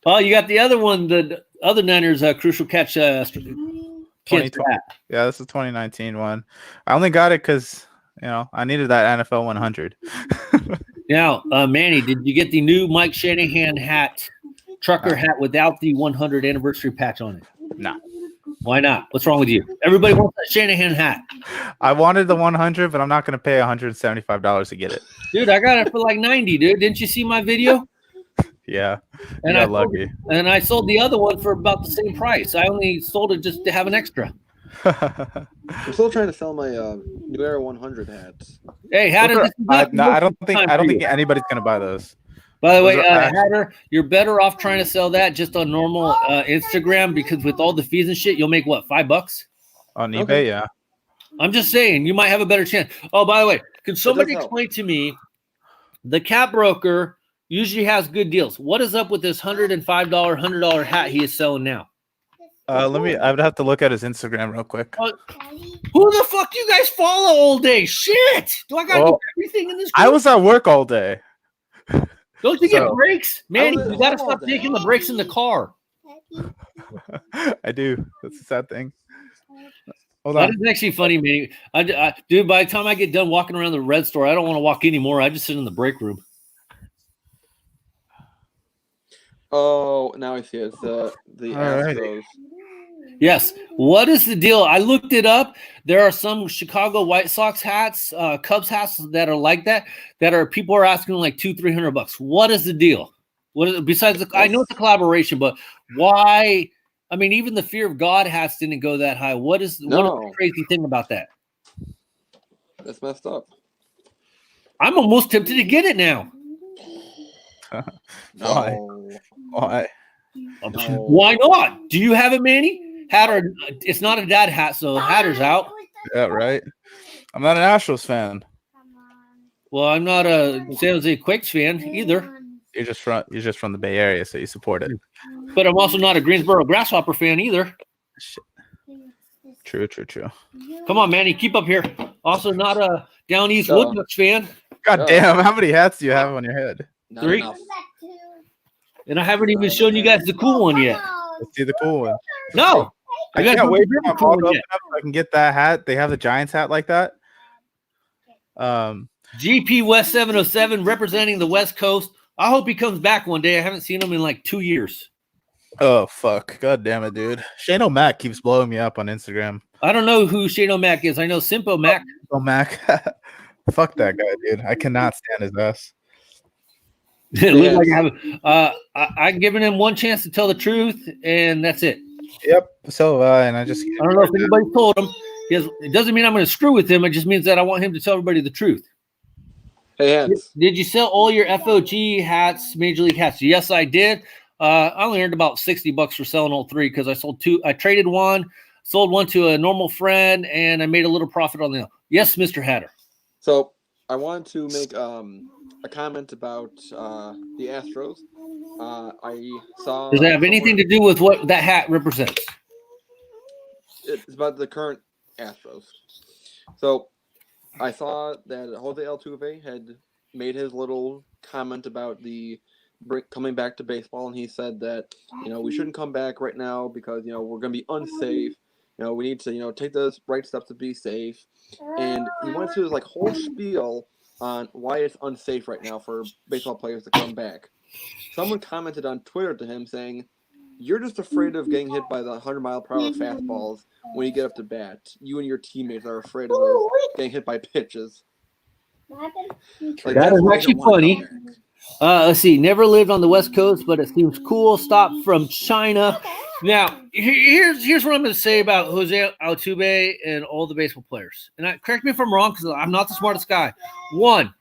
Oh, you got the other one, the other Niners crucial catch. 2020. Yeah, this is 2019 one. I only got it because I needed that NFL 100. Now, Manny, did you get the new Mike Shanahan hat, trucker hat without the 100 anniversary patch on it? No. Why not? What's wrong with you? Everybody wants that Shanahan hat. I wanted the 100, but I'm not going to pay $175 to get it. Dude, I got it for like 90, dude. Didn't you see my video? Yeah. And I sold the other one for about the same price. I only sold it just to have an extra. I'm still trying to sell my New Era 100 hats. Hey, Hatter, I don't think anybody's going to buy those. By the way, Hatter, you're better off trying to sell that just on normal Instagram, because with all the fees and shit, you'll make what, $5 on eBay? Okay. Yeah. I'm just saying, you might have a better chance. Oh, by the way, can somebody explain to me, the Cap Broker usually has good deals. What is up with this $105, $100 hat he is selling now? I would have to look at his Instagram real quick. Who the fuck you guys follow all day? Shit! Do I gotta do everything in this group? I was at work all day. Don't you get breaks? Man, you gotta stop taking the breaks in the car. I do. That's a sad thing. Hold on. That is actually funny, man. Dude, by the time I get done walking around the red store, I don't want to walk anymore. I just sit in the break room. Oh, now I see it. It's the Astros. Yes. What is the deal? I looked it up. There are some Chicago White Sox hats, Cubs hats that are like that. People are asking like $200-$300. What is the deal? Besides I know it's a collaboration, but why? I mean, even the Fear of God hats didn't go that high. What is the crazy thing about that? That's messed up. I'm almost tempted to get it now. Why? Why? No. Why not? Do you have it, Manny? Hatter, it's not a dad hat, so Hatter's out. Yeah, right. I'm not an Astros fan. Well, I'm not a San Jose Quakes fan either. You're just from the Bay Area, so you support it. But I'm also not a Greensboro Grasshopper fan either. Shit. True. Come on, Manny, keep up here. Also not a Down East Wood Ducks fan. God damn, how many hats do you have on your head? Not 3. enough. And I haven't even shown you guys the cool one yet. Let's see the cool one. No. I can't wait for my cool so I can get that hat. They have the Giants hat like that. GP West 707 representing the West Coast. I hope he comes back one day. I haven't seen him in like 2 years. Oh, fuck. God damn it, dude. Shane O'Mac keeps blowing me up on Instagram. I don't know who Shane O'Mac is. I know Simpo Mac. O'Mac. Fuck that guy, dude. I cannot stand his ass. I've given him one chance to tell the truth, and that's it. Yep. So, and I don't know if anybody told him. It doesn't mean I'm going to screw with him. It just means that I want him to tell everybody the truth. Hey, Hans. Did you sell all your FOG hats, Major League hats? Yes, I did. I only earned about $60 for selling all 3 because I sold 2. I traded one, sold one to a normal friend, and I made a little profit on them. Yes, Mr. Hatter. So I wanted to make a comment about the Astros. I saw. Does that have anything to do with what that hat represents? It's about the current Astros. So I saw that Jose Altuve had made his little comment about the coming back to baseball, and he said that we shouldn't come back right now because we're going to be unsafe. We need to take the right steps to be safe. And he went through his whole spiel on why it's unsafe right now for baseball players to come back. Someone commented on Twitter to him saying, "You're just afraid of getting hit by the 100-mile-per-hour fastballs when you get up to bat. You and your teammates are afraid of getting hit by pitches." That is actually funny. Let's see. Never lived on the West Coast, but it seems cool. Stop from China. Now, here's what I'm going to say about Jose Altuve and all the baseball players. And correct me if I'm wrong, because I'm not the smartest guy. One,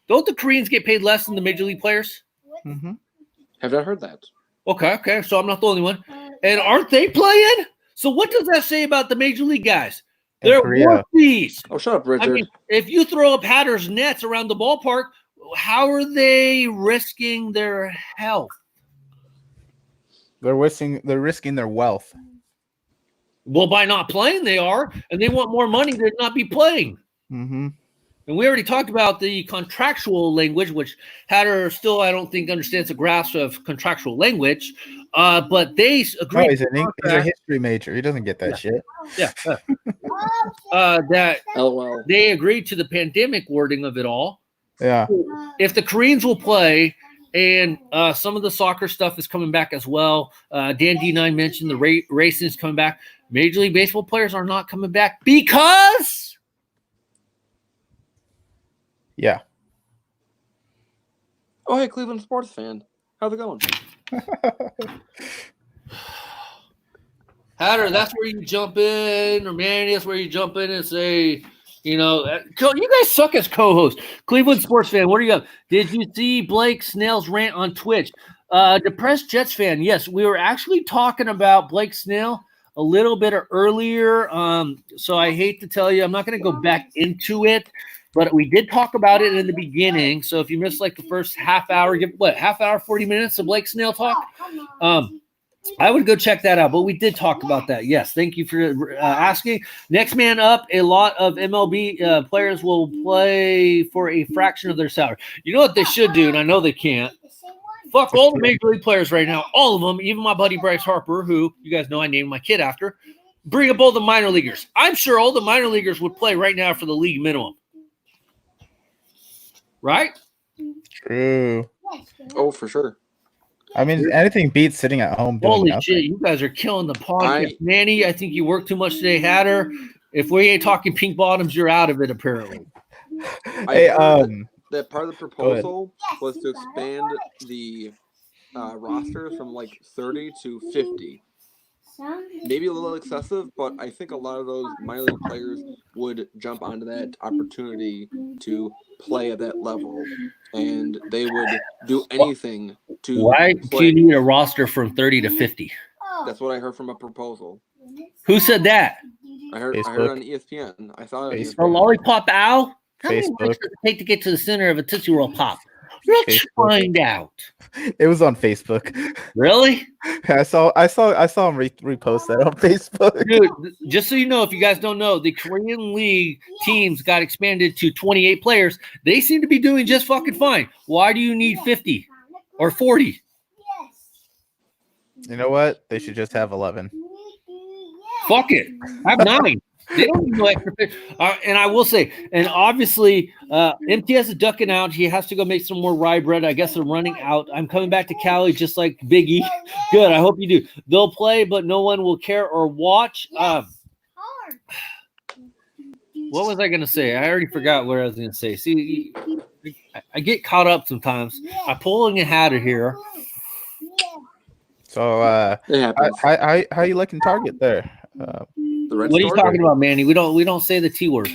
don't the Koreans get paid less than the major league players? Mm-hmm. Have not heard that. Okay. So I'm not the only one. And aren't they playing? So what does that say about the major league guys? They're worthies. Oh, shut up, Richard. I mean, if you throw up hatters nets around the ballpark, how are they risking their health? They're risking their wealth. Well, by not playing, they are, and they want more money to not be playing. Mm-hmm. And we already talked about the contractual language, which Hatter still, I don't think, understands the grasp of contractual language. But they agree. Oh, he's a history major. He doesn't get that shit. Yeah. That LOL. they agreed to the pandemic wording of it all. Yeah. If the Koreans will play, and some of the soccer stuff is coming back as well. Dan D9 mentioned the racing is coming back. Major League Baseball players are not coming back because. Yeah. Oh, hey, Cleveland sports fan. How's it going? Hatter, that's where you jump in, or Manny, that's where you jump in and say, you guys suck as co-hosts. Cleveland sports fan, what do you got? Did you see Blake Snail's rant on Twitch? Depressed Jets fan, yes, we were actually talking about Blake Snail a little bit earlier. So I hate to tell you, I'm not going to go back into it, but we did talk about it in the beginning. So if you missed like the first half hour, half hour, 40 minutes of Blake Snail talk? I would go check that out, but we did talk about that. Yes, thank you for asking. Next man up, a lot of MLB players will play for a fraction of their salary. You know what they should do, and I know they can't? Fuck all the major league players right now, all of them, even my buddy Bryce Harper, who you guys know I named my kid after. Bring up all the minor leaguers. I'm sure all the minor leaguers would play right now for the league minimum. Right? True. Oh, for sure. I mean, anything beats sitting at home doing Holy nothing. shit, you guys are killing the podcast. Manny, I think you worked too much today. Hatter, if we ain't talking pink bottoms, you're out of it, apparently. Hey, that part of the proposal was to expand the rosters from like 30 to 50. Maybe a little excessive, but I think a lot of those minor league players would jump onto that opportunity to play at that level, and they would do anything to. Why play. do you need a roster from 30 to 50? That's what I heard from a proposal. Who said that? I heard on ESPN. I saw it. The Lollipop Owl? How many Facebook. minutes does it take to get to the center of a Tootsie Roll Pop? Let's find out. It was on Facebook. Really? I saw him repost that on Facebook. Dude, just so you know, if you guys don't know, the Korean League teams got expanded to 28 players. They seem to be doing just fucking fine. Why do you need 50 or 40? You know what? They should just have 11. Fuck it. Have 9. They don't need no extra pay. And I will say, and obviously, MTS is ducking out. He has to go make some more rye bread. I guess they're running out. I'm coming back to Cali just like Biggie. Good. I hope you do. They'll play, but no one will care or watch. What was I going to say? I already forgot what I was going to say. See, I get caught up sometimes. I'm pulling a hat here. So, how you liking Target there? What are you talking about, Manny? We don't say the T word.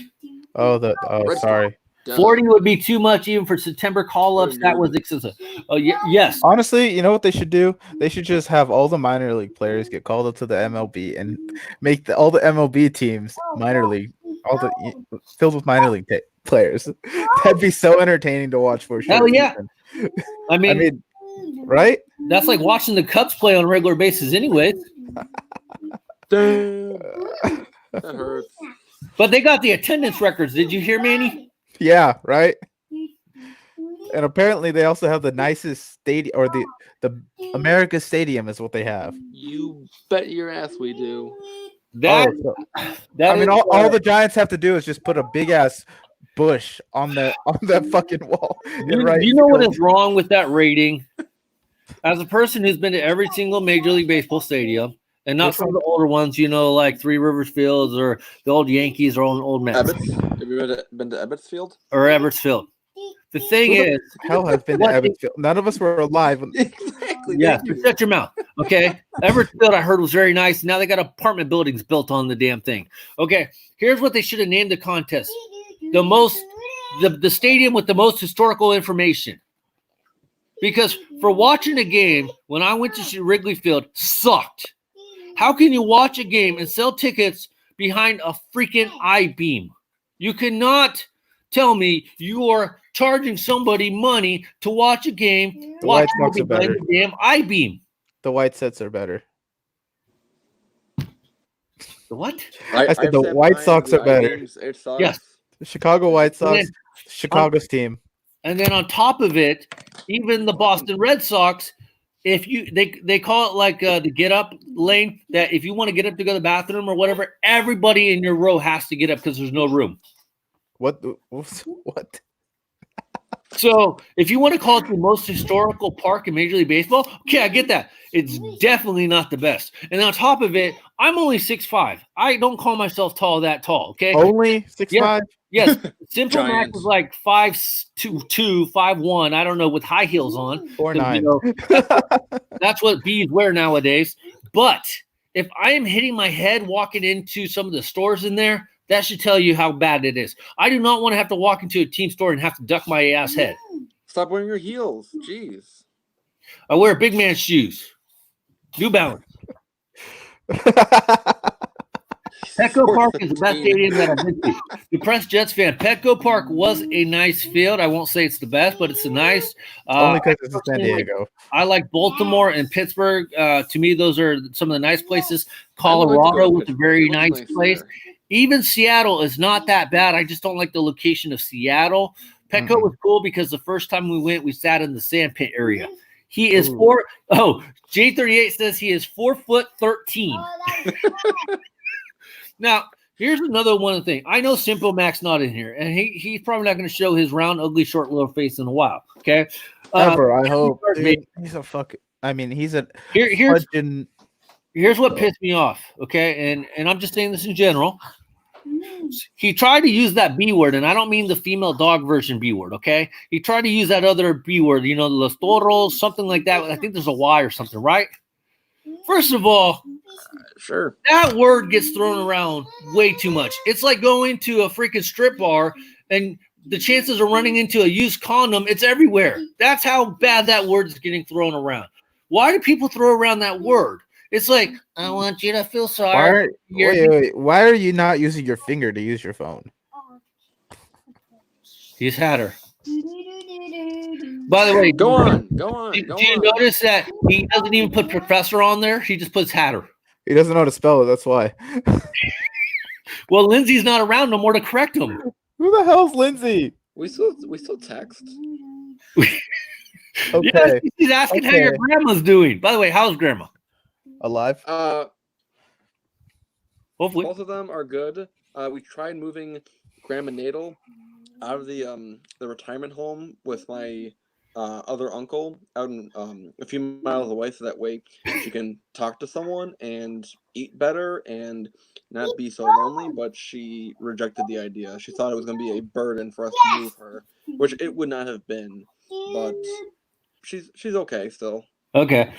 Sorry. 40 would be too much even for September call-ups. That was excessive. Oh, yes. Honestly, you know what they should do? They should just have all the minor league players get called up to the MLB and make all the MLB teams minor league, filled with minor league players. That'd be so entertaining to watch for sure. Hell yeah. I mean, right? That's like watching the Cubs play on a regular basis anyway. Damn. That hurts. But they got the attendance records. Did you hear, Manny? Yeah, right. And apparently they also have the nicest stadium, or the America Stadium is what they have. You bet your ass we do. All the Giants have to do is just put a big ass bush on that fucking wall. You know what is wrong with that rating? As a person who's been to every single Major League Baseball stadium, and not some of the older ones, like Three Rivers Fields or the old Yankees or old Mets. Ebbets? Have you been to Ebbets Field? Or Ebbets Field. The thing Who the is, hell has been to what Evansville? None of us were alive. Exactly. yes, Thank you. shut your mouth. Okay. Everettfield, I heard, was very nice. Now they got apartment buildings built on the damn thing. Okay. Here's what they should have named the contest: the stadium with the most historical information. Because for watching a game, when I went to Wrigley Field, sucked. How can you watch a game and sell tickets behind a freaking I-beam? You cannot tell me you are charging somebody money to watch a game. The White watching Sox are behind better. the damn I-beam. The white sets are better. The what? I said I've the sat White behind Sox the are better. I-beams. It sucks. Yes. The Chicago White And then- Sox, Chicago's team. And then on top of it, even the Boston Red Sox, if you they call it like the get up lane, that if you want to get up to go to the bathroom or whatever, everybody in your row has to get up because there's no room. What? What? So if you want to call it the most historical park in Major League Baseball, okay, I get that. It's definitely not the best. And on top of it, I'm only 6'5". I don't call myself that tall, okay? Only 6'5"? Yes, Simple Mac Giants. was like 5'2", 5'1", I don't know, with high heels on. 4'9". That's what bees wear nowadays. But if I am hitting my head walking into some of the stores in there, that should tell you how bad it is. I do not want to have to walk into a team store and have to duck my ass head. Stop wearing your heels. Jeez. I wear big man shoes. New Balance. Petco Park is the best stadium that I've been to. Depressed Jets fan. Petco Park was a nice field. I won't say it's the best, but it's a nice. Only because it's in San Diego. I like Baltimore and Pittsburgh. To me, those are some of the nice places. I would like to go Colorado to was a very Pittsburgh. It looks nice place. there. Even Seattle is not that bad. I just don't like the location of Seattle. Petco was cool because the first time we went, we sat in the sandpit area. He is J38 says he is 4'13". Now, here's another one thing. I know Simple Mac's not in here, and he's probably not going to show his round, ugly, short little face in a while. Okay. Ever, I hope. Dude, he's a fucking. I mean, he's a. Here's fudging- what pissed me off. Okay, and I'm just saying this in general. He tried to use that B word, and I don't mean the female dog version B word, okay? He tried to use that other B word, los toros, something like that. I think there's a Y or something, right? First of all, Sure. that word gets thrown around way too much. It's like going to a freaking strip bar, and the chances of running into a used condom, it's everywhere. That's how bad that word is getting thrown around. Why do people throw around that word? It's like, I want you to feel sorry. Why are you not using your finger to use your phone? He's had her. By the way, Go on. Do you notice that he doesn't even put professor on there? He just puts Hatter. He doesn't know how to spell it. That's why. Well, Lindsay's not around no more to correct him. Who the hell's Lindsay? We still text. Okay. Yes, he's asking how your grandma's doing. By the way, how's grandma? Alive? Hopefully. Both of them are good. We tried moving Grandma Natal out of the retirement home with my other uncle out in a few miles away, so that way she can talk to someone and eat better and not be so lonely. But she rejected the idea. She thought it was going to be a burden for us to move her, which it would not have been. But she's okay still. Okay.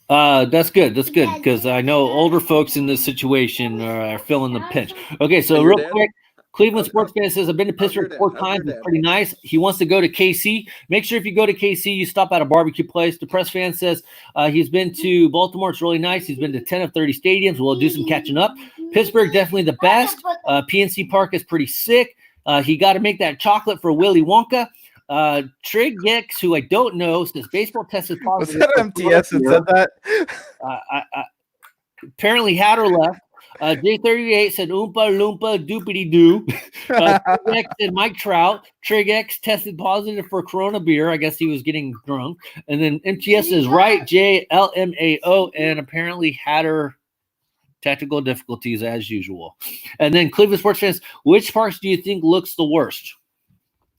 That's good. That's good because I know older folks in this situation are feeling the pinch. Okay, so Your real dad? quick, Cleveland sports fan says I've been to How's your Pittsburgh dad? 4 How's times. your It's dad? pretty nice. He wants to go to KC. Make sure if you go to KC, you stop at a barbecue place. The press fan says he's been to Baltimore. It's really nice. He's been to 10 of 30 stadiums. We'll do some catching up. Pittsburgh definitely the best. PNC Park is pretty sick. He got to make that chocolate for Willy Wonka. Trig X, who I don't know, says baseball tested Was positive. that MTS that said that? Apparently Hatter left. J38 said Oompa Loompa Doopity Doo. Trig X said Mike Trout. Trig X tested positive for Corona beer. I guess he was getting drunk. And then MTS is right. JLMAO. And apparently Hatter technical difficulties as usual. And then Cleveland sports fans, which parks do you think looks the worst?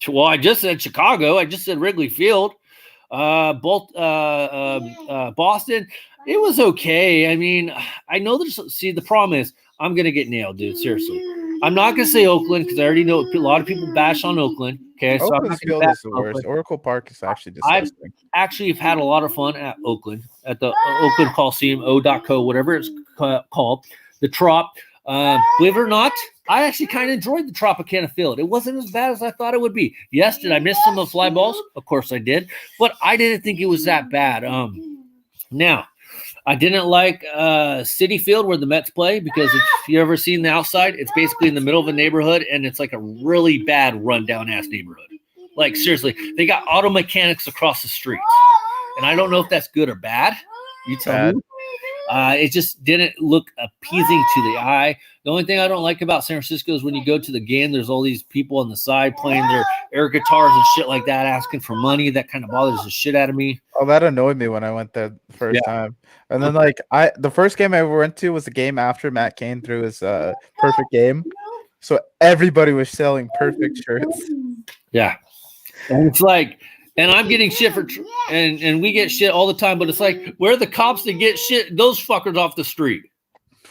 Well, I just said Chicago. I just said Wrigley Field. Boston. It was okay. I mean, I know the problem is I'm going to get nailed, dude. Seriously. I'm not going to say Oakland because I already know a lot of people bash on Oakland. Okay, so I'm Oakland's not gonna field bash is the worst. Oakland. Oracle Park is actually I've disgusting. actually have had a lot of fun at Oakland, at the Oakland Coliseum, O.co, whatever it's called, the Trop. Believe it or not, I actually kind of enjoyed the Tropicana field. It wasn't as bad as I thought it would be. Yes, did I miss some of the fly balls? Of course I did, but I didn't think it was that bad. Now, I didn't like City Field where the Mets play because if you ever seen the outside, it's basically in the middle of a neighborhood and it's like a really bad rundown ass neighborhood. Like seriously, they got auto mechanics across the street, and I don't know if that's good or bad. You tell me. It just didn't look appeasing to the eye. The only thing I don't like about San Francisco is when you go to the game, there's all these people on the side playing their air guitars and shit like that, asking for money. That kind of bothers the shit out of me. Oh, that annoyed me when I went there the first time. And then like the first game I ever went to was the game after Matt Cain threw his perfect game. So everybody was selling perfect shirts. Yeah. And it's like, and I'm getting shit for, and we get shit all the time, but it's like, where are the cops that get shit, those fuckers off the street?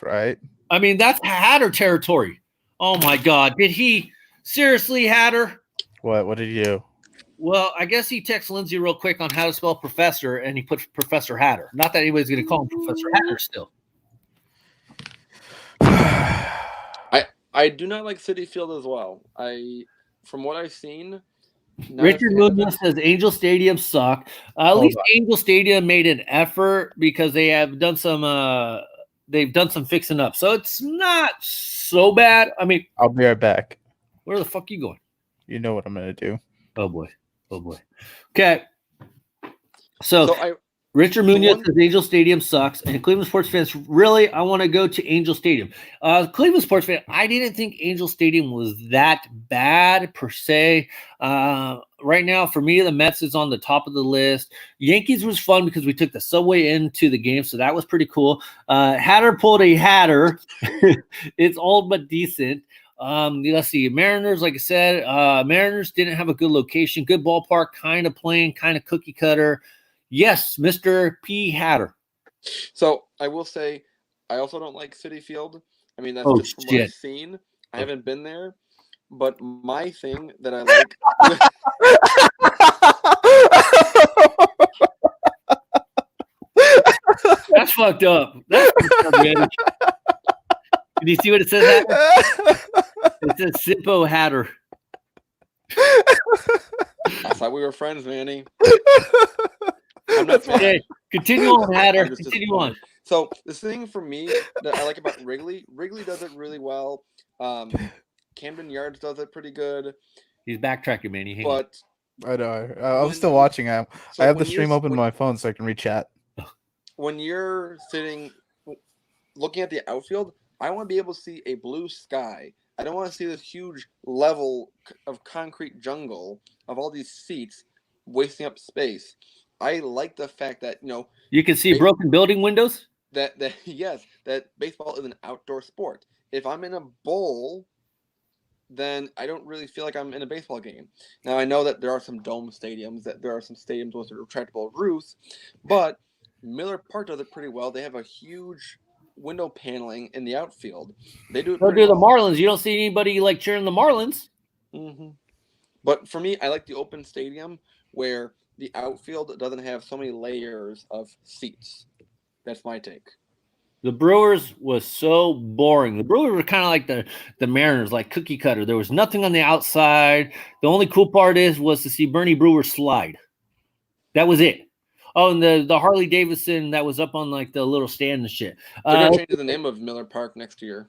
Right. I mean, that's Hatter territory. Oh my God. Did he seriously, Hatter? What did you do? Well, I guess he texted Lindsay real quick on how to spell professor, and he put Professor Hatter. Not that anybody's going to call him Professor Hatter still. I do not like City Field as well. From what I've seen, Richard Munoz says Angel Stadium sucked. At least Angel Stadium made an effort because they have done some they've done some fixing up. So it's not so bad. I mean, I'll be right back. Where the fuck you going? You know what I'm gonna do. Oh boy. Okay. So Richard Munoz says Angel Stadium sucks, and Cleveland sports fans, really, I want to go to Angel Stadium. Cleveland sports fan, I didn't think Angel Stadium was that bad per se. Right now, for me, the Mets is on the top of the list. Yankees was fun because we took the subway into the game, so that was pretty cool. Hatter pulled a Hatter. It's old but decent. Let's see. Mariners, like I said, Mariners didn't have a good location, good ballpark, kind of plain, kind of cookie cutter. Yes, Mr. P. Hatter. So I will say, I also don't like City Field. I mean, that's just from what I've seen. I haven't been there, but my thing that I like. That's fucked up. That's fucked up, man. Can you see what it says? Hatter? It says Simpo Hatter. I thought we were friends, Manny. I'm not okay. Continue on, Hatter. Continue on. So the thing for me that I like about Wrigley does it really well. Camden Yards does it pretty good. He's backtracking, man. But I know. I'm still watching him. So I have the stream open on my phone so I can re-chat. When you're sitting, looking at the outfield, I want to be able to see a blue sky. I don't want to see this huge level of concrete jungle of all these seats wasting up space. I like the fact that, you can see broken building windows. That baseball is an outdoor sport. If I'm in a bowl, then I don't really feel like I'm in a baseball game. Now I know that there are some dome stadiums, that there are some stadiums with retractable roofs, but Miller Park does it pretty well. They have a huge window paneling in the outfield. They do it. So do the Marlins. You don't see anybody like cheering the Marlins. Mm-hmm. But for me, I like the open stadium where the outfield doesn't have so many layers of seats. That's my take. The Brewers was so boring. The Brewers were kind of like the Mariners, like cookie cutter. There was nothing on the outside. The only cool part was to see Bernie Brewer slide. That was it. Oh, and the Harley Davidson that was up on like the little stand and shit. They're going to change the name of Miller Park next year.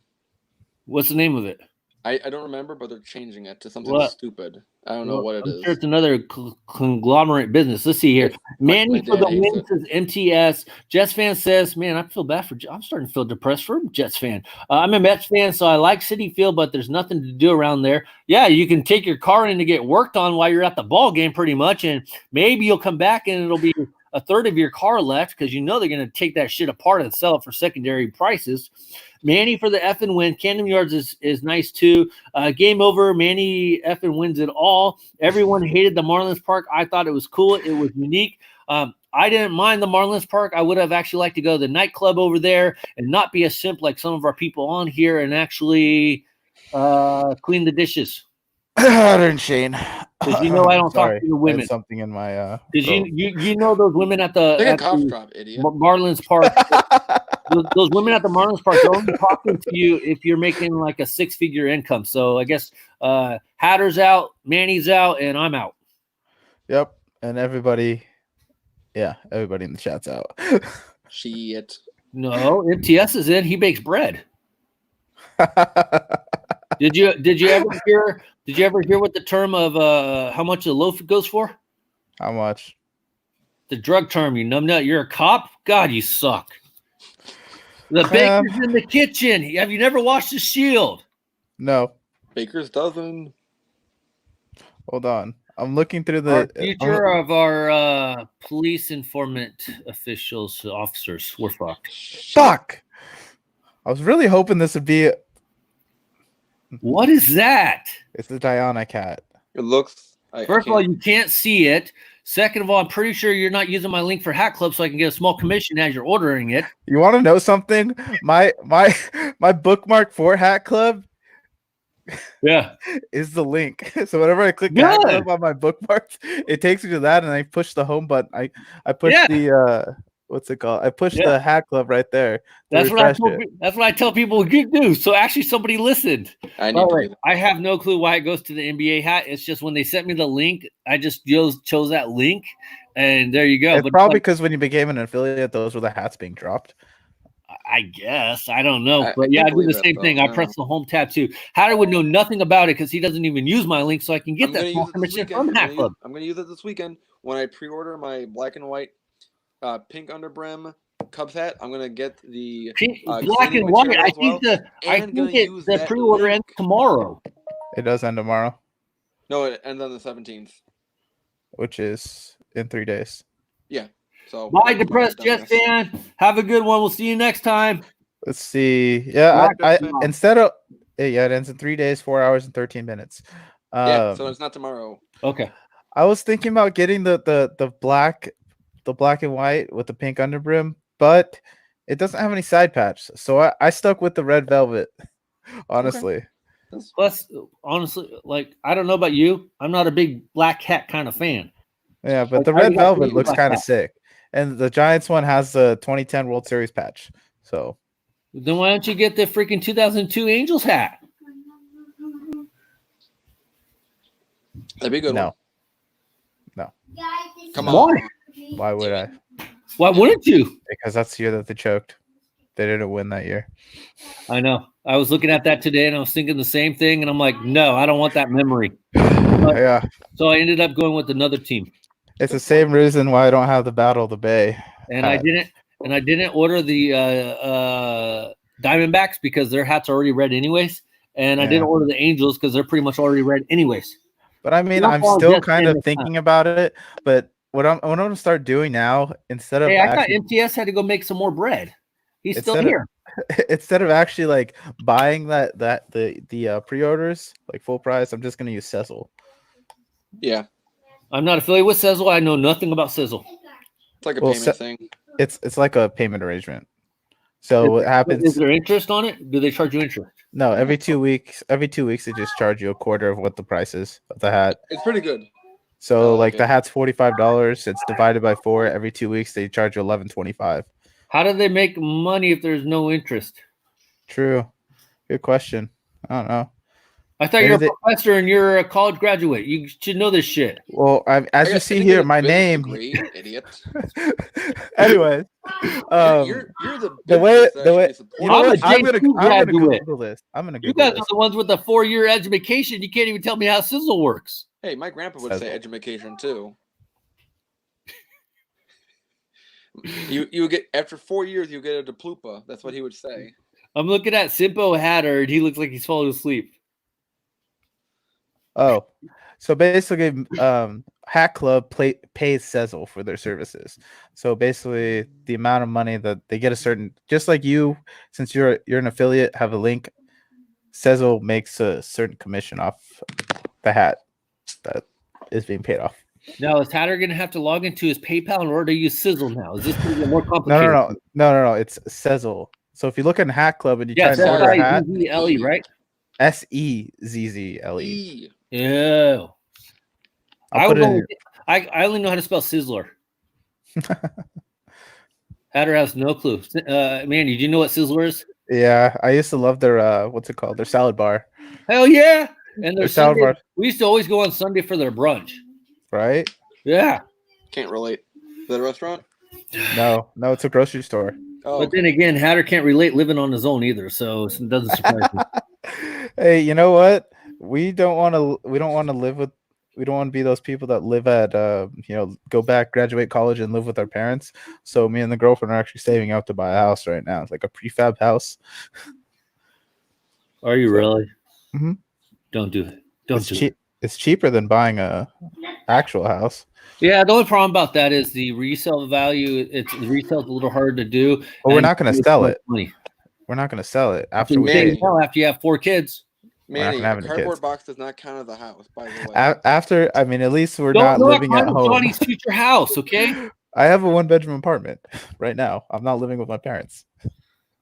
What's the name of it? I don't remember, but they're changing it to something stupid. I don't know what it is. Sure it's another conglomerate business. Let's see here. Manny for the win says MTS. Jets fan says, man, I feel bad for. I'm starting to feel depressed for a Jets fan. I'm a Mets fan, so I like Citi Field, but there's nothing to do around there. Yeah, you can take your car in to get worked on while you're at the ball game, pretty much, and maybe you'll come back and it'll be a third of your car left because they're going to take that shit apart and sell it for secondary prices. Manny for the effing win. Camden Yards is nice too. Game over. Manny effing wins it all. Everyone hated the Marlins Park. I thought it was cool. It was unique. I didn't mind the Marlins Park. I would have actually liked to go to the nightclub over there and not be a simp like some of our people on here and actually clean the dishes. Darn Shane. Because you know I don't talk Sorry, to the I had women. something in my Because throat. you know those women at the, Take a at cough the drop, idiot. Marlins Park. Those women at the Marlins Park, they're only talking to you if you're making like a 6-figure income. So I guess Hatter's out, Manny's out, and I'm out. Yep, and everybody in the chat's out. Shit. No, MTS is in. He bakes bread. Did you ever hear what the term of how much a loaf goes for? How much? The drug term, you numbnut. You're a cop? God, you suck. The baker's in the kitchen. Have you never watched The Shield? No. Baker's dozen. Hold on. I'm looking through Our the future of our police informant officers. We're fucked. Fuck. I was really hoping this would be. What is that? It's the Diana cat. It looks. First of all, you can't see it. Second of all, I'm pretty sure you're not using my link for Hat Club so I can get a small commission as you're ordering it. You want to know something? My bookmark for Hat Club is the link. So whenever I click Hat Club on my bookmarks, it takes me to that, and I push the home button. I push the what's it called? I push the Hat Club right there. That's what I tell people to do. So actually, somebody listened. I have no clue why it goes to the NBA hat. It's just when they sent me the link, I just chose that link, and there you go. It's probably because when you became an affiliate, those were the hats being dropped. I guess. I don't know. But yeah, I do the same thing. I press the home tab too. Hatter would know nothing about it because he doesn't even use my link, so I can get that small commission from Hat Club. I'm going to use it this weekend when I pre-order my black and white pink underbrim Cubs hat. I'm going to get the black and white. I think the pre-order ends tomorrow. It does end tomorrow. No, it ends on the 17th. Which is in 3 days. Yeah. So bye, depressed Jets fan. Have a good one. We'll see you next time. Let's see. Yeah, I instead of it ends in 3 days, 4 hours, and 13 minutes. So it's not tomorrow. Okay. I was thinking about getting the black and white with the pink underbrim, but it doesn't have any side patch. So I stuck with the red velvet. Honestly. Okay. Plus, honestly, like I don't know about you, I'm not a big black hat kind of fan. Yeah, but the red velvet looks kind of sick. And the Giants one has the 2010 World Series patch. So then why don't you get the freaking 2002 Angels hat? That'd be a good one. No. Come on. Why would I? Why wouldn't you? Because that's the year that they choked. They didn't win that year. I know. I was looking at that today and I was thinking the same thing. And I'm like, no, I don't want that memory. So I ended up going with another team. It's the same reason why I don't have the Battle of the Bay. And I didn't order the Diamondbacks because their hats are already red anyways. And I didn't order the Angels because they're pretty much already red anyways. But I mean, I'm still kind of thinking about it. But what I'm going to start doing now, instead of I thought MTS had to go make some more bread. He's still here. Instead of actually like buying the pre-orders like full price, I'm just going to use Cecil. Yeah. I'm not affiliated with Sizzle. I know nothing about Sizzle. It's like a payment thing. It's like a payment arrangement. So what happens? Is there interest on it? Do they charge you interest? No, every 2 weeks. Every 2 weeks, they just charge you a quarter of what the price is of the hat. It's pretty good. So the hat's $45. It's divided by 4. Every 2 weeks, they charge you $11.25. How do they make money if there's no interest? True. Good question. I don't know. I thought you're a professor and you're a college graduate. You should know this shit. Well, as you see here, my name. Degree, idiot. Anyway, you're the way you know what? I'm gonna graduate. Google this. I'm gonna Google You guys this. are the ones with the 4-year education. You can't even tell me how Sizzle works. Hey, my grandpa would say education too. You get after 4 years, you get a diplupa. That's what he would say. I'm looking at Simpo Hatter, and he looks like he's falling asleep. Oh, so basically, Hat Club pays Sezzle for their services. So basically, the amount of money that they get just like you, since you're an affiliate, have a link. Sezzle makes a certain commission off the hat that is being paid off. Now, is Hatter going to have to log into his PayPal in order to use Sizzle now? Is this going to get more complicated? No. It's Sezzle. So if you look in Hat Club and you try to order a hat, L-E, right? Sezzle. Ew. I'll put it in. I only know how to spell Sizzler. Hatter has no clue. Manny, do you know what Sizzler is? Yeah, I used to love their what's it called? Their salad bar. Hell yeah! And their salad Sunday, bar, we used to always go on Sunday for their brunch. right? Yeah. Can't relate. Is that a restaurant? No, it's a grocery store. Oh, But then again, Hatter can't relate living on his own either, so it doesn't surprise me. Hey, you know what? We don't want to live with. We don't want to be those people that live at, go back, graduate college, and live with our parents. So me and the girlfriend are actually saving up to buy a house right now. It's like a prefab house. Are you really? Mhm. Don't do it. Don't do it. It's cheaper than buying a actual house. Yeah, the only problem about that is the resale value. The resale's a little hard to do. But we're and not going to it's sell so it. funny. We're not going to sell it After after we pay. after you have 4 kids. Manny, gonna have a any cardboard kids. box does not count as a house, by the way. After, I mean, at least we're Don't not living at home. Johnny's future house, okay? I have a 1-bedroom apartment right now. I'm not living with my parents.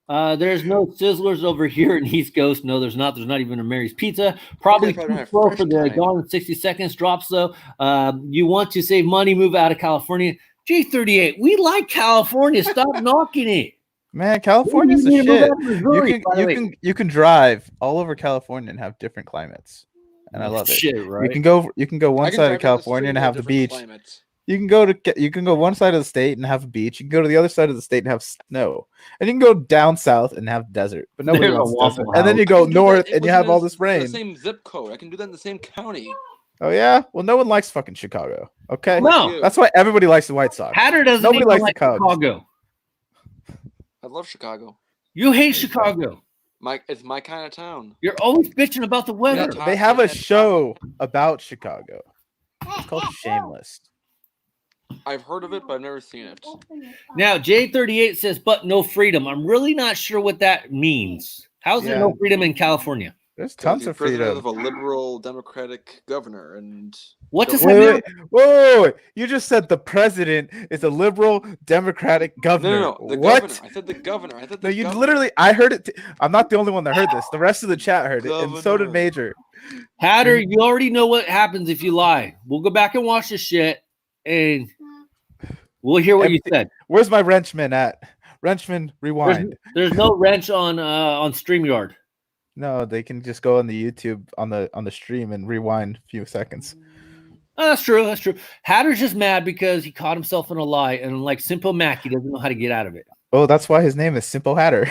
There's no Sizzlers over here in East Coast. No, there's not. There's not even a Mary's Pizza. Probably You guys probably too have slow fresh for the time. Gone in 60 Seconds drops, though. You want to save money, move out of California. J38, we like California. Stop knocking it. Man, California's the You need to move shit. out to Missouri, by the way. You can drive all over California and have different climates, and I love it. Shit, right? You can go one I can side drive of down the California street and and have the different beach. climates. You can go one side of the state and have a beach. You can go to the other side of the state and have snow, and you can go down south and have desert. But nobody There's a wants Waffle desert. And then House. you I go can do that north and you have all this within rain. the same zip code. I can do that in the same county. Oh yeah, well no one likes fucking Chicago. Okay, No. that's why everybody likes the White Sox. Hatter doesn't Nobody even likes the like Cubs. Chicago. I love Chicago. You hate Chicago. It's my kind of town. You're always bitching about the weather. Yeah, They have a show about Chicago. It's called Shameless. I've heard of it, but I've never seen it. Now, J38 says, but no freedom. I'm really not sure what that means. How's there Yeah. no freedom in California? There's Because tons he's of president freedom. of a liberal democratic governor, and What does Wait, that mean? wait. You just said the president is a liberal democratic governor. no, the What? governor. I said the governor. I said the No, you governor. literally. I heard it. I'm not the only one that heard this. The rest of the chat heard it, and so did Governor. Major. Hatter, you already know what happens if you lie. We'll go back and watch this shit, and we'll hear what you said. Where's my wrenchman at? Wrenchman, rewind. There's no wrench on StreamYard. No, they can just go on the YouTube on the stream and rewind a few seconds. Oh, that's true. That's true. Hatter's just mad because he caught himself in a lie, and like Simple Mac, he doesn't know how to get out of it. Oh, that's why his name is Simple Hatter.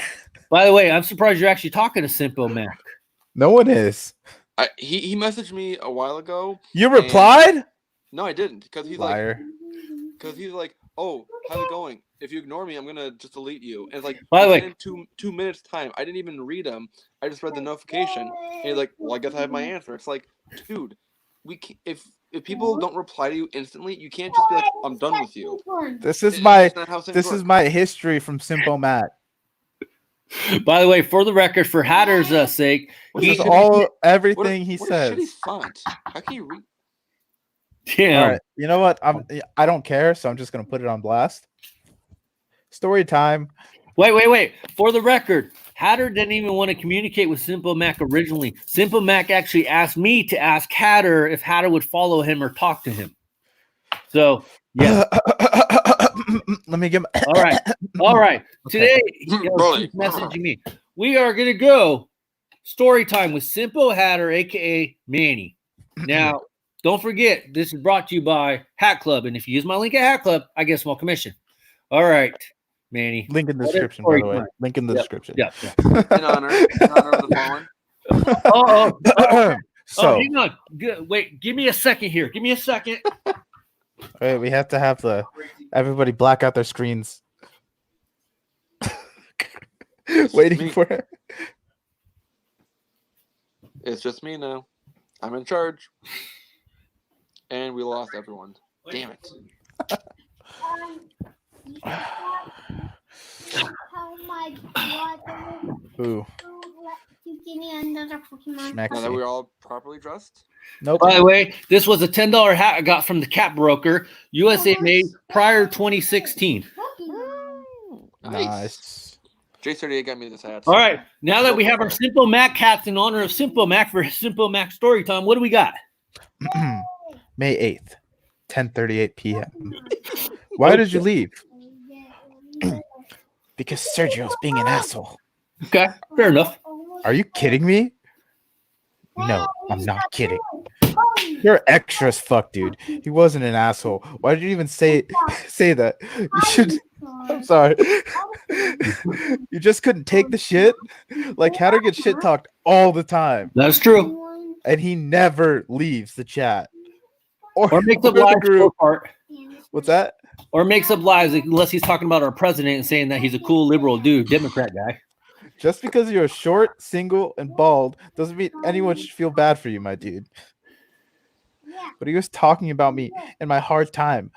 By the way, I'm surprised you're actually talking to Simple Mac. No one is. He messaged me a while ago. You replied? No, I didn't, because he's Liar. like, oh, how's it going? If you ignore me, I'm gonna just delete you. And it's like, By the way, in 2 minutes time, I didn't even read him. I just read the notification, and he's like, well, I guess I have my answer. It's like, dude, we can't, if people don't reply to you instantly, you can't just be like, I'm done with you. This is It's my just not how things work. my history from Simple Matt. by the way, for the record, for Hatter's sake, This is he, everything he what says. a shitty font. How can you read? damn. All right, you know what? I don't care, so I'm just gonna put it on blast. Story time. Wait. For the record, Hatter didn't even want to communicate with Simple Mac originally. Simple Mac actually asked me to ask Hatter if Hatter would follow him or talk to him. So, yeah. Let me get. All right. Today, Rolling. he's messaging me. We are going to go story time with Simple Hatter, a.k.a. Manny. Now, don't forget, this is brought to you by Hat Club. And if you use my link at Hat Club, I get a small commission. All right, Manny. Link in the What is description, by story the way. time? Link in the Yep. description. Yeah. In honor of the fallen. Oh, So, hang on. Wait, give me a second here. Give me a second. wait, we have to have everybody black out their screens. Waiting me. for it. It's just me now. I'm in charge. And we lost everyone. Damn it. How much water Ooh, you give me another Pokemon? Schmack. Now that we're all properly dressed. nope. By the way, this was a $10 hat I got from the Cat Broker, USA made prior 2016. Nice. J38 got me this hat. All right, now that we have our Simple Mac hats in honor of Simple Mac for Simple Mac story time, what do we got? May 8th, 10:38 p.m. Why did you leave? Because Sergio's being an asshole. Okay, fair enough. Are you kidding me? No, I'm not kidding. You're extra as fuck, dude. He wasn't an asshole. Why did you even say that? You should. I'm sorry. You just couldn't take the shit. Like Hatter gets shit talked all the time, That's true. and he never leaves the chat Or makes up the lies group. part. What's that? Or makes up lies unless he's talking about our president and saying that he's a cool liberal dude, Democrat guy. Just because you're short, single, and bald doesn't mean anyone should feel bad for you, my dude. But he was talking about me and my hard time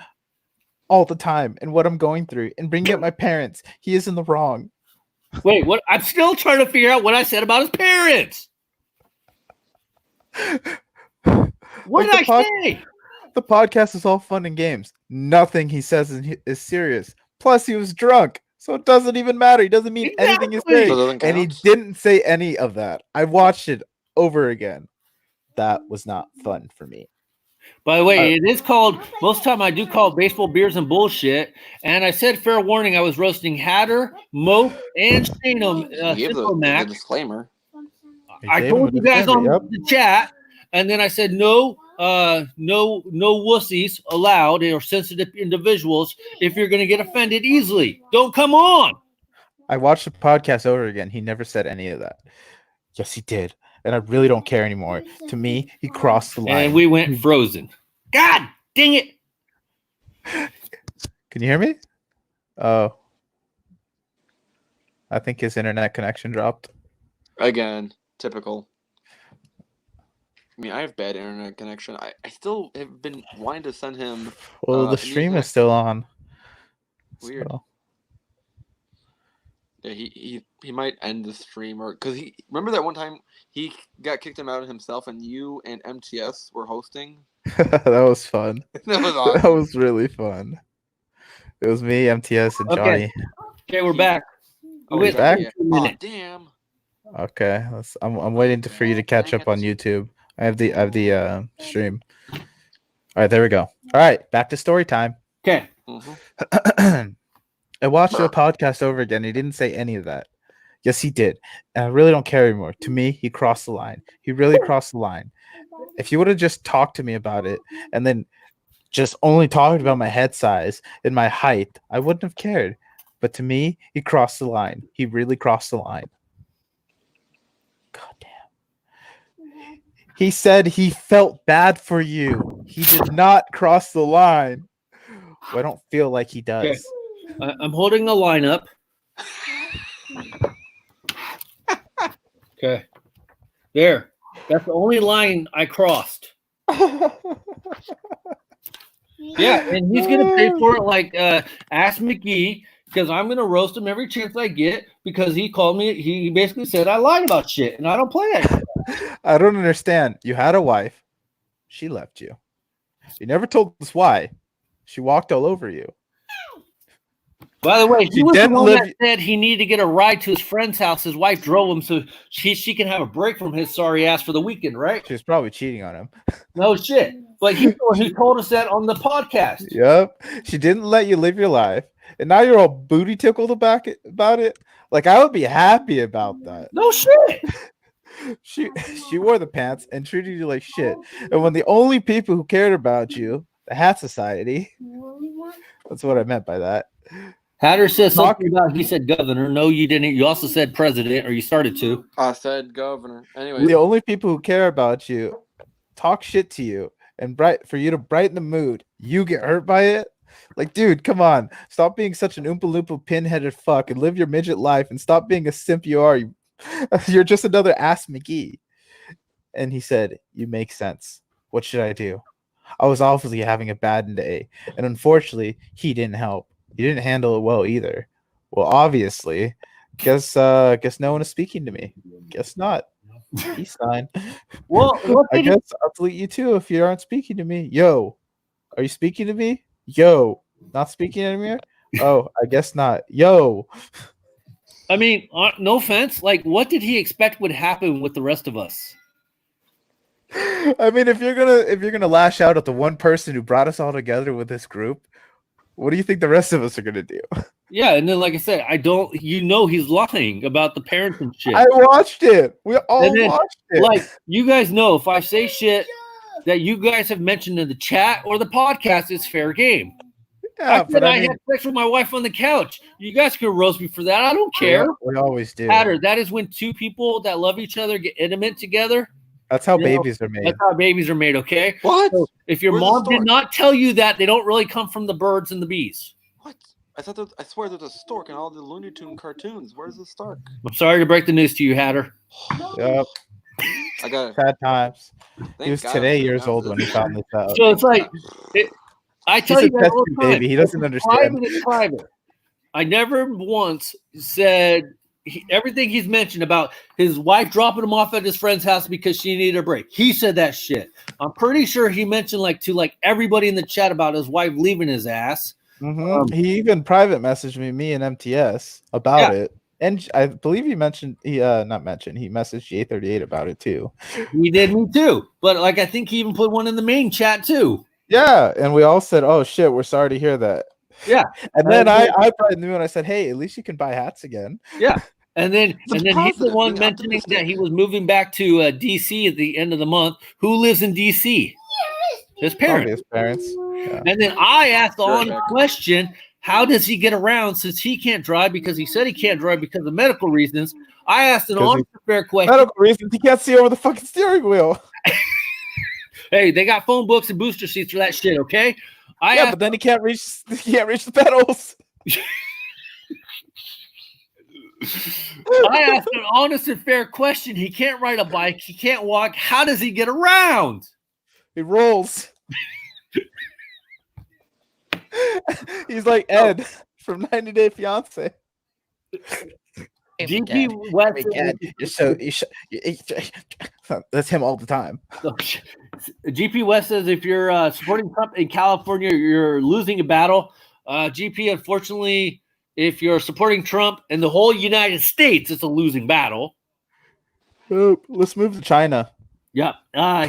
all the time and what I'm going through and bringing up my parents. He is in the wrong. Wait, what? I'm still trying to figure out what I said about his parents. What Like did I say? The podcast is all fun and games. Nothing he says is serious. Plus, he was drunk. So it doesn't even matter. He doesn't mean anything he's Exactly. saying. So it doesn't And he count? didn't say any of that. I watched it over again. That was not fun for me. By the way, it is called, most of the time I do call baseball beers and bullshit. And I said, fair warning, I was roasting Hatter, Mope, and Snail, You gave the Mac. disclaimer. I gave him told a you guys on disclaimer, the chat, and then I said no wussies allowed or sensitive individuals if you're going to get offended easily. Don't come on. I watched the podcast over again. He never said any of that. Yes, he did. And I really don't care anymore. To me, he crossed the line. And we went frozen. God dang it. Can you hear me? Oh. I think his internet connection dropped. Again, typical. I mean, I have bad internet connection. I still have been wanting to send him. Well, the an stream email. is still on. Weird. So, Yeah, he might end the stream, or because he remember that one time he got kicked him out himself, and you and MTS were hosting. that was fun. That was awesome. That was really fun. It was me, MTS, and Okay. Johnny. Okay, we're back. Oh, Wait, he's back? Yeah. 2 Oh, minutes. damn. Okay, I'm waiting for you to catch up on YouTube. I have the stream. All right, there we go. All right, back to story time. Okay. Mm-hmm. I watched the podcast over again. He didn't say any of that. Yes, he did. And I really don't care anymore. To me, he crossed the line. He really crossed the line. If he would have just talked to me about it and then just only talked about my head size and my height, I wouldn't have cared. But to me, he crossed the line. He really crossed the line. God damn. He said he felt bad for you. He did not cross the line. Well, I don't feel like he does. Okay. I'm holding a lineup. Okay. There. That's the only line I crossed. Yeah, and he's gonna pay for it like Ask McGee, because I'm gonna roast him every chance I get because he called me. He basically said I lied about shit, and I don't play it. I don't understand. You had a wife. She left you. You never told us why. She walked all over you. By the way, he She was the didn't one live- that said he needed to get a ride to his friend's house. His wife drove him so she can have a break from his sorry ass for the weekend, right? She was probably cheating on him. No shit. But he's the one who told us that on the podcast. Yep. She didn't let you live your life. And now you're all booty tickled about it. Like, I would be happy about that. No shit. She wore the pants and treated you like shit. And when the only people who cared about you, the Hat Society, that's what I meant by that. Hatter says something about he said governor. No, you didn't. You also said president, or you started to. I said governor. Anyway, The only people who care about you talk shit to you and for you to brighten the mood. You get hurt by it. Like, dude, come on. Stop being such an Oompa Loompa pinheaded fuck and live your midget life and stop being a simp you are. You're just another Ass McGee. And he said, you make sense. What should I do? I was obviously having a bad day. And unfortunately, he didn't help. He didn't handle it well either. Well, obviously, guess no one is speaking to me. Guess not. Peace sign. Well, what I did he, guess I'll delete you too if you aren't speaking to me. Yo, are you speaking to me? Yo, not speaking to me? Oh, I guess not. Yo, I mean, no offense. Like, what did he expect would happen with the rest of us? I mean, if you're gonna lash out at the one person who brought us all together with this group, what do you think the rest of us are gonna do? Yeah, and then like I said, I don't. He's lying about the parents and shit. I watched it. We all And then, watched it. Like you guys know, if I say shit that you guys have mentioned in the chat or the podcast, it's fair game. yeah, I said I had sex with my wife on the couch. You guys can roast me for that. I don't care. we always do. Matter. That is when two people that love each other get intimate together. That's how You know, babies are made. That's how babies are made. Okay. What? So if your Where's the mom did stork? not tell you that, they don't really come from the birds and the bees. What? I swear there's a stork in all the Looney Tune cartoons. Where's the stork? I'm sorry to break the news to you, Hatter. Yep. I got it. Sad times. Thank He was God today I'm years not old this when he bad. found this out. So it's like, I tell He's you a that all test the time. baby. He doesn't understand. Private is private. I never once said everything he's mentioned about his wife dropping him off at his friend's house because she needed a break. He said that shit. I'm pretty sure he mentioned to everybody in the chat about his wife leaving his ass. He even private messaged me and MTS about it. And I believe he mentioned he messaged J38 about it too. He did me too. But I think he even put one in the main chat too. Yeah, and we all said, "Oh shit, we're sorry to hear that." Yeah. And then I probably knew and I said, "Hey, at least you can buy hats again." Yeah. And then he's the positive, one being mentioning optimistic. that he was moving back to DC at the end of the month. Who lives in DC? His Probably parents. his parents. Yeah. And then I asked the Sure, honest Nick. question, how does he get around since he can't drive because he said he can't drive because of medical reasons? I asked an 'Cause honest and fair question. Medical reasons he can't see over the fucking steering wheel. Hey, they got phone books and booster seats for that shit, okay? But then he can't reach the pedals. I asked an honest and fair question. He can't ride a bike. He can't walk. How does he get around? He rolls. He's like Ed from 90 Day Fiance. GP West. That's him all the time. GP West says if you're supporting Trump in California, you're losing a battle. GP, unfortunately, if you're supporting Trump in the whole United States, it's a losing battle. Let's move to China. Yep.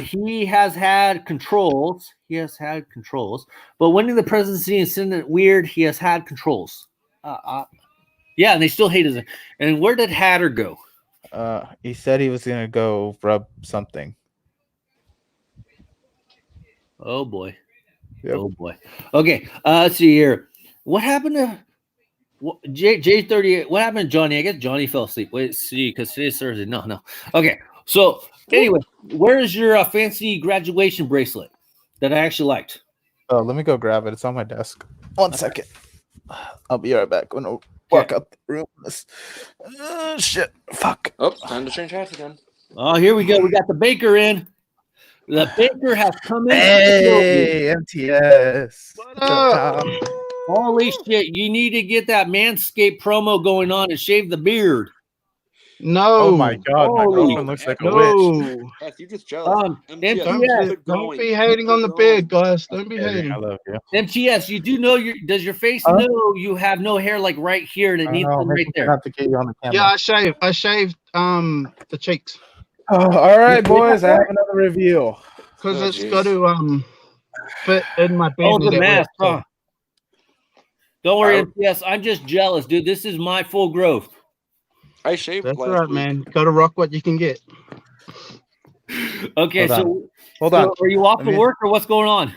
He has had controls. But winning the presidency and Senate weird, he has had controls. Yeah, and they still hate him. And where did Hatter go? He said he was gonna go rub something. Oh boy. Yep. Oh boy. Okay. Let's see here. What happened to J38? What happened to Johnny? I guess Johnny fell asleep. Wait, see, because today's Thursday. No. Okay. So anyway, where is your fancy graduation bracelet that I actually liked? Oh, let me go grab it. It's on my desk. 1 second. I'll be right back. I'm gonna walk out the room. Shit. Fuck. Oh, time to change hats again. Oh, here we go. We got the baker in. The baker has come in. Hey, MTS. What's up, Tom? Holy shit. You need to get that Manscaped promo going on and shave the beard. No. Oh my god, my Holy girlfriend looks like a witch. No. Yes, you're just jealous. MTS. Don't be hating on the beard, guys. Don't be hating. I love you. MTS, you do know does your face know you have no hair right here and it needs one right there? Not to get you on the camera. Yeah, I shaved the cheeks. Oh, all right, boys. I have another review. Because Oh, it's jeez. got to fit in my beard. Oh, and the get mask, wet, huh? Don't worry, MTS. I'm just jealous, dude. This is my full growth. I shaved That's last right, week. man. Got to rock what you can get. Okay, Hold on. are you off Let to me- work or what's going on?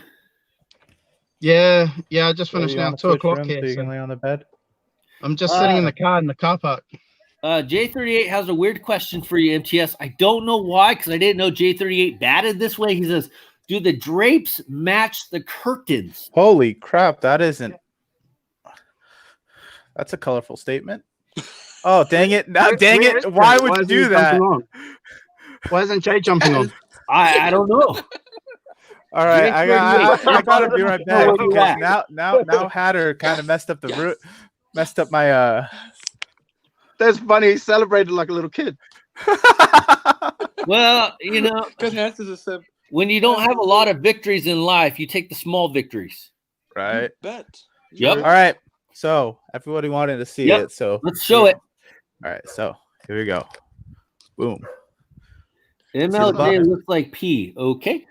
Yeah, I just So finished you now. wanna 2 switch o'clock rooms here. so you So can lay on the bed. I'm just sitting in the car park. J38 has a weird question for you, MTS. I don't know why, because I didn't know J38 batted this way. He says, do the drapes match the curtains? Holy crap, that isn't. That's a colorful statement. Oh, dang it. No, dang Where it. is Why Jay? would you isn't do he that? jumping on? Why isn't Jay jumping on? I don't know. All right, I gotta be right back Where you because at? now Hatter kind of messed up messed up my That's funny. He celebrated like a little kid. Well, Because hats is a sip. when you don't have a lot of victories in life, you take the small victories. right. Bet. Yep. All right. So everybody wanted to see Yep. it. So Let's show it. all right, so here we go. Boom. MLJ looks like P. Okay.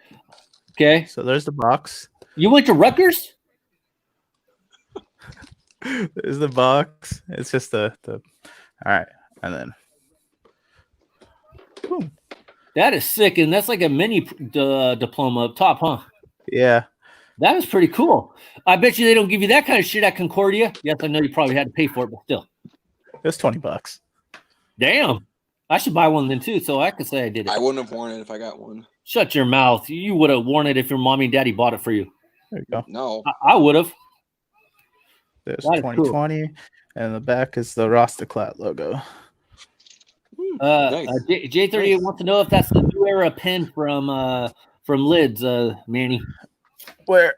Okay. So there's the box. You went to Rutgers? There's the box. It's just the all right, and then boom. That is sick, and that's like a mini diploma up top, huh? Yeah. That is pretty cool. I bet you they don't give you that kind of shit at Concordia. Yes, I know you probably had to pay for it, but still. It was $20. Damn. I should buy one then too, so I could say I did it. I wouldn't have worn it if I got one. Shut your mouth. You would have worn it if your mommy and daddy bought it for you. There you go. No. I would have. There's That is 2020, and the back is the Rostoclat logo. Nice. J38 wants to know if that's the new era pen from Lids, Manny. Where?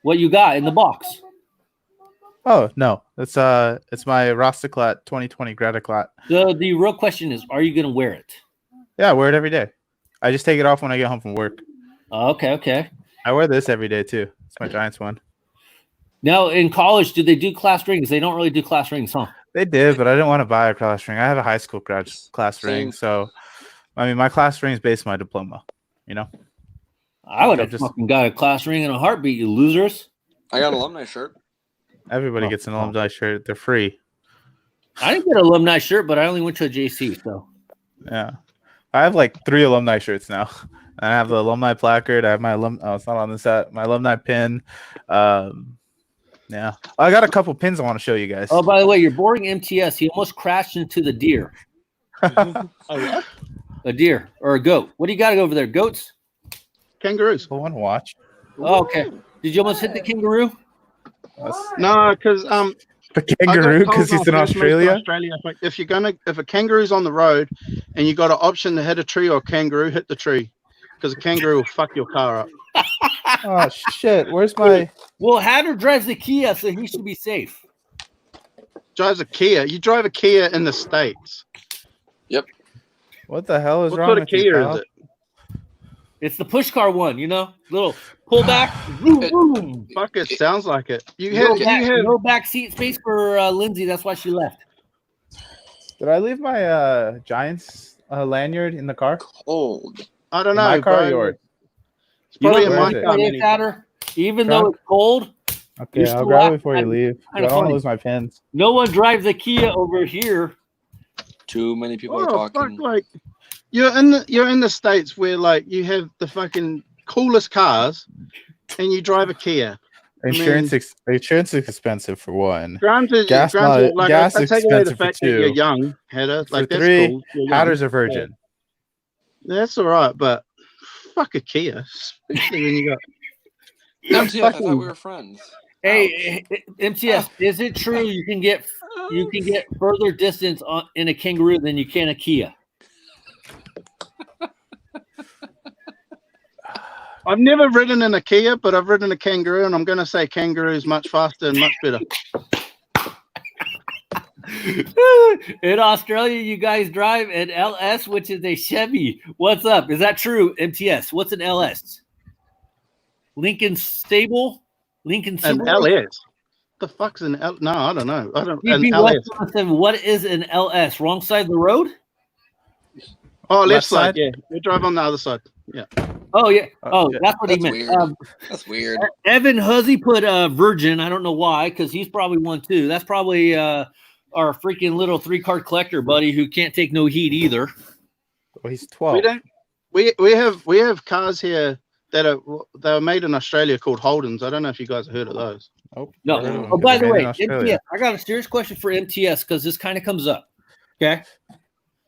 What you got in the box? Oh no, it's my Rostoclat 2020 Gratoclat. The real question is, are you gonna wear it? Yeah, I wear it every day. I just take it off when I get home from work. Okay. I wear this every day too. It's my Giants one. Now in college, did they do class rings? They don't really do class rings, huh? They did, but I didn't want to buy a class ring. I have a high school class ring, so I mean, my class ring is based on my diploma. You know, I would have fucking got a class ring in a heartbeat, you losers. I got an alumni shirt. everybody gets an alumni shirt. They're free. I didn't get an alumni shirt, but I only went to a JC, so Yeah, I have like 3 alumni shirts now. I have the alumni placard. I have my Oh, it's not on the set. My alumni pin. Yeah, I got a couple pins I want to show you guys. Oh, by the way, you're boring MTS. He almost crashed into the deer. A deer or a goat. What do you got over there? Goats? Kangaroos. I want to watch. Oh, okay. Did you almost hit the kangaroo? No, because The kangaroo, because he's in Australia. If a kangaroo's on the road and you got an option to hit a tree or a kangaroo, hit the tree, because a kangaroo will fuck your car up. Oh shit! Where's my? Well, Hatter drives the Kia, so he should be safe. Drives a Kia. You drive a Kia in the States. Yep. What the hell is What wrong sort of with you, Kia pal? is it? It's the push car one, you know, little pullback. Boom, boom. Fuck, it sounds like it. No back seat space for Lindsay. That's why she left. Did I leave my Giants lanyard in the car? Cold. I don't In know. my car or bro. yours? It's probably You in know my where is it? car. what, Manny. Hatter? Even Trunk? though it's cold, Okay, You're I'll still grab out. it before you leave. I kinda don't want funny. to lose my pins. no one drives the Kia over here. Too many people are Oh, talking. fuck, like you're in the States where like you have the fucking coolest cars and you drive a Kia. Insurance is expensive for one. Granted, Gas I is take away the expensive for fact that you're 2. young, Hatter. For Like that's 3, cool. You're young. Hatters are virgin. That's all right, but fuck a Kia, especially when you got. MTS, I thought we were friends. Hey, MTS, is it true you can get further distance in a kangaroo than you can a Kia? I've never ridden in a Kia, but I've ridden a kangaroo, and I'm going to say kangaroo is much faster and much better. In Australia, you guys drive an LS, which is a Chevy. What's up? Is that true, MTS? What's an LS? Lincoln Stable? Lincoln An Stable? LS. The fuck's an L? No, I don't know. I don't. DP An LS. 177, what is an LS? Wrong side of the road? Oh, left Left side. side? Yeah, we drive on the other side. Yeah. Oh, yeah. Oh, yeah. that's what he That's meant. weird. That's weird. Evan Huzzy put Virgin. I don't know why, because he's probably one too. That's probably our freaking little 3-card collector buddy who can't take no heat either. Well, he's We 12. don't. We have cars here that are made in Australia called Holdens. I don't know if you guys have heard of those. Oh, No. never heard of him Oh, by 'cause the they're made way, in Australia. MTS, I got a serious question for MTS because this kind of comes up. Okay.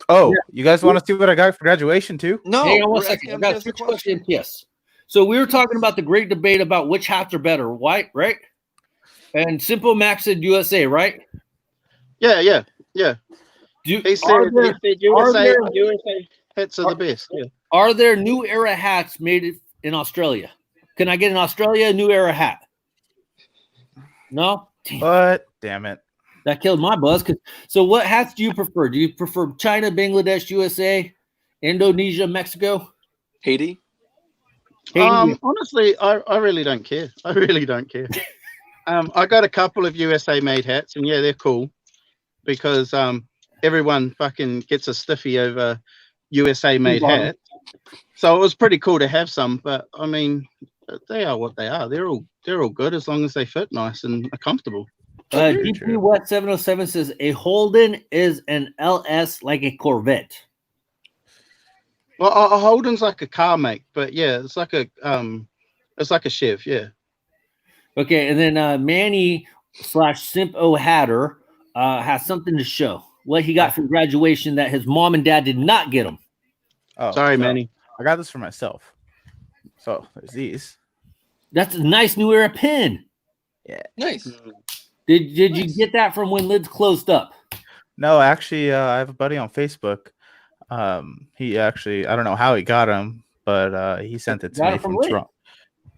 Oh, you guys want to see what I got for graduation too? No, Hang on one we're second. asking I got a MTS serious a question, MTS. So we were talking about the great debate about which hats are better, white, right? And Simple Max said USA, right? Yeah. Do, He said, are, there, USA, there- USA hats are the best. Yeah. are there new era hats made in Australia? Can I get an Australia new era hat? No? Damn, But damn it. that killed my buzz. So what hats do you prefer? Do you prefer China, Bangladesh, USA, Indonesia, Mexico? Haiti. Haiti? Honestly, I really don't care. I really don't care. I got a couple of USA made hats, and yeah, they're cool because everyone fucking gets a stiffy over USA made bottom. hat. So it was pretty cool to have some. But I mean, they are what they are. They're all good as long as they fit nice and are comfortable. Very GP true. West 707 says a Holden is an LS like a Corvette. Well, a Holden's like a car make, but yeah, it's like a Chev. Yeah. Okay, and then Manny / Simp O Hatter has something to show. What he got from graduation that his mom and dad did not get him. Oh, Sorry, so Manny. I got this for myself. So there's these. That's a nice new era pin. Nice. Did you get that from when lids closed up? No, actually, I have a buddy on Facebook. He actually, I don't know how he got them, but he sent it to Got me it from from Lids. Toronto.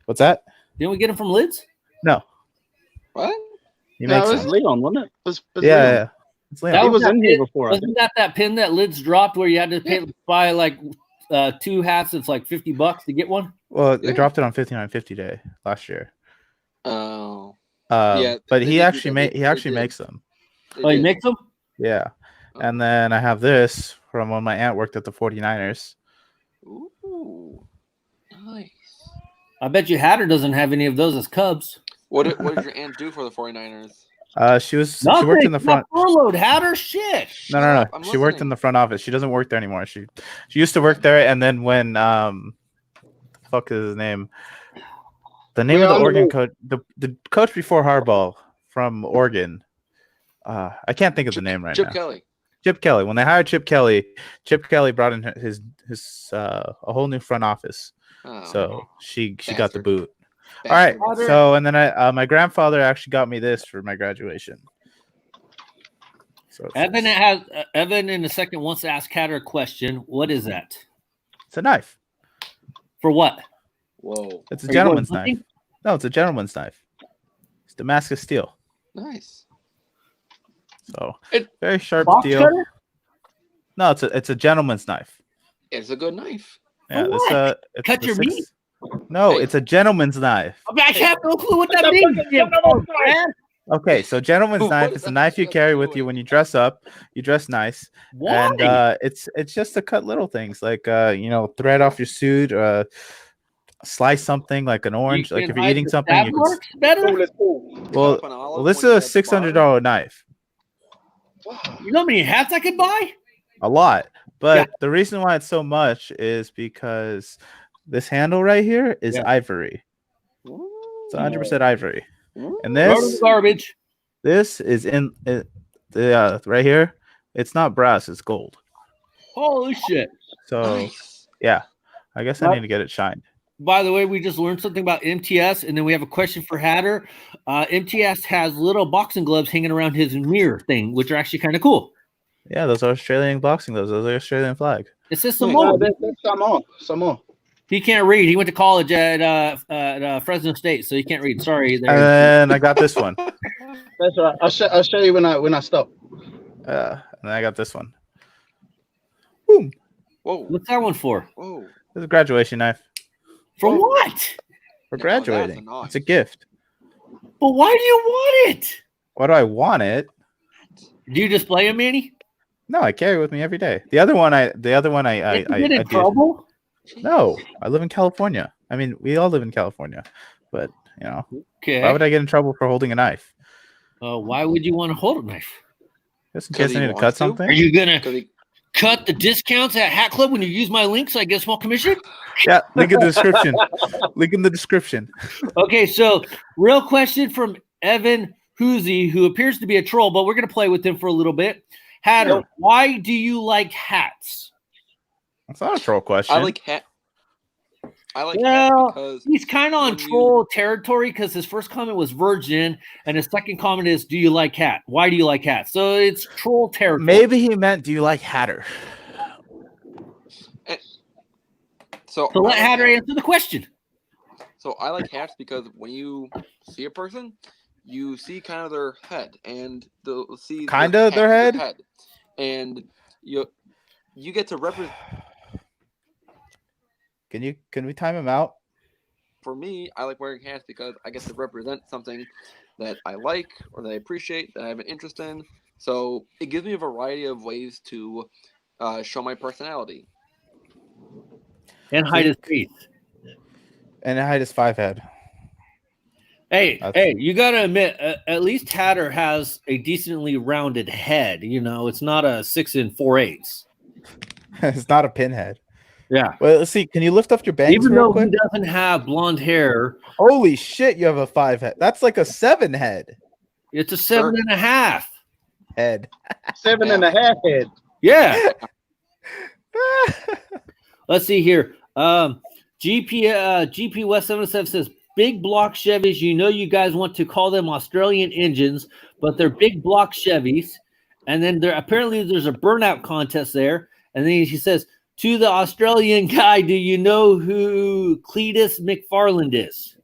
What's that? Didn't we get him from lids? No, What? he No, makes it was them. Leon, wasn't it? It was Yeah, Leon. yeah. It's Leon. That He was was that in here pin- before. I think. Wasn't that pin that lids dropped where you had to pay buy like 2 hats? It's like $50 to get one. Well, they Yeah. dropped it on 5950 day last year. Oh. But they he did do actually that. They actually did. makes them. They Oh, you did. make them? Yeah. Oh. And then I have this from when my aunt worked at the 49ers. Ooh. Nice. I bet you Hatter doesn't have any of those as Cubs. What did your aunt do for the 49ers? She worked in the front. Furloughed Hatter shit. No. I'm She worked listening. in the front office. She doesn't work there anymore. She used to work there, and then when fuck is his name? The name of the Oregon coach, the coach before Harbaugh from Oregon. I can't think of the name right Chip now. Kelly. Chip Kelly. When they hired Chip Kelly brought in his a whole new front office. Oh. So she got the Bastard. boot. All right. Bastard. So and then my grandfather actually got me this for my graduation. So Evan in a second wants to ask Hatter a question. What is that? it's a knife. For what? Whoa. It's a Are you gentleman's going knife. hunting? No, it's a gentleman's knife. It's Damascus steel. Nice. So It- very sharp Box steel. cutter? No, it's a gentleman's knife. It's a good knife. Yeah, For this what? it's Cut the your meat? No, Hey. it's a gentleman's knife. I mean, I have no clue what that means. Man. Okay, so gentleman's What knife does is a that knife you have to carry do with with you when it? you dress up. You dress nice, Why? and it's just to cut little things like thread off your suit, slice something like an orange. Like can if you're hide eating the something, stab you can. marks better. Well, Cut up an olive this is when a you're at the $600 knife. You know how many hats I could buy? A lot, but the reason why it's so much is because this handle right here is Yeah. ivory. bar. It's 100% ivory, and Throw it in the this garbage. this is in the right here. It's not brass; it's gold. Holy shit. So Nice. yeah, I guess I What? need to get it shined. By the way, we just learned something about MTS, and then we have a question for Hatter. MTS has little boxing gloves hanging around his mirror thing, which are actually kind of cool. Yeah, those are Australian boxing gloves. Those are Australian flag. It says No, Samoa. that's some more. He can't read. He went to college at Fresno State, so he can't read. Sorry. And then I got this one. That's right. I'll show you when I stop. And then I got this one. Boom. Whoa. What's that one for? Whoa. This is a graduation knife For Whoa. what? for Yeah, graduating. that's a It's a knife. gift. But why do you want it? Why do I want it? Do you display them, Manny? No, I carry it with me every day. The other one I Did you get in did. trouble? No, I live in California. I mean, we all live in California, but Okay. why would I get in trouble for holding a knife? Why would you want to hold a knife? Just in 'Cause case he I need to wants cut to? something. Are you gonna Because he cut the discounts at Hat Club when you use my link so I get a small commission? Yeah, link in the description. Link in the description. Okay, so real question from Evan Hoosie, who appears to be a troll, but we're gonna play with him for a little bit. Hatter, why do you like hats? That's not a troll question. I like hat. I like Well, hat because he's kind of on when you- troll territory because his first comment was virgin, and his second comment is, "Do you like hat? Why do you like hats?" So it's troll territory. Maybe he meant, "Do you like Hatter?" so So I let like Hatter hats. answer the question. So I like hats because when you see a person, you see kind of their head and see Kinda their head? and you get to represent. Can we time him out? For me, I like wearing hats because I get to represent something that I like or that I appreciate, that I have an interest in. So it gives me a variety of ways to show my personality. And hide his teeth. And height is 5 head. Hey, That's- you gotta admit, at least Hatter has a decently rounded head. You know, it's not a 6 4/8. It's not a pinhead. Yeah. Well, let's see. Can you lift up your bangs Even real though quick? he doesn't have blonde hair, Holy shit, you have a 5 head. That's like a 7 head. it's a 7.5. Head. 7.5 head. Yeah. Let's see here. GP West 77 says big block Chevys. You know, you guys want to call them Australian engines, but they're big block Chevys. And then apparently there's a burnout contest there. And then he says, to the Australian guy, do you know who Cletus McFarland is?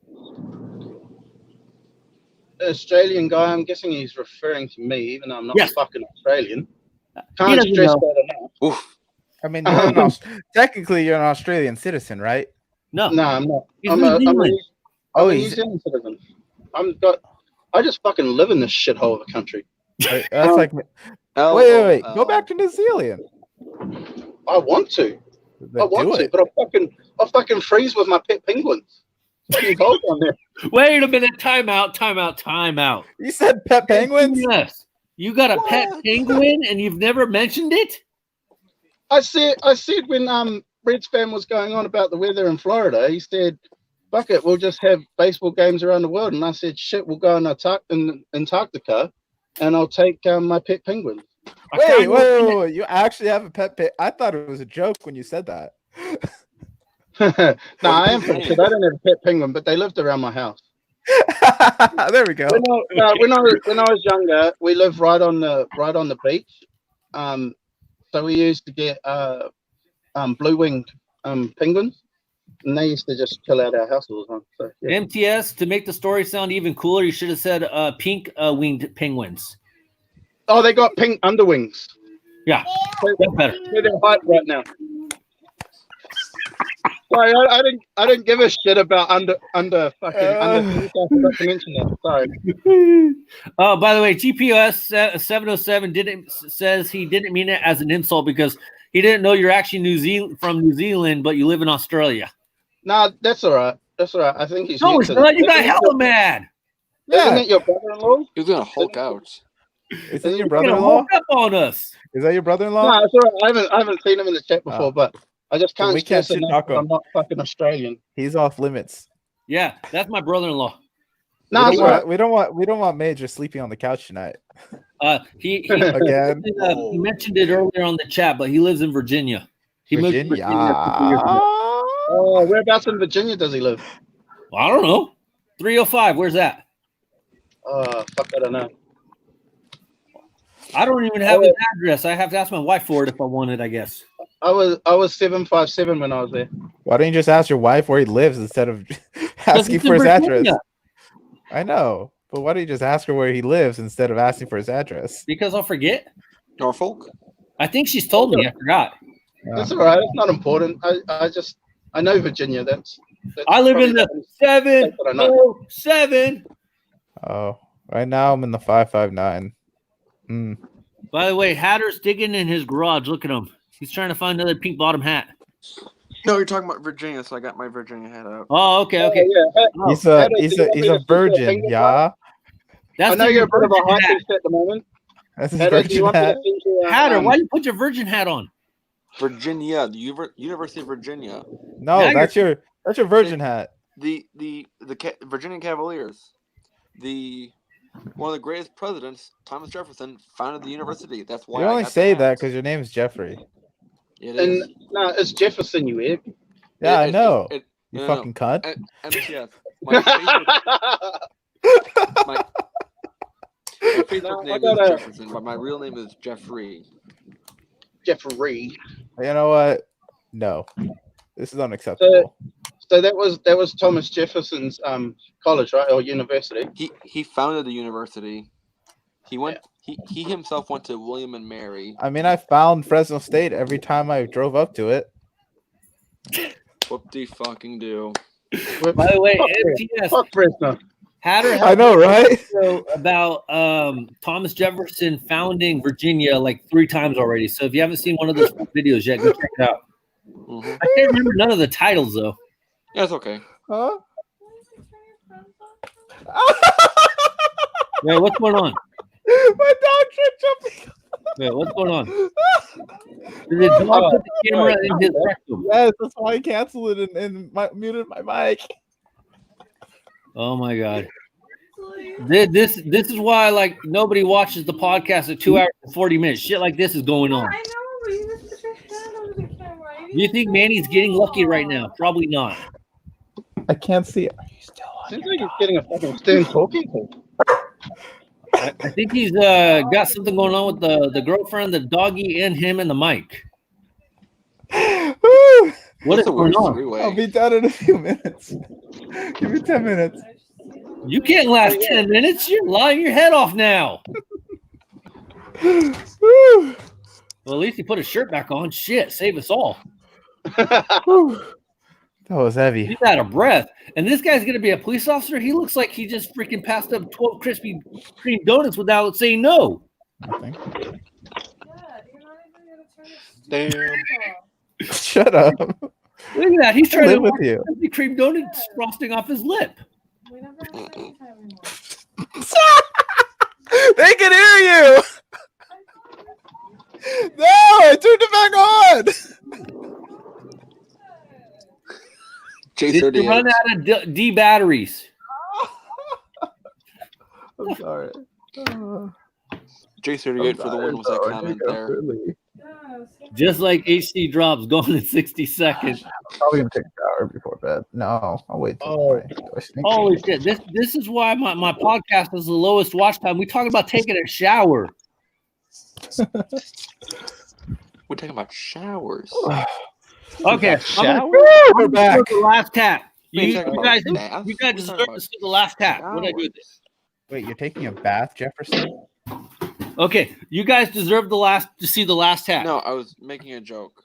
The Australian guy, I'm guessing he's referring to me, even though I'm not Yes. fucking Australian. He Can't doesn't stress know. that enough. Oof. I mean, technically, you're an Australian citizen, right? No. No, I'm not. He's I'm New a Zealand. Oh, New he's- Zealand citizen. I just fucking live in this shithole of a country. That's like. Wait. Go back to New Zealand. I want to. I want to, but I'll fucking freeze with my pet penguins. Fucking cold down there. Wait a minute. Time out. You said pet penguins? Yes. You got a pet penguin and you've never mentioned it? I said when Red's fan was going on about the weather in Florida, he said, "Fuck it, we'll just have baseball games around the world." And I said, "Shit, we'll go in Antarctica, and I'll take my pet penguin." Wait. You actually have a pet pig? I thought it was a joke when you said that. No, I am pretty sure I don't have a pet penguin, but they lived around my house. There we go. When I was younger, we lived right on the beach. So we used to get blue-winged penguins, and they used to just chill out our house all the time. So, yeah. MTS, to make the story sound even cooler, you should have said pink winged penguins. Oh, they got pink underwings. Yeah, that's better. They're their height right now. Sorry, I didn't give a shit about under I forgot to mention that. Sorry. Oh, by the way, GPS 707 says he didn't mean it as an insult because he didn't know you're actually from New Zealand, but you live in Australia. Nah, that's all right. That's all right. I think he's. No, new it's to not. You this. got hella mad. Isn't it your brother-in-law? He was gonna Hulk out. Is that your You're gonna brother-in-law? walk up on us. Is that your brother-in-law? No, it's all right. I haven't seen him in the chat before, but I just Then can't we can't stress shit enough talk that him. I'm not fucking Australian. He's off limits. Yeah, that's my brother-in-law. No, it's all right. We don't want Major sleeping on the couch tonight. He Again. he mentioned it earlier on the chat, but he lives in Virginia. He moved to Virginia. Virginia a couple years ago. Oh, whereabouts in Virginia does he live? I don't know. 305. Where's that? Fuck, I don't know. I don't even have his address. I have to ask my wife for it if I want it, I guess. I was 757 when I was there. Why don't you just ask your wife where he lives instead of asking It's in for his address? Virginia. I know, but why don't you just ask her where he lives instead of asking for his address? Because I'll forget. Norfolk. I think she's told me. I forgot. That's all right. It's not important. I know Virginia. That's I live in the That's what I know. 707. Oh, right now I'm in the 559. By the way, Hatter's digging in his garage. Look at him. He's trying to find another pink bottom hat. No, you're talking about Virginia, so I got my Virginia hat out. Oh, okay. Yeah. He's a virgin, yeah. That's I know the you're a bit of a virgin hot hat. piece at the moment. That's his Hatter, do you virgin want me to hat. send you, Hatter, why you put your virgin hat on? Virginia, the University of Virginia. No, Now that's your virgin hat. The Virginia Cavaliers. One of the greatest presidents, Thomas Jefferson, founded the university. That's why You I only got the say hat. that because your name is Jeffrey. It is. And no, it's Jefferson, you idiot. Yeah, I know. You no. fucking cunt. MTF. My Facebook No, I name is gotta- Jefferson, but my real name is Jeffrey. Jeffrey. You know what? No, this is unacceptable. So that was Thomas Jefferson's college, right, or university? He founded the university. He himself went to William and Mary. I mean, I found Fresno State every time I drove up to it. Whoop-de-fucking-do. By the way, Fuck MTS, Fuck Fresno. Hatter I know, right? video about Thomas Jefferson founding Virginia like 3 times already. So if you haven't seen one of those videos yet, go check it out. Mhm. I can't remember none of the titles though. Yeah, it's okay. Huh? Wait, what's going on? My dog tried jumping. Wait, what's going on? Did the dog put the camera in his rectum? Yes, that's why I canceled it and muted my mic. Oh my god. This is why like nobody watches the podcast at 2 hours and 40 minutes. Shit like this is going on. I know, but you just put your hand over the camera. Do you think Manny's getting lucky right now? Probably not. I can't see it. Are you still on? Seems like he's getting a fucking stern talking to. I think he's got something going on with the girlfriend, the doggy, and him and the mic. Woo! What is That's a going weird on? three-way. I'll be done in a few minutes. Give me 10 minutes. You can't last 10 minutes. You're lying your head off now. Woo! Well, at least he put his shirt back on. Shit, save us all. Woo. That was heavy. He's out of breath. And this guy's going to be a police officer? He looks like he just freaking passed up 12 Krispy Kreme donuts without saying no. Nothing. Yeah, you're not even gonna turn this Damn. Shut up. Look at that. He's I trying to live with knock you. Krispy Kreme donuts frosting off his lip. We never have sex anymore. They can hear you. No, I turned it back on. Did you J38. run out of D batteries? I'm sorry. J38 for the win was that comment there. Just like HC drops going in 60 seconds. Probably gonna take a shower before bed. No, I'll wait till morning. Do I sneak Holy in? shit. This is why my podcast is the lowest watch time. We talk about taking a shower. We're talking about showers. Okay. Shower? We're back. The last tap. What are you You talking guys, about? Bath? you We're guys talking deserve about to see the last tap. What did I do with this? Wait, you're taking a bath, Jefferson? Okay, you guys deserve to see the last tap. No, I was making a joke.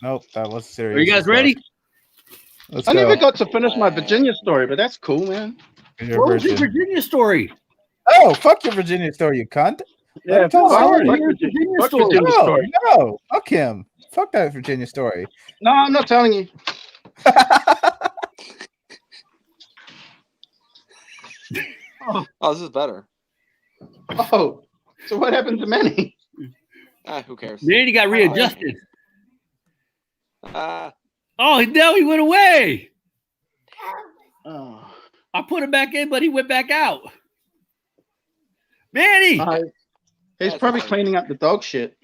Nope, that was serious. Are you guys ready? Let's I go. never got to finish my Virginia story, but that's cool, man. Your What was your version. Virginia story? Oh, fuck your Virginia story, you cunt. Let him tell the fuck story. Virginia Fuck story. Virginia No, story. no, fuck him. Fuck that Virginia story. No, I'm not telling you. Oh, this is better. Oh, so what happened to Manny? Who cares? Manny got readjusted. Ah, Oh, now he went away. Oh, I put him back in, but he went back out. Manny. he's That's probably fine. cleaning up the dog shit.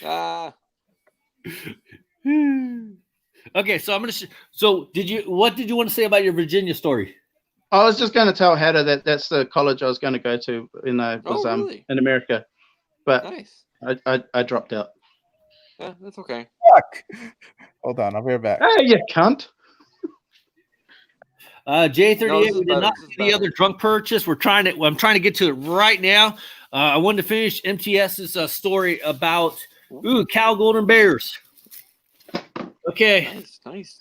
ah. Okay, so I'm gonna. So what did you want to say about your Virginia story? I was just going to tell Hatter that that's the college I was going to go to in really? in America, but Nice. I dropped out. Yeah, that's okay. Fuck. Hold on, I'll be right back. Hey, you cunt! J38, No, this is we did better, not this is see the better. other drunk purchase. I'm trying to get to it right now. I wanted to finish MTS's story about Cal Golden Bears. Okay, Nice.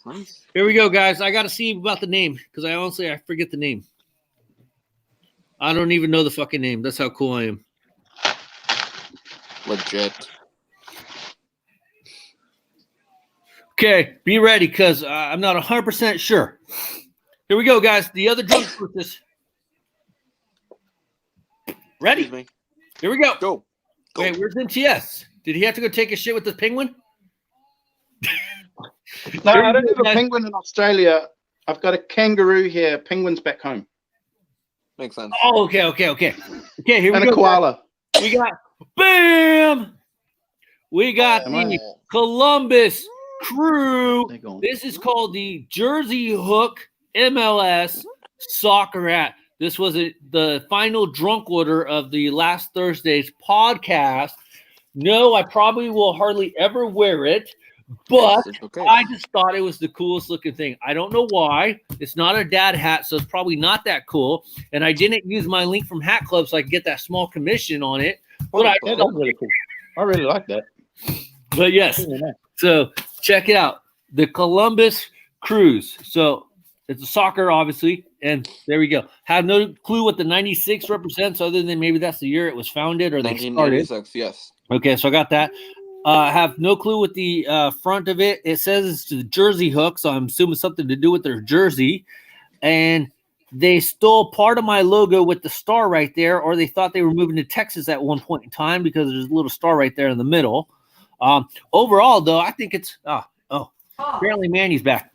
here we go, guys. I got to see about the name because I forget the name. I don't even know the fucking name. That's how cool I am. Legit. Okay, be ready because I'm not 100% sure. Here we go, guys. The other drunk purchase. Ready? Excuse me. Here we go. Go. Wait, where's MTS? Did he have to go take a shit with the penguin? No, Here I we don't go, have a guys. penguin in Australia. I've got a kangaroo here. Penguins back home, Makes sense. Oh, okay. Okay, here we and go. a koala. We got bam. We got Come on. the Columbus Crew. They're gone. This is called the Jersey Hook MLS Soccer Hat. This was the final drunk order of the last Thursday's podcast. No, I probably will hardly ever wear it, but It's okay. I just thought it was the coolest looking thing. I don't know why. It's not a dad hat, so it's probably not that cool. And I didn't use my link from Hat Club so I could get that small commission on it. But I Yeah, that's really cool. I really like that. But yes, so check it out. The Columbus Cruise. So it's a soccer, obviously. And there we go. Have no clue what the 96 represents other than maybe that's the year it was founded or they started. 1996, yes. Okay, so I got that. I have no clue what the front of it. It says it's the jersey hook, so I'm assuming something to do with their jersey. And they stole part of my logo with the star right there, or they thought they were moving to Texas at one point in time because there's a little star right there in the middle. Overall, though, I think it's apparently Manny's back.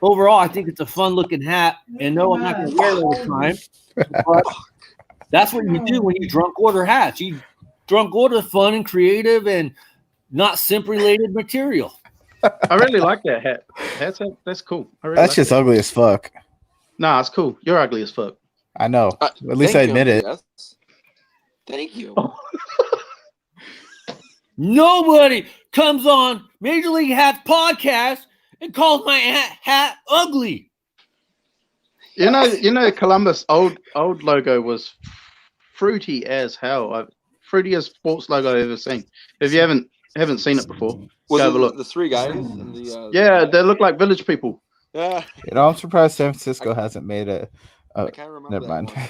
Overall, I think it's a fun-looking hat, and no, I'm not going to wear it all the time. But that's what you do when you drunk order hats. You drunk order fun and creative and not simp-related material. I really like that hat. That's cool. I really That's like just it. ugly as fuck. Nah, it's cool. You're ugly as fuck. I know. At least I Thank admit you, it. yes. Thank you. Nobody comes on Major League Hats podcast and calls my hat ugly. You know, Columbus old logo was fruity as hell. Fruitiest sports logo I've ever seen. If you haven't seen it before, Was go have a it look. the three guys? And the, Yeah, they look like village people. Yeah. You know, I'm surprised San Francisco hasn't made it. I can't remember. Never that mind. one.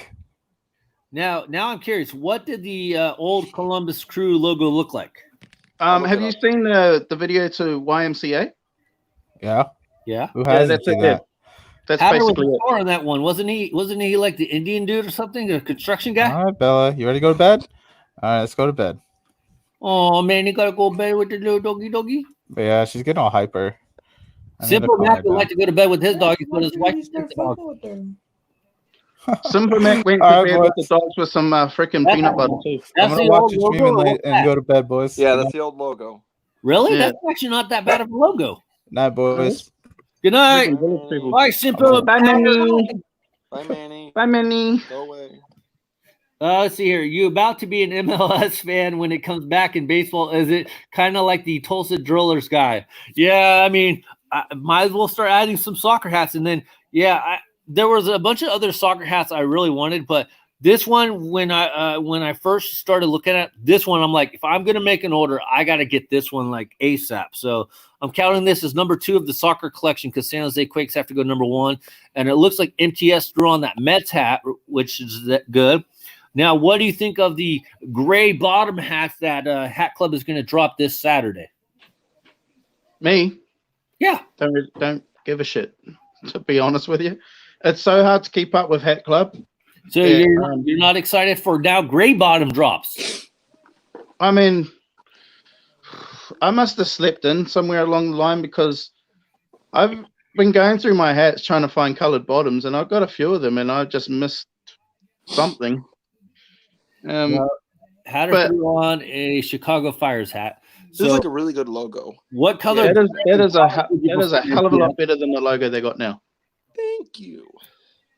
Now I'm curious. What did the old Columbus Crew logo look like? look Have it you up. seen the video to YMCA? Yeah. Yeah. Who hasn't seen that? That's Hatter was basically the it. star on that one, wasn't he? Wasn't he like the Indian dude or something, a construction guy? All right, Bella, you ready to go to bed? All right, let's go to bed. Oh man, you gotta go to bed with the little doggy. But yeah, she's getting all hyper. I need to Simple calm Mac her would down. like to go to bed with his doggy, but his Why wife can't is you the start dog. fucking with them? Simple Mac went All to right, bed with the boys. dogs with some freaking That's- peanut butter too. I'm That's gonna the watch old your stream logo. and, or and go to bed, boys. Yeah, Good that's night, the old logo. Really? Yeah. That's actually not that bad of a logo. night, boys. Good night. Freaking village people. Bye, Simple. Bye, Manny. Bye, Manny. Bye, Manny. Go away. Let's see here. You about to be an MLS fan when it comes back in baseball? Is it kind of like the Tulsa Drillers guy? Yeah, I mean, I might as well start adding some soccer hats. And then, there was a bunch of other soccer hats I really wanted, but this one, when I first started looking at this one, I'm like, if I'm gonna make an order, I gotta get this one like ASAP. So I'm counting this as number 2 of the soccer collection because San Jose Quakes have to go number 1, and it looks like MTS threw on that Mets hat, which is good. Now, what do you think of the gray bottom hats that Hat Club is going to drop this Saturday? Me? Yeah. Don't give a shit. To be honest with you, it's so hard to keep up with Hat Club. So Yeah, you're not excited for now gray bottom drops? I mean, I must have slipped in somewhere along the line because I've been going through my hats trying to find colored bottoms, and I've got a few of them, and I just missed something. Hatter but- threw on a Chicago Fires hat. This So is like a really good logo. what color? that is a hell of a lot better than the logo they got now. Thank you.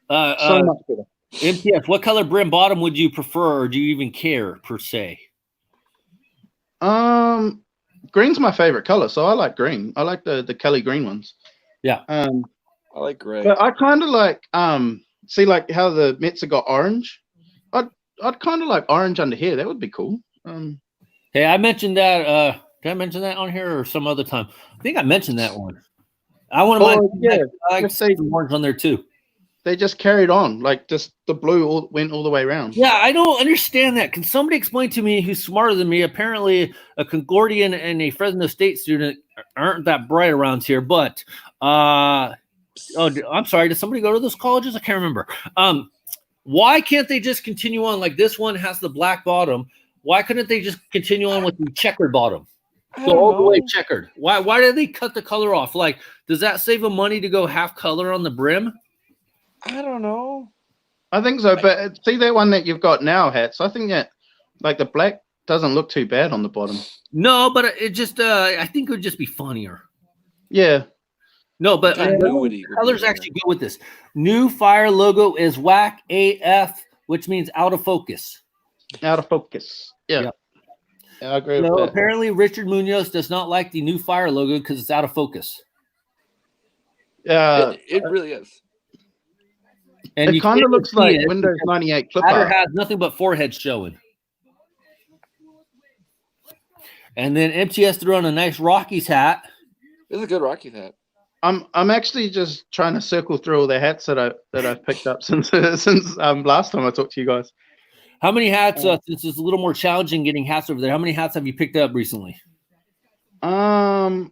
So much better. MTS, what color brim bottom would you prefer, or do you even care per se? Green's my favorite color, so I like green. I like the Kelly green ones. Yeah. I like gray. But I kind of like see like how the Mets have got orange. I'd kind of like orange under here. That would be cool. Hey, I mentioned that. Did I mention that on here or some other time? I think I mentioned that one. I want to yeah. I like If they- some orange on there too. They just carried on, like just the blue went all the way around. Yeah, I don't understand that. Can somebody explain to me who's smarter than me? Apparently, a Concordian and a Fresno State student aren't that bright around here. But I'm sorry. Did somebody go to those colleges? I can't remember. Why can't they just continue on like this one has the black bottom? Why couldn't they just continue on with the checkered bottom? Go all the way checkered. Why did they cut the color off? Like, does that save them money to go half color on the brim? I don't know. I think so, but see that one that you've got now, Hats. I think that like the black doesn't look too bad on the bottom. No, but it just I think it would just be funnier. Yeah, No, but Continuity would be colors better. actually go with this. New Fire logo is whack AF, which means out of focus. out of focus. Yeah, I agree So with that. apparently Richard Munoz does not like the New Fire logo because it's out of focus. It really is. And It you kind of can't looks see like it Windows because 98 clip Hatter art. has nothing but forehead showing. And then MTS threw on a nice Rockies hat. It's a good Rocky hat. I'm actually just trying to circle through all the hats that I've picked up since last time I talked to you guys. How many hats, since it's a little more challenging getting hats over there, how many hats have you picked up recently? I've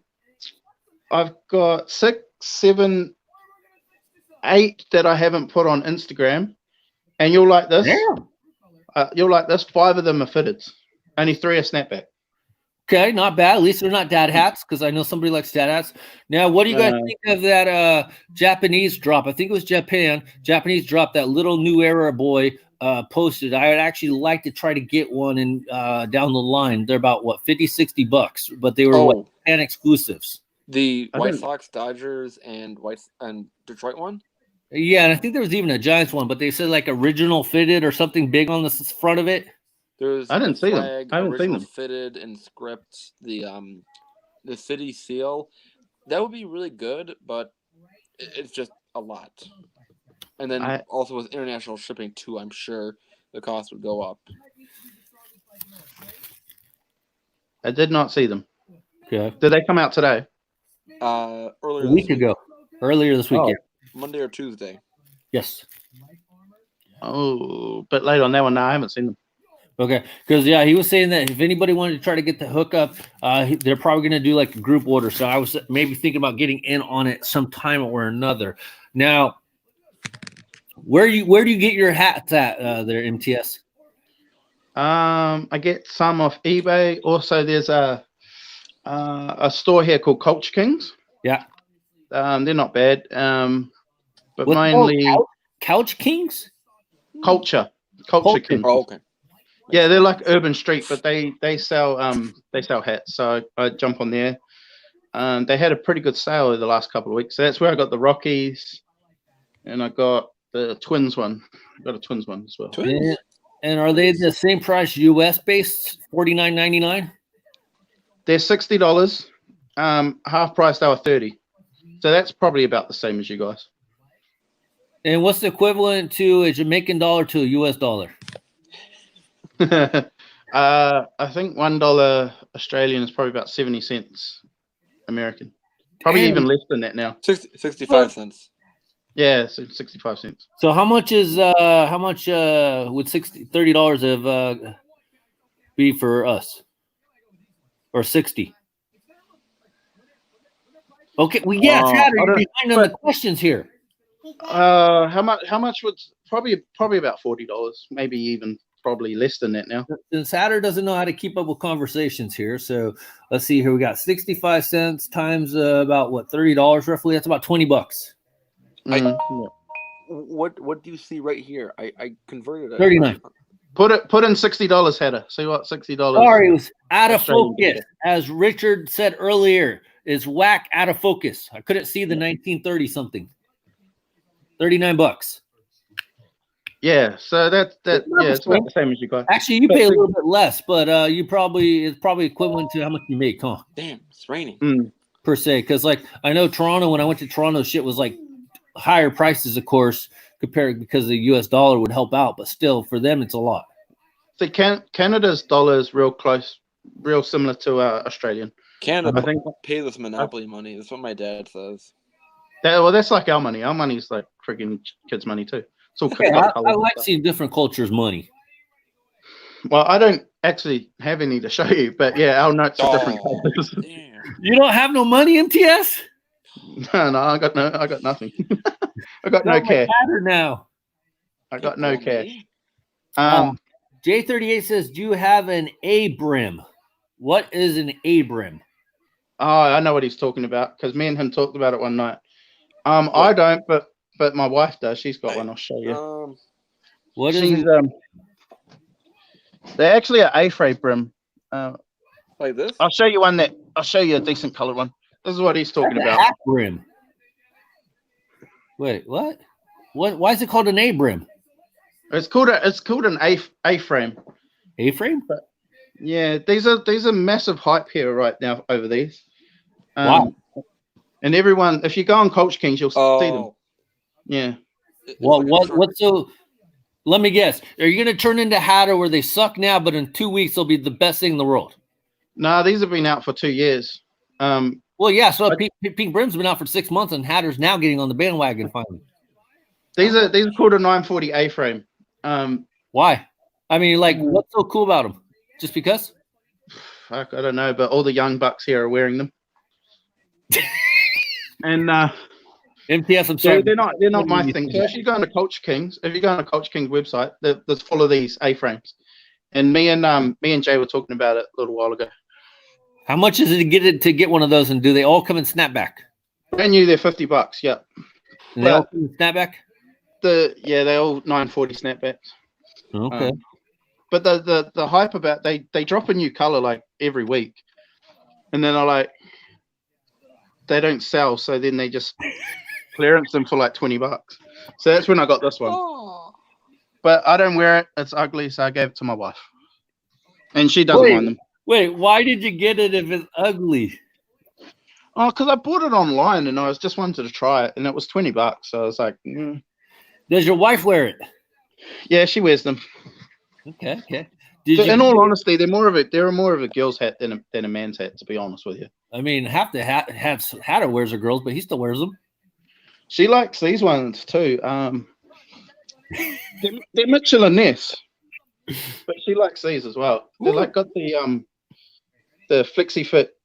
got 6, 7, 8 that I haven't put on Instagram, and you'll like this. Damn. You'll like this. 5 of them are fitted. Only 3 are snapback. Okay, not bad. At least they're not dad hats, because I know somebody likes dad hats. Now, what do you guys think of that Japanese drop? I think it was Japanese drop, that little New Era boy posted. I would actually like to try to get one and down the line. They're about what, $50-$60, but they were Japan exclusives. The White Sox, Dodgers, and Detroit one. Yeah, and I think there was even a Giants one, but they said like original fitted or something big on the front of it. There's I didn't see them. flag, I haven't seen original them. fitted and script, the city seal. That would be really good, but it's just a lot. And then also with international shipping too, I'm sure the cost would go up. I did not see them. Okay. Did they come out today? Earlier A week ago. Earlier this week, Oh. yeah. Monday or Tuesday. Yes. Oh, but late on that one. No, I haven't seen them. Okay, because yeah, he was saying that if anybody wanted to try to get the hookup, they're probably going to do like a group order. So I was maybe thinking about getting in on it sometime or another. Now, where do you get your hats at there, MTS? I get some off eBay. Also, there's a store here called Culture Kings. Yeah. They're not bad. But What's mainly Couch Kings. Culture Kings. Oh, okay. Yeah, they're like Urban Street, but they sell hats. So I jump on there. They had a pretty good sale the last couple of weeks. So that's where I got the Rockies, and I got the Twins one. I got a Twins one as well. Twins? And are they the same price, US based, $49.99? They're $60. Half price they were $30. So that's probably about the same as you guys. And what's the equivalent to a Jamaican dollar to a US dollar? I think $1 Australian is probably about 70 cents American. Probably Damn. even less than that now. 65 cents. Yeah, so 65 cents. So how much would $30 of be for us? Or 60? Okay, well, yeah, Chad, you're behind on the questions here. How much would probably about $40, maybe even probably less than that now. Since Hatter doesn't know how to keep up with conversations here, so let's see here. We got 65 cents times about what, $30 roughly. That's about $20. Yeah. What do you see right here? I converted it. 39. Put in $60, Hatter. See what $60. Sorry, it was out of Australian focus. dollar. As Richard said earlier, is whack out of focus. I couldn't see the 1930 something. $39. Yeah, so it's about the same as you got. Actually, you pay a little bit less, but it's probably equivalent to how much you make, huh? Damn, it's raining. Per se, because like I know Toronto. When I went to Toronto, shit was like higher prices, of course, compared because the U.S. dollar would help out, but still, for them, it's a lot. So Canada's dollar is real close, real similar to Australian. Canada, I think pay this monopoly money. That's what my dad says. That's like our money. our money's like freaking kids' money too. It's all I like seeing different cultures' money. Well, I don't actually have any to show you, but yeah, our notes are different colors. You don't have no money, MTS? No, I got nothing. I got no cash. Now. I got no cash. J38 says, "Do you have an A brim? What is an A brim?" Oh, I know what he's talking about because me and him talked about it one night. I don't, but my wife does. She's got one. I'll show you. What is it? They're actually an A-frame brim. Like this? I'll show you a decent colored one. This is what he's talking about. Hat brim. Wait, what? What? Why is it called an A brim? It's called an A-frame. A-frame? Yeah, these are massive hype here right now over these. Wow. And everyone, if you go on Culture Kings, you'll see them. Yeah. Well, what's so? Let me guess. Are you going to turn into Hatter where they suck now, but in 2 weeks they'll be the best thing in the world? No, these have been out for 2 years. Well, yeah. So Pink Brim's been out for 6 months, and Hatter's now getting on the bandwagon finally. These are called a 940 A-frame. Why? I mean, like, what's so cool about them? Just because? fuck, I don't know, but all the young bucks here are wearing them. And MTS, I'm sorry. they're not my thing. So if you go on Culture Kings website, there's full of these A-frames. And me and Jay were talking about it a little while ago. How much is it to get one of those? And do they all come in snapback? Brand new, they're $50. Yeah. And they all come in snapback? They're all 940 snapbacks. Okay. But the hype about they drop a new color like every week, and then they don't sell, so then they just clearance them for like $20. So that's when I got this one. Oh. But I don't wear it; it's ugly, so I gave it to my wife, and she doesn't mind them. Wait, why did you get it if it's ugly? Oh, because I bought it online, and I just wanted to try it, and it was $20. So I was like, Does your wife wear it? yeah, she wears them. Okay. In all honesty, they're more of a girl's hat than a man's hat, to be honest with you. I mean, half the hatter wears are girls, but he still wears them. She likes these ones too. They're Mitchell and Ness, but she likes these as well. They're like got the flexi fit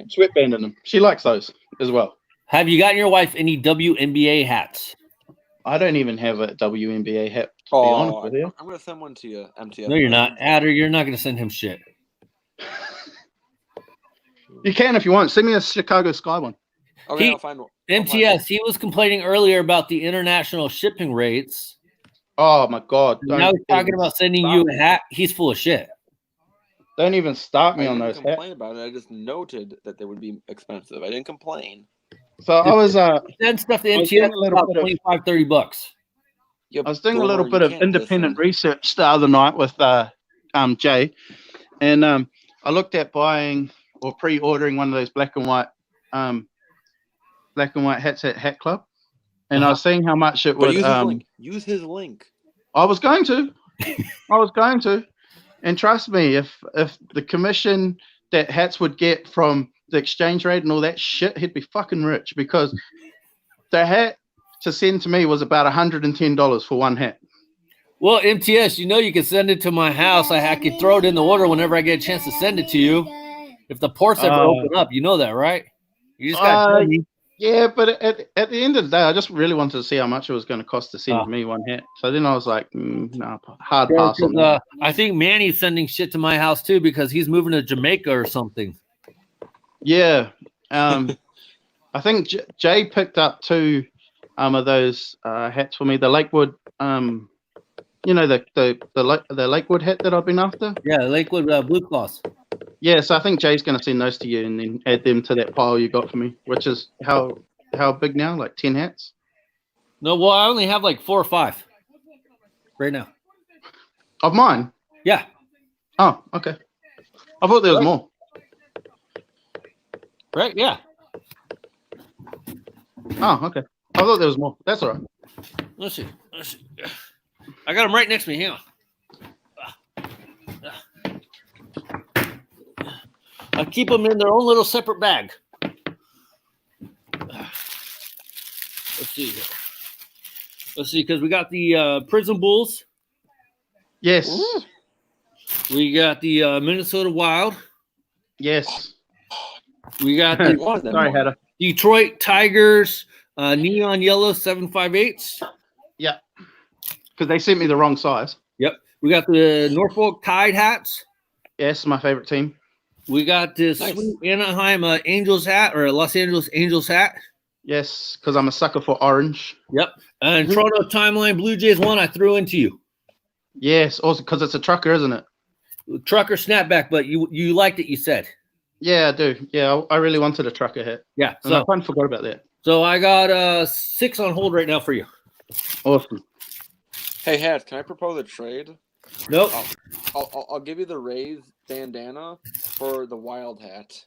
sweatband in them. She likes those as well. Have you gotten your wife any WNBA hats? I don't even have a WNBA hat, to be honest with you. I'm going to send one to you, MTF. No, you're not. Adder, you're not going to send him shit. You can if you want. Send me a Chicago Sky one. Okay, I'll find one. MTS, he was complaining earlier about the international shipping rates. Oh, my God. Now he's talking about sending you a hat. He's full of shit. Don't even start me on those hats. I didn't complain about it. I just noted that they would be expensive. I didn't complain. So I was send stuff to MTS about $25-$30. Yeah, I was doing a little bit of independent research the other night with Jay, and I looked at buying or pre-ordering one of those black and white hats at Hat Club, and I was seeing how much it would. Use his link. I was going to, and trust me, if the commission that hats would get from the exchange rate and all that shit, he'd be fucking rich, because the hat to send to me was about $110 for one hat. Well, MTS, you can send it to my house. I could throw it in the order whenever I get a chance to send it to you. If the ports ever open up, you know that, right? You just got to tell me. Yeah, but at the end of the day, I just really wanted to see how much it was going to cost to send me one hat. So then I was like, no, hard pass on that. I think Manny's sending shit to my house too, because he's moving to Jamaica or something. Yeah. I think Jay picked up two of those hats for me. The Lakewood, the Lakewood hat that I've been after. Yeah, Lakewood Blue Cross. Yeah, so I think Jay's going to send those to you and then add them to that pile you got for me, which is how big now? Like 10 hats? No, well, I only have like 4 or 5 right now. Of mine? Yeah. Oh, okay. I thought there was more. Right? Yeah. Oh, okay. I thought there was more. That's all right. Let's see. I got them right next to me. Hang on. I keep them in their own little separate bag. Let's see. Because we got the Prison Bulls. Yes. Ooh. We got the Minnesota Wild. Yes. We got the Detroit Tigers neon yellow 758s. Yeah. Because they sent me the wrong size. Yep. We got the Norfolk Tide hats. Yes, my favorite team. We got this sweet Anaheim Angels hat, or Los Angeles Angels hat. Yes, because I'm a sucker for orange. Yep. And Toronto Timeline Blue Jays one I threw into you. Yes, also because it's a trucker, isn't it? Trucker snapback, but you liked it, you said. Yeah, I do. Yeah, I really wanted a trucker hat. Yeah. And I kind of forgot about that. So I got 6 on hold right now for you. Awesome. Hey, Hat, can I propose a trade? Nope. I'll give you the Rays bandana for the Wild hat.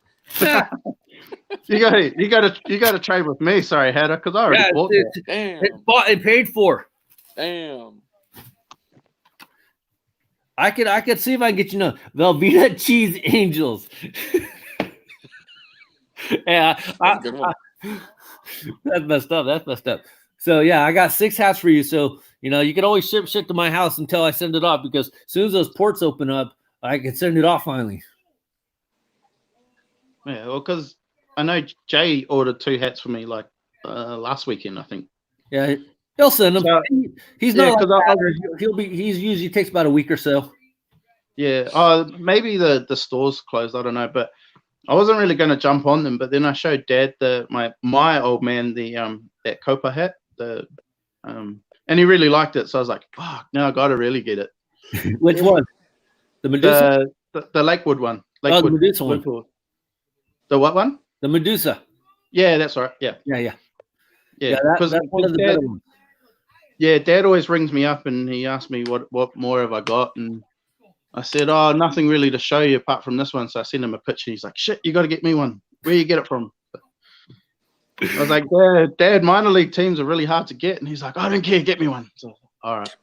you got to trade with me. Sorry, Hatter, because I already bought that. Damn. It's bought and paid for. Damn. I could see if I can get Velveeta Cheese Angels. Yeah, That's a good one. That's messed up. So yeah, I got 6 hats for you. So you can always ship shit to my house until I send it off, because as soon as those ports open up, I can send it off finally. Yeah, well, because I know Jay ordered 2 hats for me like last weekend, I think. Yeah, he'll send them. So, He's yeah, not like 'cause he's usually takes about a week or so. Yeah, maybe the store's closed. I don't know, but I wasn't really going to jump on them. But then I showed Dad my old man that Copa hat, and he really liked it. So I was like, fuck, now I got to really get it. Which one? The Medusa? The Lakewood one. Oh, the Medusa one. The what one? The Medusa. Yeah, that's right. Yeah. Yeah. Yeah, that's one of the better ones. Yeah, Dad always rings me up and he asks me what more have I got, and I said, oh, nothing really to show you apart from this one. So I sent him a picture. He's like, shit, you got to get me one. Where you get it from? I was like, Dad, minor league teams are really hard to get. And he's like, I don't care, get me one. So, all right.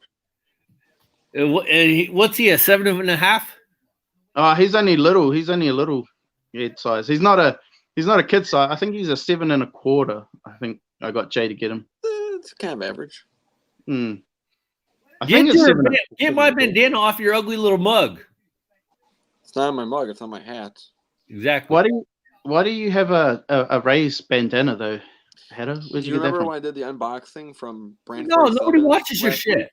What's he, a 7.5? He's only little. He's only a little head size. He's not a kid size. I think he's a 7.25. I think I got Jay to get him. It's kind of average. I think it's 7. Get my bandana off your ugly little mug. It's not on my mug. It's on my hat. Exactly. Why do you have a raised bandana though, Hedda? Do you remember when I did the unboxing from Brand? No, nobody watches your shit. Week?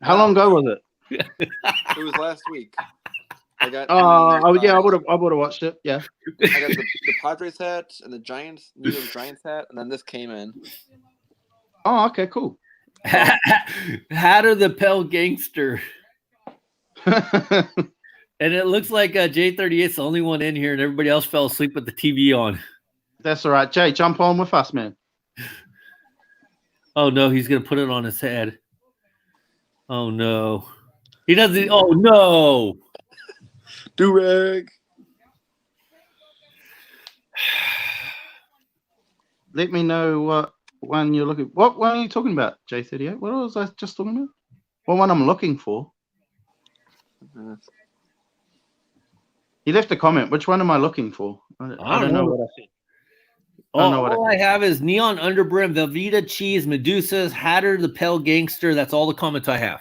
How long ago was it? It was last week. I got. Yeah, I would have watched it. Yeah. I got the Padres hat and the New York Giants hat, and then this came in. Oh, okay, cool. Hatter the Pale Gangster. And it looks like J38's the only one in here, and everybody else fell asleep with the TV on. That's all right. Jay, jump on with us, man. Oh, no, he's going to put it on his head. Oh, no. He doesn't. Oh, no. Do-rag. Let me know what one you're looking. What one are you talking about, J38? What was I just talking about? What one I'm looking for? He left a comment. Which one am I looking for? I don't know what I said. All I have is Neon Underbrim, Velveeta Cheese, Medusas, Hatter the Pale Gangster. That's all the comments I have.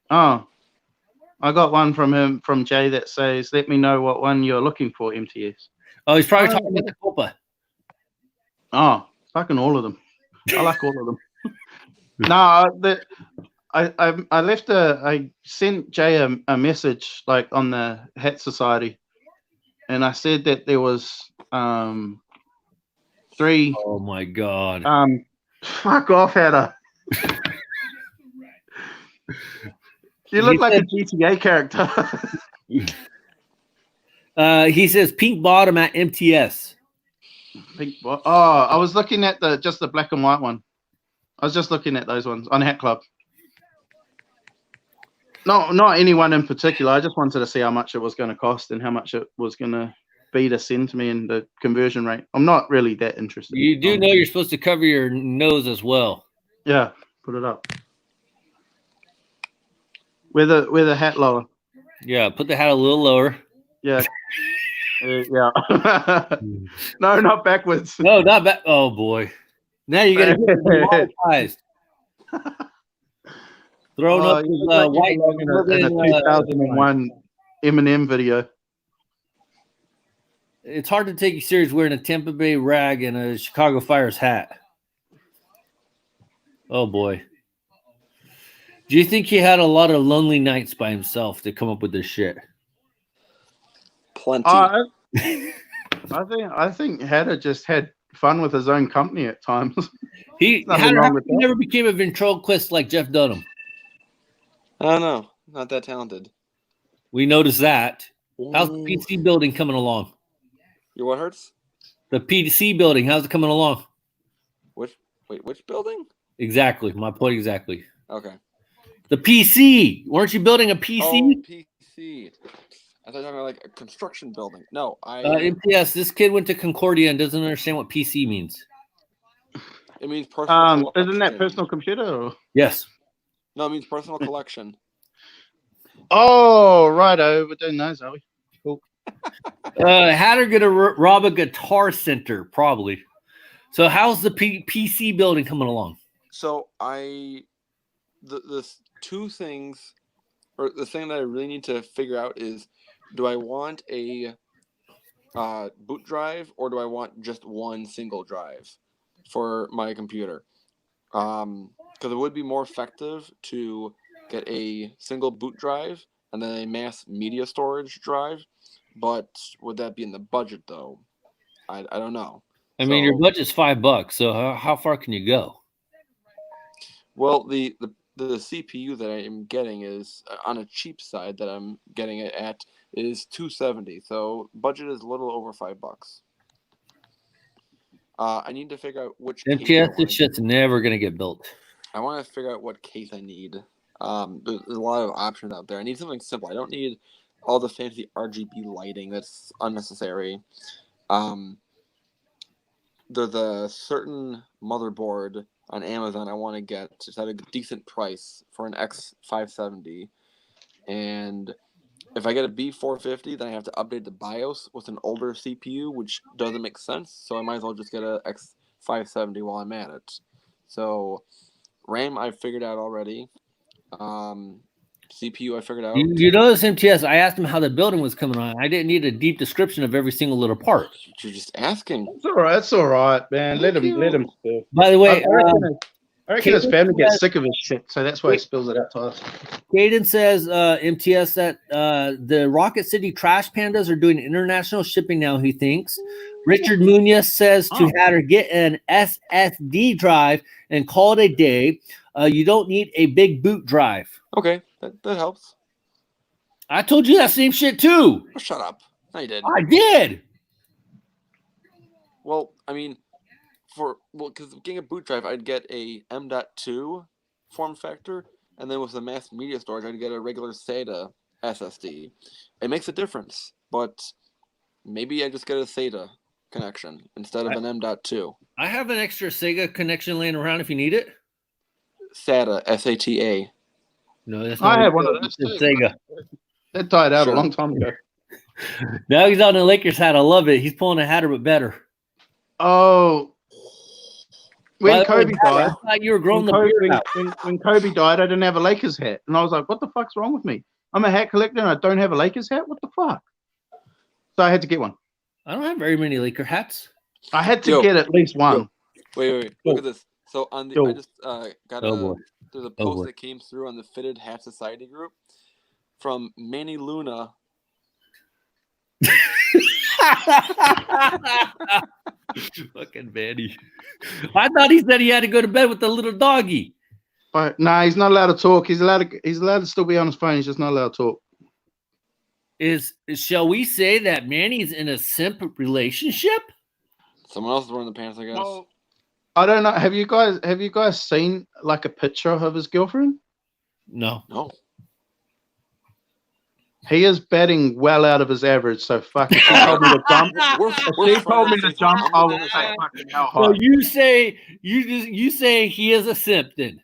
Oh, I got one from Jay that says, let me know what one you're looking for, MTS. Oh, he's probably talking about the Copa. Oh, fucking all of them. I like all of them. No, I sent Jay a message like on the Hat Society, and I said that there was 3. Oh my god. Fuck off, Hatter. You look like a GTA character. He says pink bottom at MTS. Pink I was looking at just the black and white one. I was just looking at those ones on Hat Club. No, not anyone in particular. I just wanted to see how much it was going to cost and how much it was going to be to send to me and the conversion rate. I'm not really that interested. You do know you're supposed to cover your nose as well. Yeah, put it up. With the hat lower. Yeah, put the hat a little lower. Yeah. Yeah. No, not backwards. No, not back. Oh boy. Now you're gonna get demonetized. Throwing up his white in a 2001 Eminem video. It's hard to take you serious wearing a Tampa Bay rag and a Chicago Fire's hat. Oh boy. Do you think he had a lot of lonely nights by himself to come up with this shit? Plenty. I think Hatter just had fun with his own company at times. He never became a ventriloquist like Jeff Dunham. I don't know. Not that talented. We noticed that. How's the PC building coming along? Your what hurts? The PC building. How's it coming along? Which building? Exactly. My point exactly. Okay. The PC. Weren't you building a PC? Oh, PC. I thought you were talking about like a construction building. No, MTS, this kid went to Concordia and doesn't understand what PC means. It means personal. Isn't that personal computer? Or? Yes. No, it means personal collection. Oh, righto. We're doing those, are we? Cool. Hatter gonna rob a guitar center, probably. So how's the PC building coming along? So the two things, or the thing that I really need to figure out is, do I want a boot drive, or do I want just one single drive for my computer? Because it would be more effective to get a single boot drive and then a mass media storage drive. But would that be in the budget though? I don't know. I mean, your budget's $5, so how far can you go? Well, the CPU that I am getting is on a cheap side that I'm getting it at is $270. So budget is a little over $5. I need to figure out which MTS, this shit's never gonna get built. I want to figure out what case I need. There's a lot of options out there. I need something simple. I don't need all the fancy RGB lighting that's unnecessary. There's a certain motherboard on Amazon I want to get. It's at a decent price for an X570. And if I get a B450, then I have to update the BIOS with an older CPU, which doesn't make sense. So I might as well just get a X570 while I'm at it. So RAM I figured out already. CPU I figured out. You notice MTS, I asked him how the building was coming on. I didn't need a deep description of every single little part. You're just asking. It's all right. It's all right, man. Let him spill. By the way, I reckon his family gets sick of his shit, so that's why he spills it out to us. Caden says, MTS, that the Rocket City Trash Pandas are doing international shipping now, he thinks. Richard Munoz says to Hatter, get an SSD drive and call it a day. You don't need a big boot drive. Okay, that helps. I told you that same shit too. Oh, shut up. No, you didn't. I did. Well, I mean, because getting a boot drive, I'd get a M.2 form factor, and then with the mass media storage, I'd get a regular SATA SSD. It makes a difference, but maybe I just get a SATA connection instead of an M.2. I have an extra Sega connection laying around if you need it. SATA, SATA. No, that's not. I have one of those. Sega. That died out a long time ago. Now he's on the Lakers hat. I love it. He's pulling a Hatter, but better. Oh, when Kobe died, I thought you were growing the beard out. when Kobe died, I didn't have a Lakers hat, and I was like, "What the fuck's wrong with me? I'm a hat collector, and I don't have a Lakers hat. What the fuck?" So I had to get one. I don't have very many Laker hats. I had to get at least one. Wait. Look at this. So on the, I just got there's a post that came through on the Fitted Hat Society group from Manny Luna. Fucking Manny. I thought he said he had to go to bed with the little doggy. But nah, he's not allowed to talk. He's allowed to still be on his phone. He's just not allowed to talk. Shall we say that Manny's in a simp relationship? Someone else is wearing the pants, I guess. Well, I don't know. Have you guys seen like a picture of his girlfriend? No. He is batting well out of his average. So fuck. If she told me to jump, I would say fucking how high. So you say he is a simp then,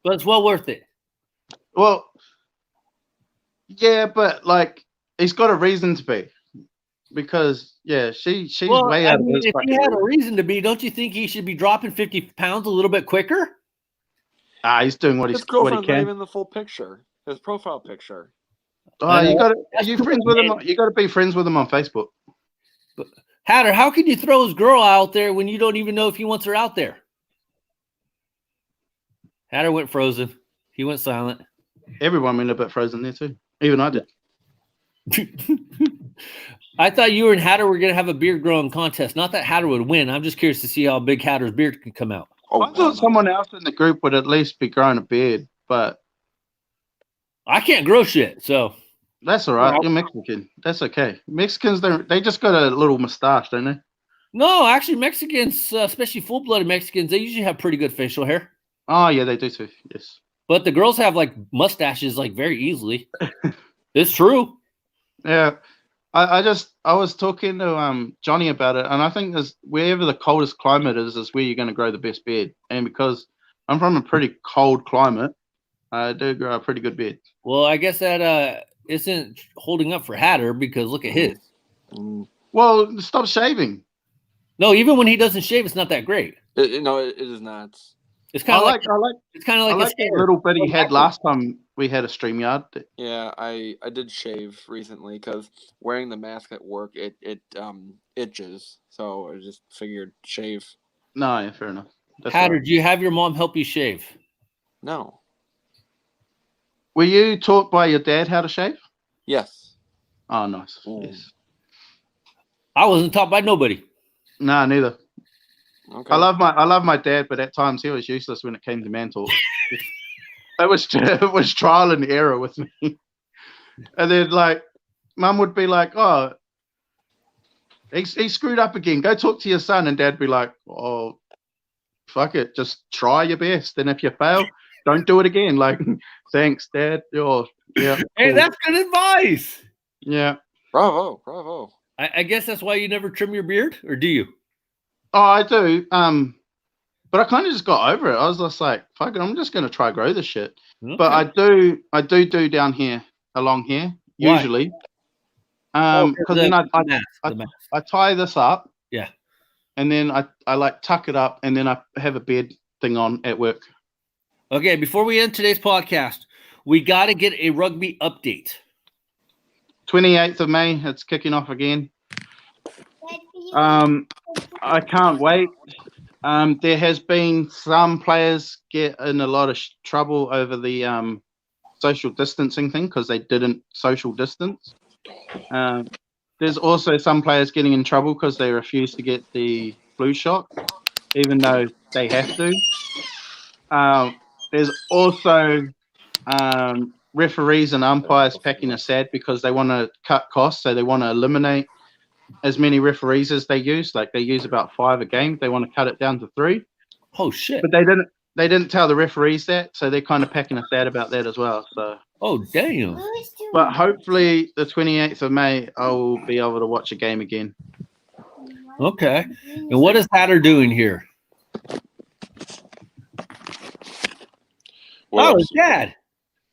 but it's well worth it. Well, yeah, but like he's got a reason to be, because she's way out of his. If he had a reason to be, don't you think he should be dropping 50 pounds a little bit quicker? He's doing what he can. Not even the full picture. His profile picture. You got to be friends with him on Facebook. But, Hatter, how can you throw his girl out there when you don't even know if he wants her out there? Hatter went frozen. He went silent. Everyone went a bit frozen there too. Even I did. I thought you and Hatter were going to have a beard growing contest. Not that Hatter would win. I'm just curious to see how big Hatter's beard can come out. I thought someone else in the group would at least be growing a beard, but I can't grow shit, so that's all right. You're Mexican. That's okay. Mexicans, they just got a little mustache, don't they? No, actually, Mexicans, especially full-blooded Mexicans, they usually have pretty good facial hair. Oh yeah, they do too. Yes. But the girls have like mustaches like very easily. It's true. Yeah. I was talking to Johnny about it, and I think wherever the coldest climate is where you're going to grow the best beard. And because I'm from a pretty cold climate, I do grow a pretty good beard. Well, I guess that isn't holding up for Hatter, because look at his. Well, stop shaving. No, even when he doesn't shave, it's not that great. No, it is not. It's kind I of like, like it's kind of like, that little bit he had last time we had a StreamYard. Yeah, I did shave recently because wearing the mask at work it itches, so I just figured shave. No, yeah, fair enough. That's Hatter, right. do you have your mom help you shave? No. Were you taught by your dad how to shave? Yes. Oh, nice. Mm. Yes. I wasn't taught by nobody. No, neither. Okay. I love my dad, but at times he was useless when it came to man talk. it was trial and error with me. And then like, Mum would be like, "Oh, he screwed up again. Go talk to your son." And Dad'd be like, "Oh, fuck it, just try your best. And if you fail, don't do it again." Like, thanks, Dad. Oh, yeah. Hey, Cool. that's good advice. Yeah. Bravo. I guess that's why you never trim your beard, or do you? Oh, I do. But I kind of just got over it. I was just like, fuck it, I'm just gonna try grow this shit. Okay. But I do down here, along here, Why? usually. Oh, Because then I the mask. I tie this up. Yeah. And then I like tuck it up, and then I have a bed thing on at work. Okay, before we end today's podcast, we got to get a rugby update. 28th of May, it's kicking off again. I can't wait. There has been some players get in a lot of trouble over the social distancing thing because they didn't social distance. There's also some players getting in trouble because they refuse to get the flu shot, even though they have to. There's also referees and umpires packing a sad because they want to cut costs, so they want to eliminate as many referees as they use. Like they use about 5 a game. They want to cut it down to 3. Oh shit! But they didn't tell the referees that, so they're kind of packing a sad about that as well. So. Oh damn! But hopefully the 28th of May, I will be able to watch a game again. Okay. And what is Hatter doing here? What Oh, up, it's Dad,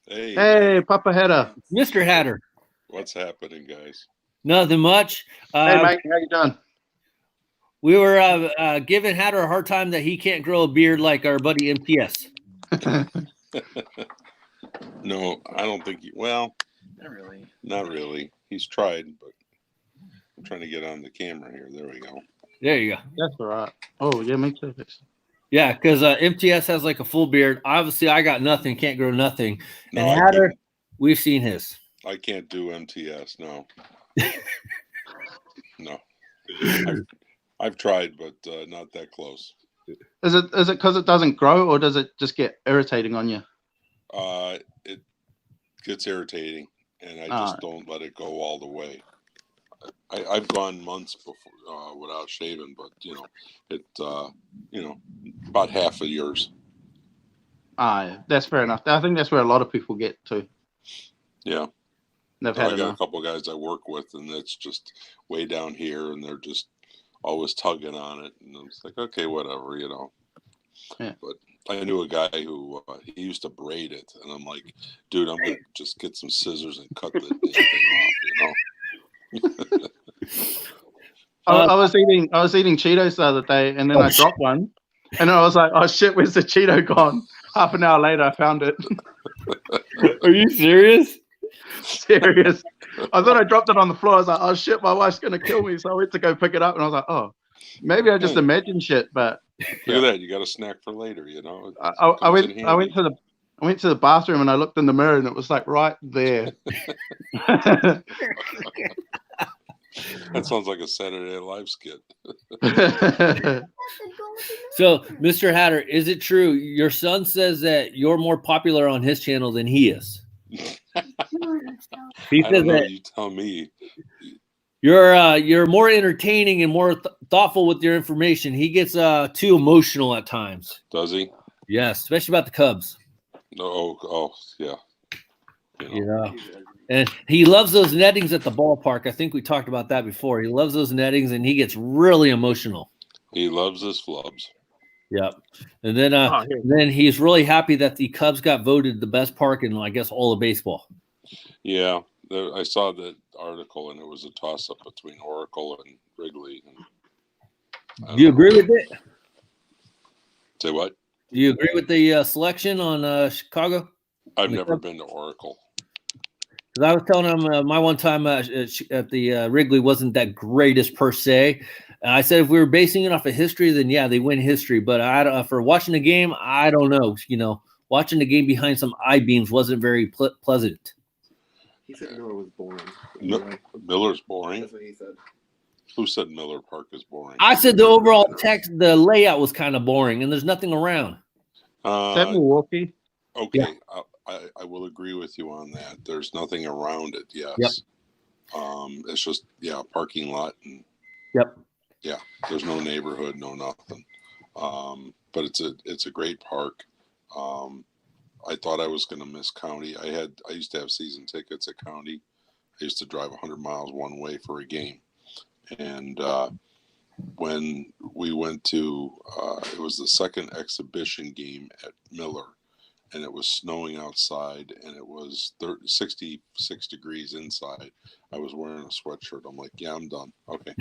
Hey, Papa Hatter. Mr. Hatter. what's happening, guys? Nothing much. Hey, mate, how you doing? We were giving Hatter a hard time that he can't grow a beard like our buddy MTS. No, I don't think well, not really. He's tried, but I'm trying to get on the camera here. There we go. There you go. That's all right. Oh, yeah, me too. Yeah, because MTS has like a full beard. Obviously, I got nothing, can't grow nothing. No, And Hatter, we've seen his. I can't do MTS. No, no. I've tried, but not that close. Is it because it doesn't grow, or does it just get irritating on you? It gets irritating, and I just don't let it go all the way. I've gone months before without shaving, but about half of yours. Yeah, that's fair enough. I think that's where a lot of people get to. Yeah. They've I had got enough. a couple of guys I work with, and it's just way down here, and they're just always tugging on it, and it's like, okay, whatever, Yeah. But I knew a guy who he used to braid it, and I'm like, dude, I'm gonna just get some scissors and cut the damn thing off, I was eating Cheetos the other day, and then I dropped one, and I was like, "Oh shit, where's the Cheeto gone?" Half an hour later, I found it. Are you serious? Serious. I thought I dropped it on the floor. I was like, "Oh shit, my wife's gonna kill me." So I went to go pick it up, and I was like, "Oh, maybe I just imagined shit." But Look at that, you got a snack for later, I went to the bathroom and I looked in the mirror, and it was like right there. That sounds like a Saturday Night Live skit. So, Mr. Hatter, is it true your son says that you're more popular on his channel than he is? He I says don't know, that you tell me. you're more entertaining and more thoughtful with your information. He gets too emotional at times. Does he? Yes, especially about the Cubs. Oh, yeah. You know, and he loves those nettings at the ballpark. I think we talked about that before. He loves those nettings, and he gets really emotional. He loves his flubs. Yep. And then he's really happy that the Cubs got voted the best park in, I guess, all of baseball. Yeah, I saw that article, and it was a toss-up between Oracle and Wrigley. Do you agree with it? Say what? Do you agree with the selection on Chicago? I've never been to Oracle. Because I was telling him my one time at the Wrigley wasn't that greatest per se. I said if we were basing it off of history, then yeah, they win history. But I don't, for watching the game, I don't know. Watching the game behind some I-beams wasn't very pleasant. He said Miller was boring. Miller's boring. That's what he said. Who said Miller Park is boring? I said the overall text, the layout was kind of boring, and there's nothing around. Is that Milwaukee? Okay, Yeah. I will agree with you on that. There's nothing around it. Yes. Yep. It's just parking lot and. Yep. Yeah, there's no neighborhood, no nothing. But it's a great park. I thought I was going to miss County. I used to have season tickets at County. I used to drive 100 miles one way for a game. And when we went to, it was the second exhibition game at Miller, and it was snowing outside, and it was 66 degrees inside. I was wearing a sweatshirt. I'm like, yeah, I'm done. Okay.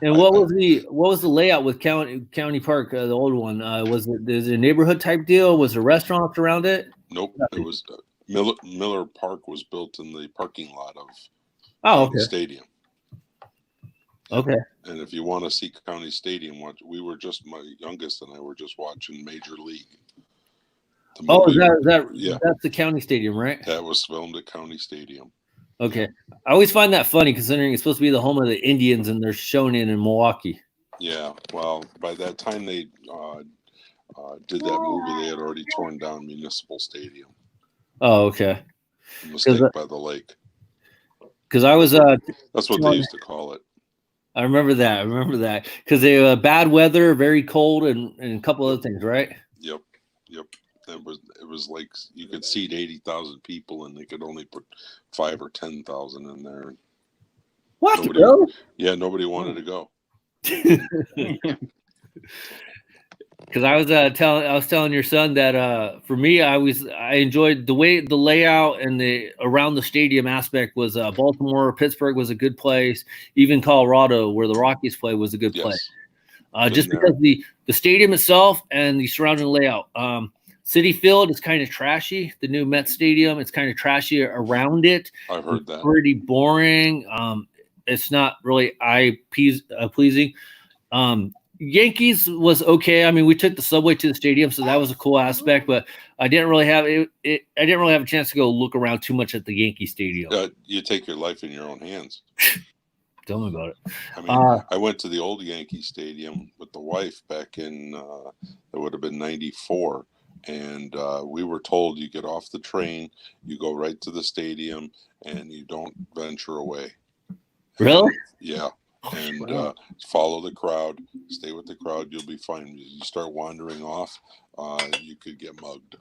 And what was the layout with County Park, the old one? Was it a neighborhood type deal? Was there restaurants around it? Nope. It was Miller Park was built in the parking lot of County Stadium. Okay. And if you want to see County Stadium, my youngest and I were just watching Major League. That's the County Stadium, right? That was filmed at County Stadium. Okay. I always find that funny considering it's supposed to be the home of the Indians and they're shown in Milwaukee. Yeah. Well, by that time they did that movie, they had already torn down Municipal Stadium. Oh, okay. Mistake by the lake. Because I was that's what they used to call it. I remember that because they bad weather, very cold, and a couple other things, right? Yep. It was like you could seat 80,000 people, and they could only put 5,000 or 10,000 in there. What? Really? Yeah, nobody wanted to go. Because I was telling your son that for me, I enjoyed the way the layout and the around the stadium aspect was Baltimore, Pittsburgh was a good place. Even Colorado, where the Rockies play, was a good place. Just because the stadium itself and the surrounding layout. City Field is kind of trashy. The new Met Stadium, it's kind of trashy around it. I've heard that. Pretty boring. It's not really pleasing. Yankees was okay. I mean, we took the subway to the stadium, so that was a cool aspect. But I didn't really have I didn't really have a chance to go look around too much at the Yankee Stadium. You take your life in your own hands. Tell me about it. I mean, I went to the old Yankee Stadium with the wife back in it would have been '94. And we were told you get off the train, you go right to the stadium, and you don't venture away. Really? Yeah. And follow the crowd, stay with the crowd, you'll be fine. You start wandering off, you could get mugged.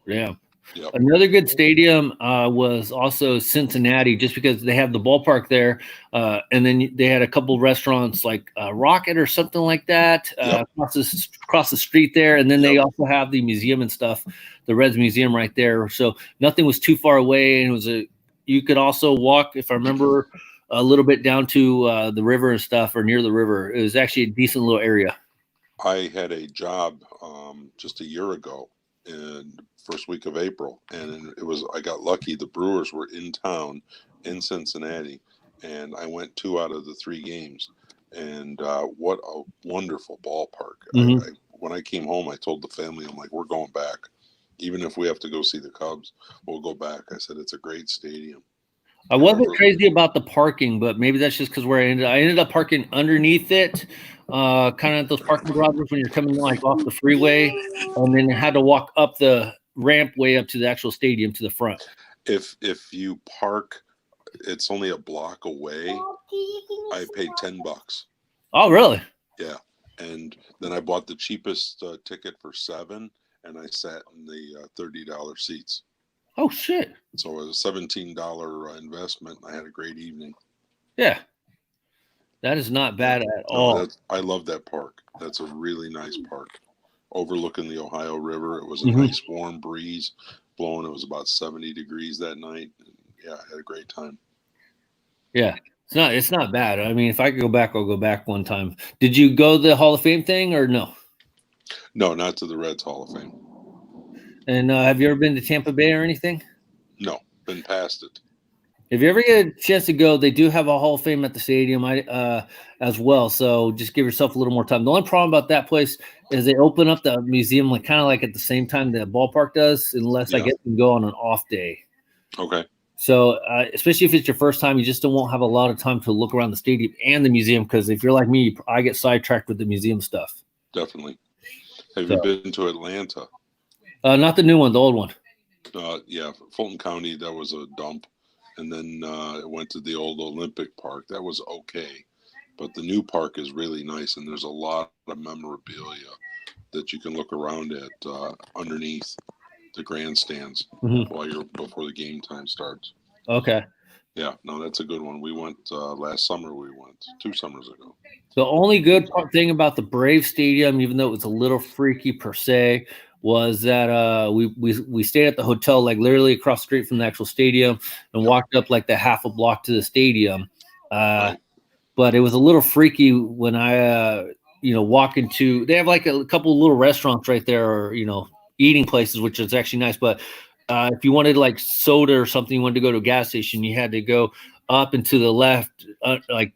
Yeah. Yep. Another good stadium was also Cincinnati, just because they have the ballpark there, and then they had a couple restaurants like Rocket or something like that across the street there, and then they also have the museum and stuff, the Reds Museum right there. So nothing was too far away, and it was you could also walk, if I remember, a little bit down to the river and stuff, or near the river. It was actually a decent little area. I had a job just a year ago in first week of April, and I got lucky. The Brewers were in town in Cincinnati, and I went 2 out of the 3 games, and what a wonderful ballpark. Mm-hmm. When I came home, I told the family, I'm like, we're going back. Even if we have to go see the Cubs, we'll go back. I said, it's a great stadium. I wasn't crazy about the parking, but maybe that's just because where I ended up parking underneath it, kind of at those parking garages when you're coming like off the freeway, and then had to walk up the ramp way up to the actual stadium to the front. If you park, it's only a block away. I paid $10. Oh, really? Yeah, and then I bought the cheapest ticket for $7, and I sat in the $30 seats. Oh shit! So it was a $17 investment. I had a great evening. Yeah, that is not bad at all. I love that park. That's a really nice park, overlooking the Ohio River. It was a nice warm breeze blowing. It was about 70 degrees that night. Yeah, I had a great time. Yeah, it's not bad. I mean, if I could go back, I'll go back one time. Did you go the Hall of Fame thing or no? No, not to the Reds Hall of Fame. And have you ever been to Tampa Bay or anything? No, been past it. If you ever get a chance to go, they do have a Hall of Fame at the stadium as well. So just give yourself a little more time. The only problem about that place is they open up the museum like kind of like at the same time the ballpark does, unless I Yeah. guess you can go on an off day. Okay. So especially if it's your first time, you just won't have a lot of time to look around the stadium and the museum because if you're like me, I get sidetracked with the museum stuff. Definitely. Have you been to Atlanta? Not the new one, the old one. Yeah, Fulton County, that was a dump. And then it went to the old Olympic Park. That was okay. But the new park is really nice, and there's a lot of memorabilia that you can look around at underneath the grandstands before the game time starts. Okay. Yeah, no, that's a good one. We went last summer. We went 2 summers ago. The only good thing about the Brave Stadium, even though it was a little freaky per se, was that we stayed at the hotel like literally across the street from the actual stadium and walked up like the half a block to the stadium. Right. But it was a little freaky when I walk into. They have like a couple of little restaurants right there, or eating places, which is actually nice. But if you wanted like soda or something, you wanted to go to a gas station, you had to go up and to the left, like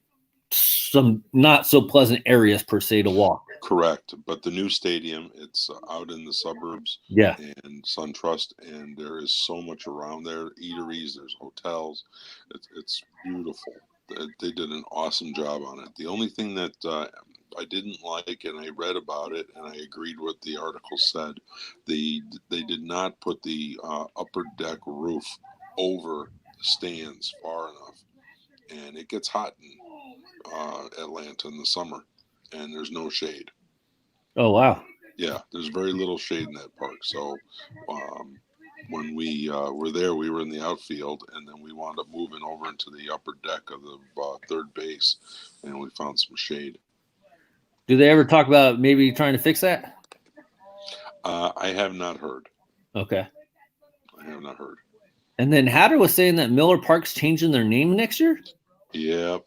some not so pleasant areas per se to walk. Correct, but the new stadium, it's out in the suburbs. Yeah. And SunTrust, and there is so much around there. Eateries, there's hotels. It's beautiful. They did an awesome job on it. The only thing that I didn't like, and I read about it, and I agreed with the article said, they did not put the upper deck roof over the stands far enough, and it gets hot in Atlanta in the summer, and there's no shade. Oh wow. Yeah, there's very little shade in that park. So when we were there, we were in the outfield, and then we wound up moving over into the upper deck of the third base, and we found some shade. Do they ever talk about maybe trying to fix that? I have not heard. Okay. I have not heard. And then Hatter was saying that Miller Park's changing their name next year. Yep.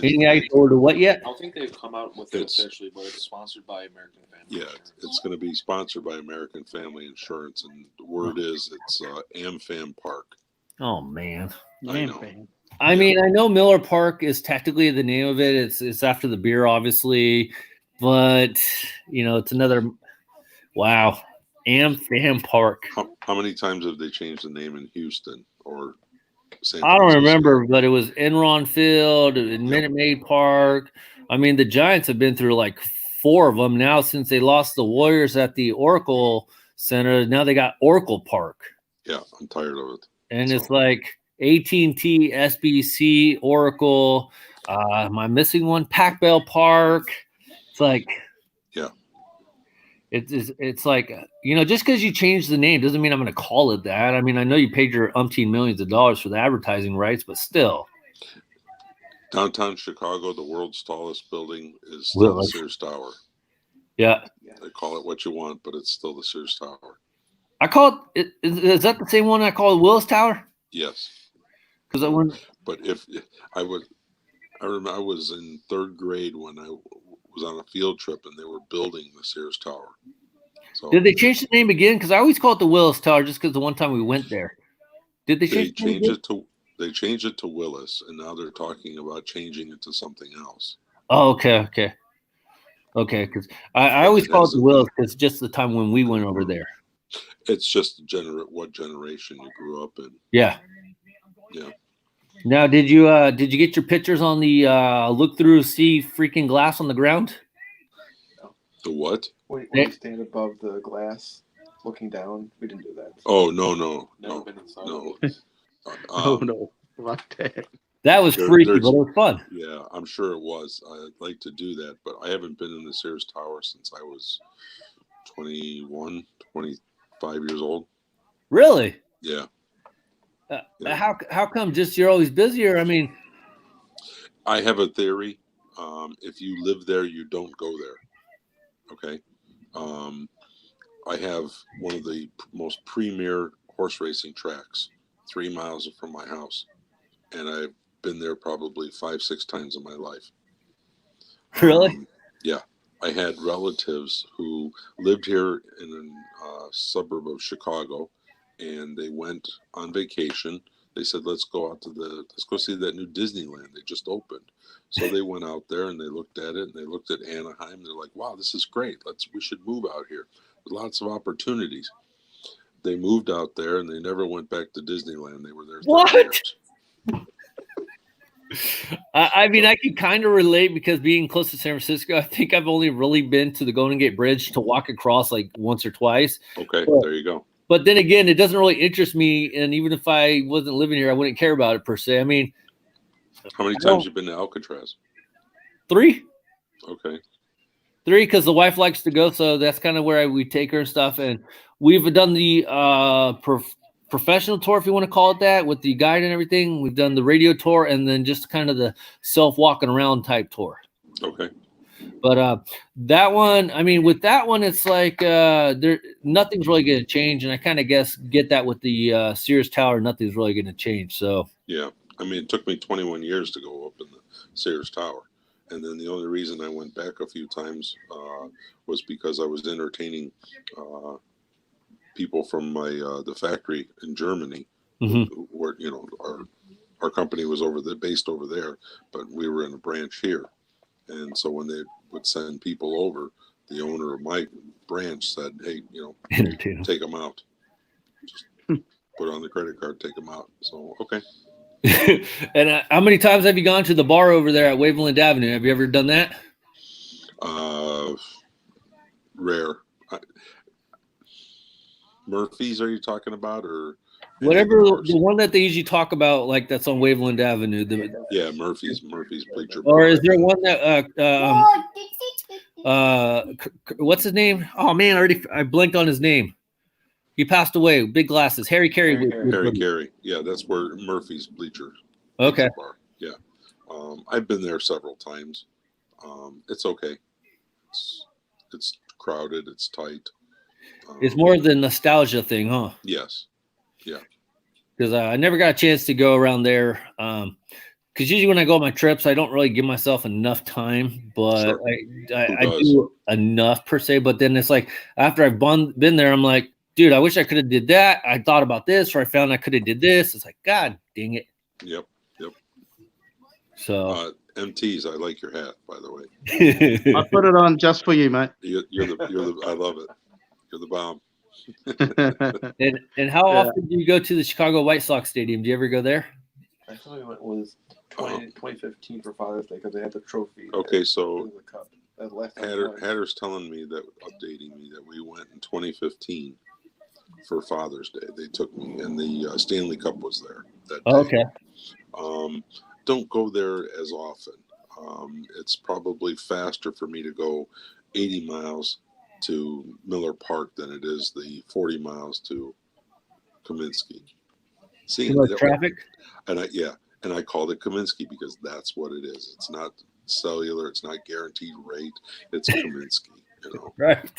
Any idea or to what yet? I don't think they've come out with it officially, but it's sponsored by American Family Insurance. It's going to be sponsored by American Family Insurance, and the word is it's AmFam Park. Oh man. I know. I mean, I know Miller Park is technically the name of it. It's after the beer, obviously, but it's another. Wow, AmFam Park. How many times have they changed the name in Houston or San I don't Francisco? remember, but it was Enron Field and Minute Maid Park. I mean, the Giants have been through like 4 of them now since they lost the Warriors at the Oracle Center. Now they got Oracle Park. Yeah, I'm tired of it. And it's like AT&T, SBC, Oracle. Am I missing one? Pac Bell Park. It's like, yeah, it's like just because you change the name doesn't mean I'm going to call it that. I mean, I know you paid your umpteen millions of dollars for the advertising rights, but still. Downtown Chicago, the world's tallest building is still the Sears Tower. Yeah. They call it what you want, but it's still the Sears Tower. I call it. Is that the same one I call the Willis Tower? Yes. Because But if I remember I was in 3rd grade when I was on a field trip and they were building the Sears Tower. So did they change the name again? Because I always call it the Willis Tower just because the one time we went there. Did they change it to? They changed it to Willis, and now they're talking about changing it to something else. Oh, okay. Because I always call it the Willis because just the time when we went over there. It's just what generation you grew up in. Yeah. Yeah. Now, did you get your pictures on the look through see freaking glass on the ground? The what? When you stand above the glass, looking down, we didn't do that. Oh no. No. Fuck that. That was freaky, but it was fun. Yeah, I'm sure it was. I'd like to do that, but I haven't been in the Sears Tower since I was 21, 25 years old. Really? Yeah. How come? Just you're always busy, or I mean, I have a theory. If you live there, you don't go there. Okay. I have one of the most premier horse racing tracks 3 miles from my house, and I've been there probably 5-6 times in my life. Really? Yeah. I had relatives who lived here in a suburb of Chicago, and they went on vacation. They said, let's go see that new Disneyland they just opened. So they went out there and they looked at it, and they looked at Anaheim. They're like, wow, this is great. We should move out here. Lots of opportunities. They moved out there and they never went back to Disneyland. They were there 30 years. I mean, I can kind of relate because being close to San Francisco, I think I've only really been to the Golden Gate Bridge to walk across like once or twice. Okay, there you go. But then again, it doesn't really interest me. And even if I wasn't living here, I wouldn't care about it per se. I mean, how many times have you been to Alcatraz? 3. Okay. 3, because the wife likes to go. So that's kind of where we take her and stuff. And we've done the professional tour, if you want to call it that, with the guide and everything. We've done the radio tour and then just kind of the self-walking around type tour. Okay. But that one, I mean, with that one, it's like nothing's really going to change. And I kind of get that with the Sears Tower, nothing's really going to change. So yeah, I mean, it took me 21 years to go up in the Sears Tower. And then the only reason I went back a few times was because I was entertaining people from the factory in Germany, where our company was based over there, but we were in a branch here. And so when they would send people over, the owner of my branch said, hey, take them out. Just put on the credit card, take them out. So, okay. And how many times have you gone to the bar over there at Waveland Avenue? Have you ever done that? Rare. Murphy's, are you talking about, or whatever the one that they usually talk about, like that's on Waveland Avenue? Yeah, Murphy's bleacher. Or is there one that what's his name? Oh man, I blanked on his name. He passed away. Big glasses. Harry Carey. Harry Carey. Yeah, that's where Murphy's bleacher. Okay. Bar. Yeah, I've been there several times. It's okay. It's crowded. It's tight. It's more the nostalgia thing, huh? Yes. Yeah. Because I never got a chance to go around there. Because usually when I go on my trips, I don't really give myself enough time, but sure. I do enough per se. But then it's like after I've been there, I'm like, dude, I wish I could have did that. I thought about this, or I found I could have did this. It's like, God dang it. Yep. So MTs, I like your hat, by the way. I put it on just for you, mate. You're the I love it. You're the bomb. and how often do you go to the Chicago White Sox Stadium? Do you ever go there? I thought it was 2015 for Father's Day because they had the trophy. Okay, so the cup. Hatter's telling me updating me that we went in 2015 for Father's Day. They took me, and the Stanley Cup was there that day. Okay. Don't go there as often. It's probably faster for me to go 80 miles to Miller Park than it is the 40 miles to Kaminsky. See, traffic? And I called it Kaminsky because that's what it is. It's not cellular. It's not guaranteed rate. It's Kaminsky. Right.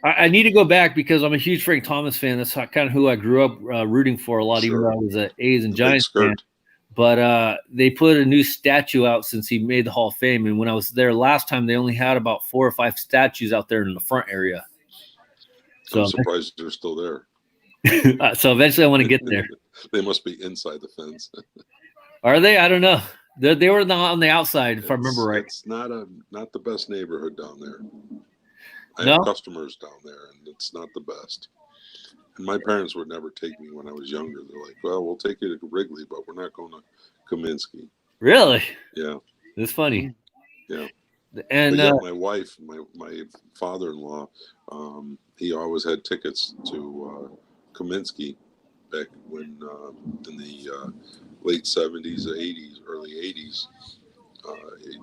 I need to go back because I'm a huge Frank Thomas fan. That's kind of who I grew up rooting for a lot, even though I was an A's and Giants fan. But they put a new statue out since he made the Hall of Fame. And when I was there last time, they only had about 4 or 5 statues out there in the front area. So I'm surprised they're still there. So eventually I want to get there. They must be inside the fence. Are they? I don't know. They were on the outside, if I remember right. It's not the best neighborhood down there. I have customers down there, and it's not the best. And my parents would never take me when I was younger. They're like, well, we'll take you to Wrigley, but we're not going to Kaminsky. Really? Yeah. That's funny. Yeah. And my wife, my father-in-law, he always had tickets to Kaminsky back when in the late 70s, 80s, early 80s.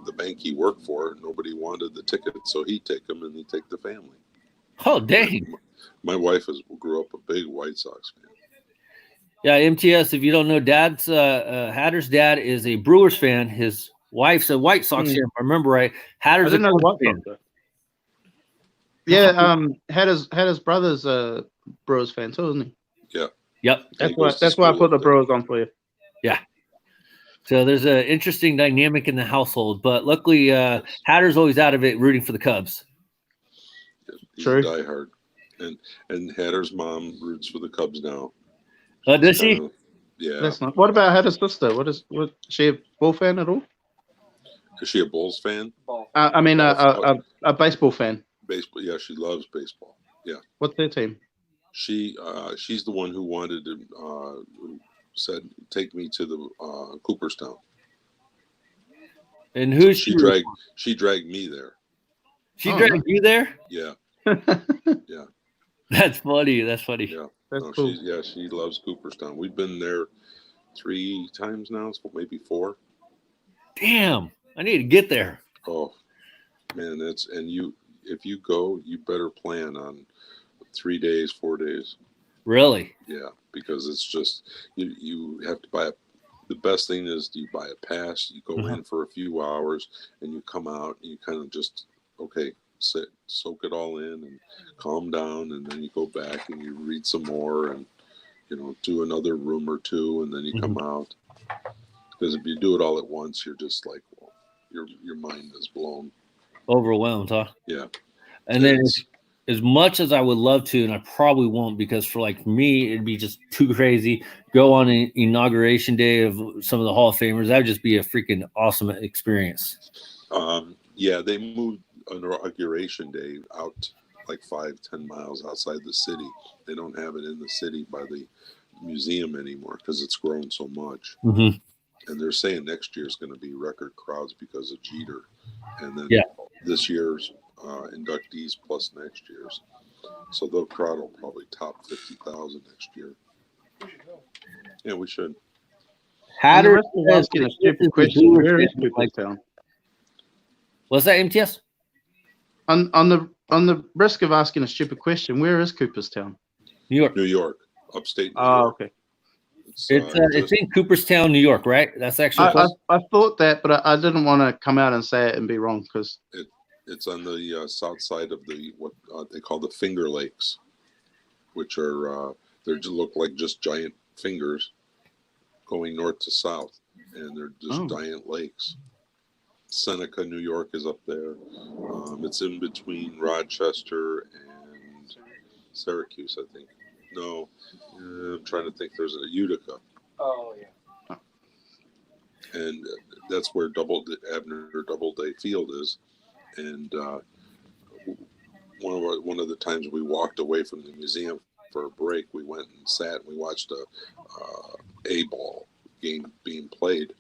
The bank he worked for, nobody wanted the ticket, so he'd take them and he'd take the family. Oh, dang. My wife grew up a big White Sox fan. Yeah, MTS, if you don't know, Hatter's dad is a Brewers fan. His wife's a White Sox fan, if I remember right. Hatter's a Cubs fan. Yeah, Hatter's brother's a Brewers fan too, isn't he? Yeah. Yep. That's why I put the Brewers on for you. Yeah. So there's an interesting dynamic in the household, but luckily Hatter's always out of it rooting for the Cubs. He's True. a diehard. And Hatter's mom roots for the Cubs now. Does she? Yeah. That's not. What about Hatter's sister? Is she a ball fan at all? Is she a Bulls fan? I mean, a baseball fan. Baseball. Yeah, she loves baseball. Yeah. What's their team? She's the one who wanted to who said take me to the Cooperstown. And who's She dragged me there. She dragged you there? Yeah. Yeah. That's funny. Yeah. That's cool. She loves Cooperstown. We've been there 3 times now, so maybe 4. Damn, I need to get there. Oh man, if you go, you better plan on 3 days, 4 days. Really? Yeah, because it's just you have to buy the best thing is you buy a pass, you go in for a few hours, and you come out and you kind of just sit, soak it all in, and calm down, and then you go back and you read some more, and do another room or 2, and then you come out. Because if you do it all at once, you're just like, well, your mind is blown. Overwhelmed, huh? Yeah. And then as much as I would love to, and I probably won't, because for me, it'd be just too crazy. Go on an inauguration day of some of the Hall of Famers. That'd just be a freaking awesome experience. Yeah, they moved inauguration day out like 5-10 miles outside the city. They don't have it in the city by the museum anymore because it's grown so much. Mm-hmm. And they're saying next year is going to be record crowds because of Jeter. And then this year's inductees plus next year's. So the crowd will probably top 50,000 next year. Yeah, we should. Hatter asking a stupid question. Where is Cooperstown? What's that, MTS? On the risk of asking a stupid question, where is Cooperstown? New York, upstate New York. Okay. It's in Cooperstown, New York, right? That's actually. I thought that, but I didn't want to come out and say it and be wrong because it's on the south side of what they call the Finger Lakes, which are they look like just giant fingers going north to south, and they're just giant lakes. Seneca, New York, is up there. It's in between Rochester and Syracuse, I think. No, I'm trying to think. There's a Utica. Oh yeah. And that's where Abner Doubleday Field is. And one of the times we walked away from the museum for a break, we went and sat and we watched a ball game being played.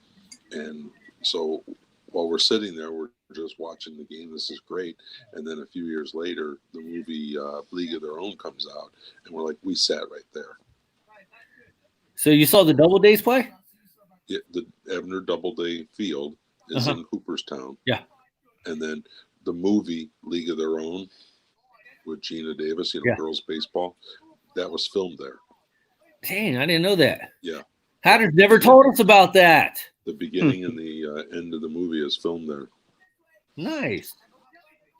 And so while we're sitting there, we're just watching the game. This is great. And then a few years later, the movie League of Their Own comes out, and we're like, we sat right there. So you saw the Doubledays play? Yeah, the Abner Doubleday Field is in Cooperstown. Yeah. And then the movie League of Their Own with Gina Davis, girls baseball, that was filmed there. Dang, I didn't know that. Yeah. Hatter's never told us about that. The beginning and the end of the movie is filmed there. Nice.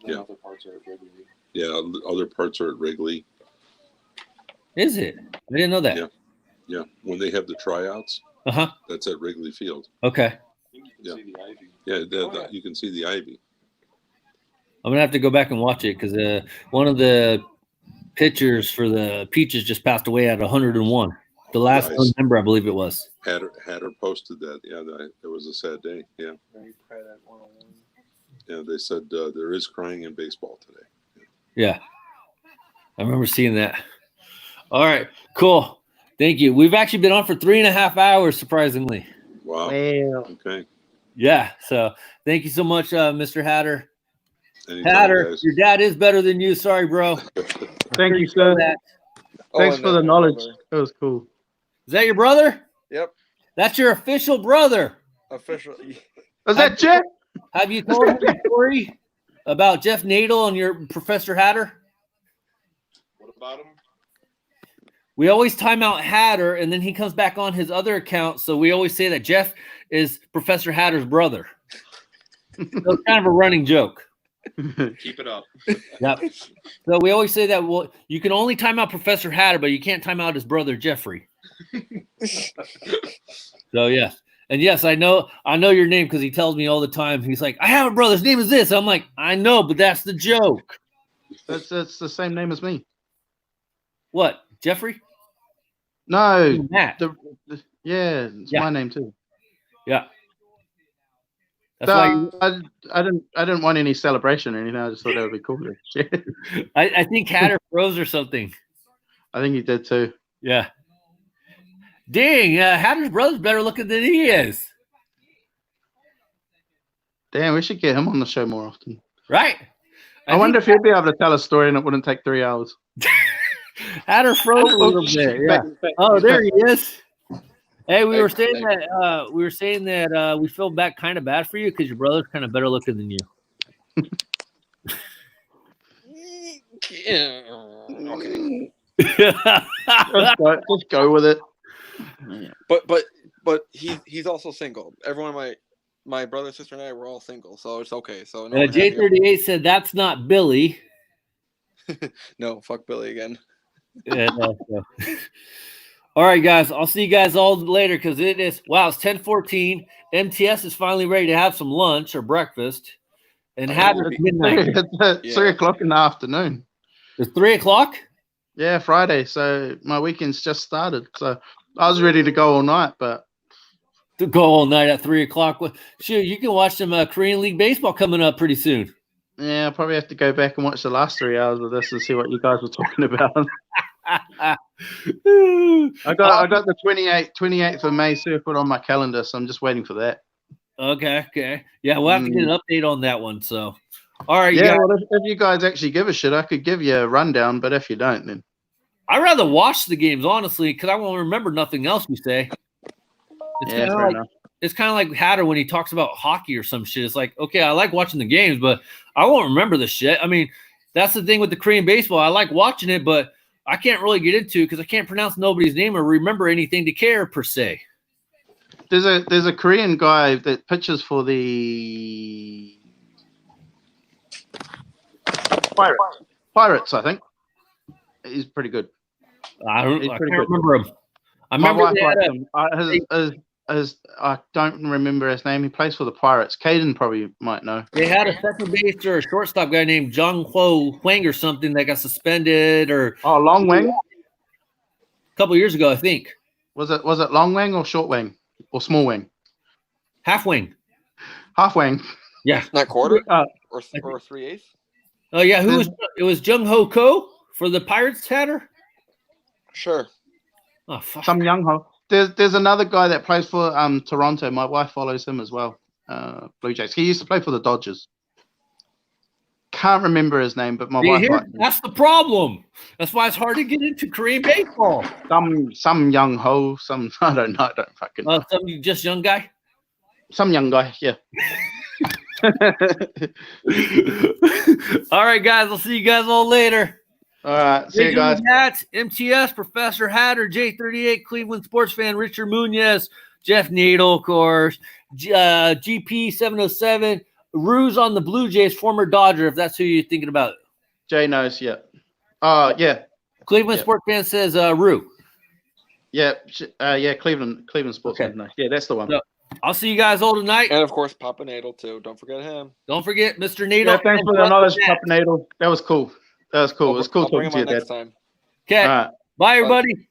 Yeah. Other parts are at Wrigley. Yeah, other parts are at Wrigley. Is it? I didn't know that. Yeah. Yeah. When they have the tryouts, that's at Wrigley Field. Okay. You can see the ivy. Yeah, you can see the ivy. I'm gonna have to go back and watch it because one of the pitchers for the Peaches just passed away at 101. The last member, I believe it was. Hatter posted that. Yeah, it was a sad day. Yeah. Very proud at 101. Yeah, they said there is crying in baseball today. Yeah. I remember seeing that. All right, cool. Thank you. We've actually been on for 3.5 hours, surprisingly. Wow. Okay. Yeah. So thank you so much, Mr. Hatter. Anytime, Hatter, guys. your dad is better than you. Sorry, bro. Thank you, sir. Thanks for the knowledge. That was cool. Is that your brother? Yep. That's your official brother. Official. Is that Jeff? Have you told him the story about Jeff Nadel and your Professor Hatter? What about him? We always time out Hatter, and then he comes back on his other account. So we always say that Jeff is Professor Hatter's brother. So it's kind of a running joke. Keep it up. Yep. So we always say that, well, you can only time out Professor Hatter, but you can't time out his brother Jeffrey. So yeah. And yes, I know your name because he tells me all the time. He's like, I have a brother. His name is this. I'm like, I know, but that's the joke. That's the same name as me. What, Jeffrey? No, Matt. yeah, it's Yeah. my name too. Yeah. That's why I didn't want any celebration or anything. I just thought that would be cool. I think Hatter froze or something. I think he did too. Yeah. Dang, Hatter's brother's better looking than he is. Damn, we should get him on the show more often. Right? I wonder if he'd be able to tell a story and it wouldn't take 3 hours. Hatter froze a little bit. Yeah. Oh, there he is. Hey, we were saying that we feel kind of bad for you because your brother's kind of better looking than you. Yeah. Okay. Just go with it. But he's also single. Everyone, my brother, sister, and I were all single, so it's okay. So no J38 said that's not Billy. No, fuck Billy again. Yeah, no. All right, guys. I'll see you guys all later because it's 10:14. MTS is finally ready to have some lunch or breakfast. And Hatter at midnight. It's 3 o'clock in the afternoon. It's 3 o'clock? Yeah, Friday. So my weekend's just started. So I was ready to go all night, but To go all night at 3 o'clock. Shoot, you can watch some Korean League baseball coming up pretty soon. yeah, I'll probably have to go back and watch the last 3 hours of this and see what you guys were talking about. I got the 28th of May circled on my calendar, so I'm just waiting for that. Okay. Yeah, we'll have to get an update on that one. So, all right. Yeah, well, if you guys actually give a shit, I could give you a rundown, but if you don't, then I'd rather watch the games, honestly, because I won't remember nothing else you say. It's kind of like Hatter when he talks about hockey or some shit. It's like, okay, I like watching the games, but I won't remember the shit. I mean, that's the thing with the Korean baseball. I like watching it, but I can't really get into it because I can't pronounce nobody's name or remember anything to care per se. There's a Korean guy that pitches for the Pirates, I think. He's pretty good. I can't remember him. I remember him. I don't remember his name. He plays for the Pirates. Caden probably might know. They had a second base or a shortstop guy named Jung Ho Hwang or something that got suspended Long Wang? A couple years ago, I think. Was it Long Wang or Short Wang or Small Wang? Half Wang. Half Wang. Yeah. Not quarter or 3/8. Oh yeah, it was Jung Ho Ko for the Pirates, Hatter? Sure. Oh fuck. Some young ho. There's another guy that plays for Toronto. My wife follows him as well. Blue Jays. He used to play for the Dodgers. Can't remember his name, but my wife likes him. That's the problem. That's why it's hard to get into Korean baseball. Some young ho. I don't know. I don't fucking know. Some just young guy. Some young guy. Yeah. All right, guys. I'll see you guys all later. All right. See you guys. Hats, MTS, Professor Hatter, J38, Cleveland sports fan, Richard Munoz, Jeff Needle, of course, GP 707, Ruse on the Blue Jays, former Dodger, if that's who you're thinking about. Jay knows, yeah. Yeah. Cleveland sports fan says Rue. Yeah, Cleveland sports fan. No. Yeah, that's the one. So, I'll see you guys all tonight. And of course, Papa Nadal too. Don't forget him. Don't forget Mr. Needle. Yeah, thanks for the knowledge, Papa Nadal. That was cool. It was cool I'll talking to you, next Dad. time. Okay. All right. Bye, everybody.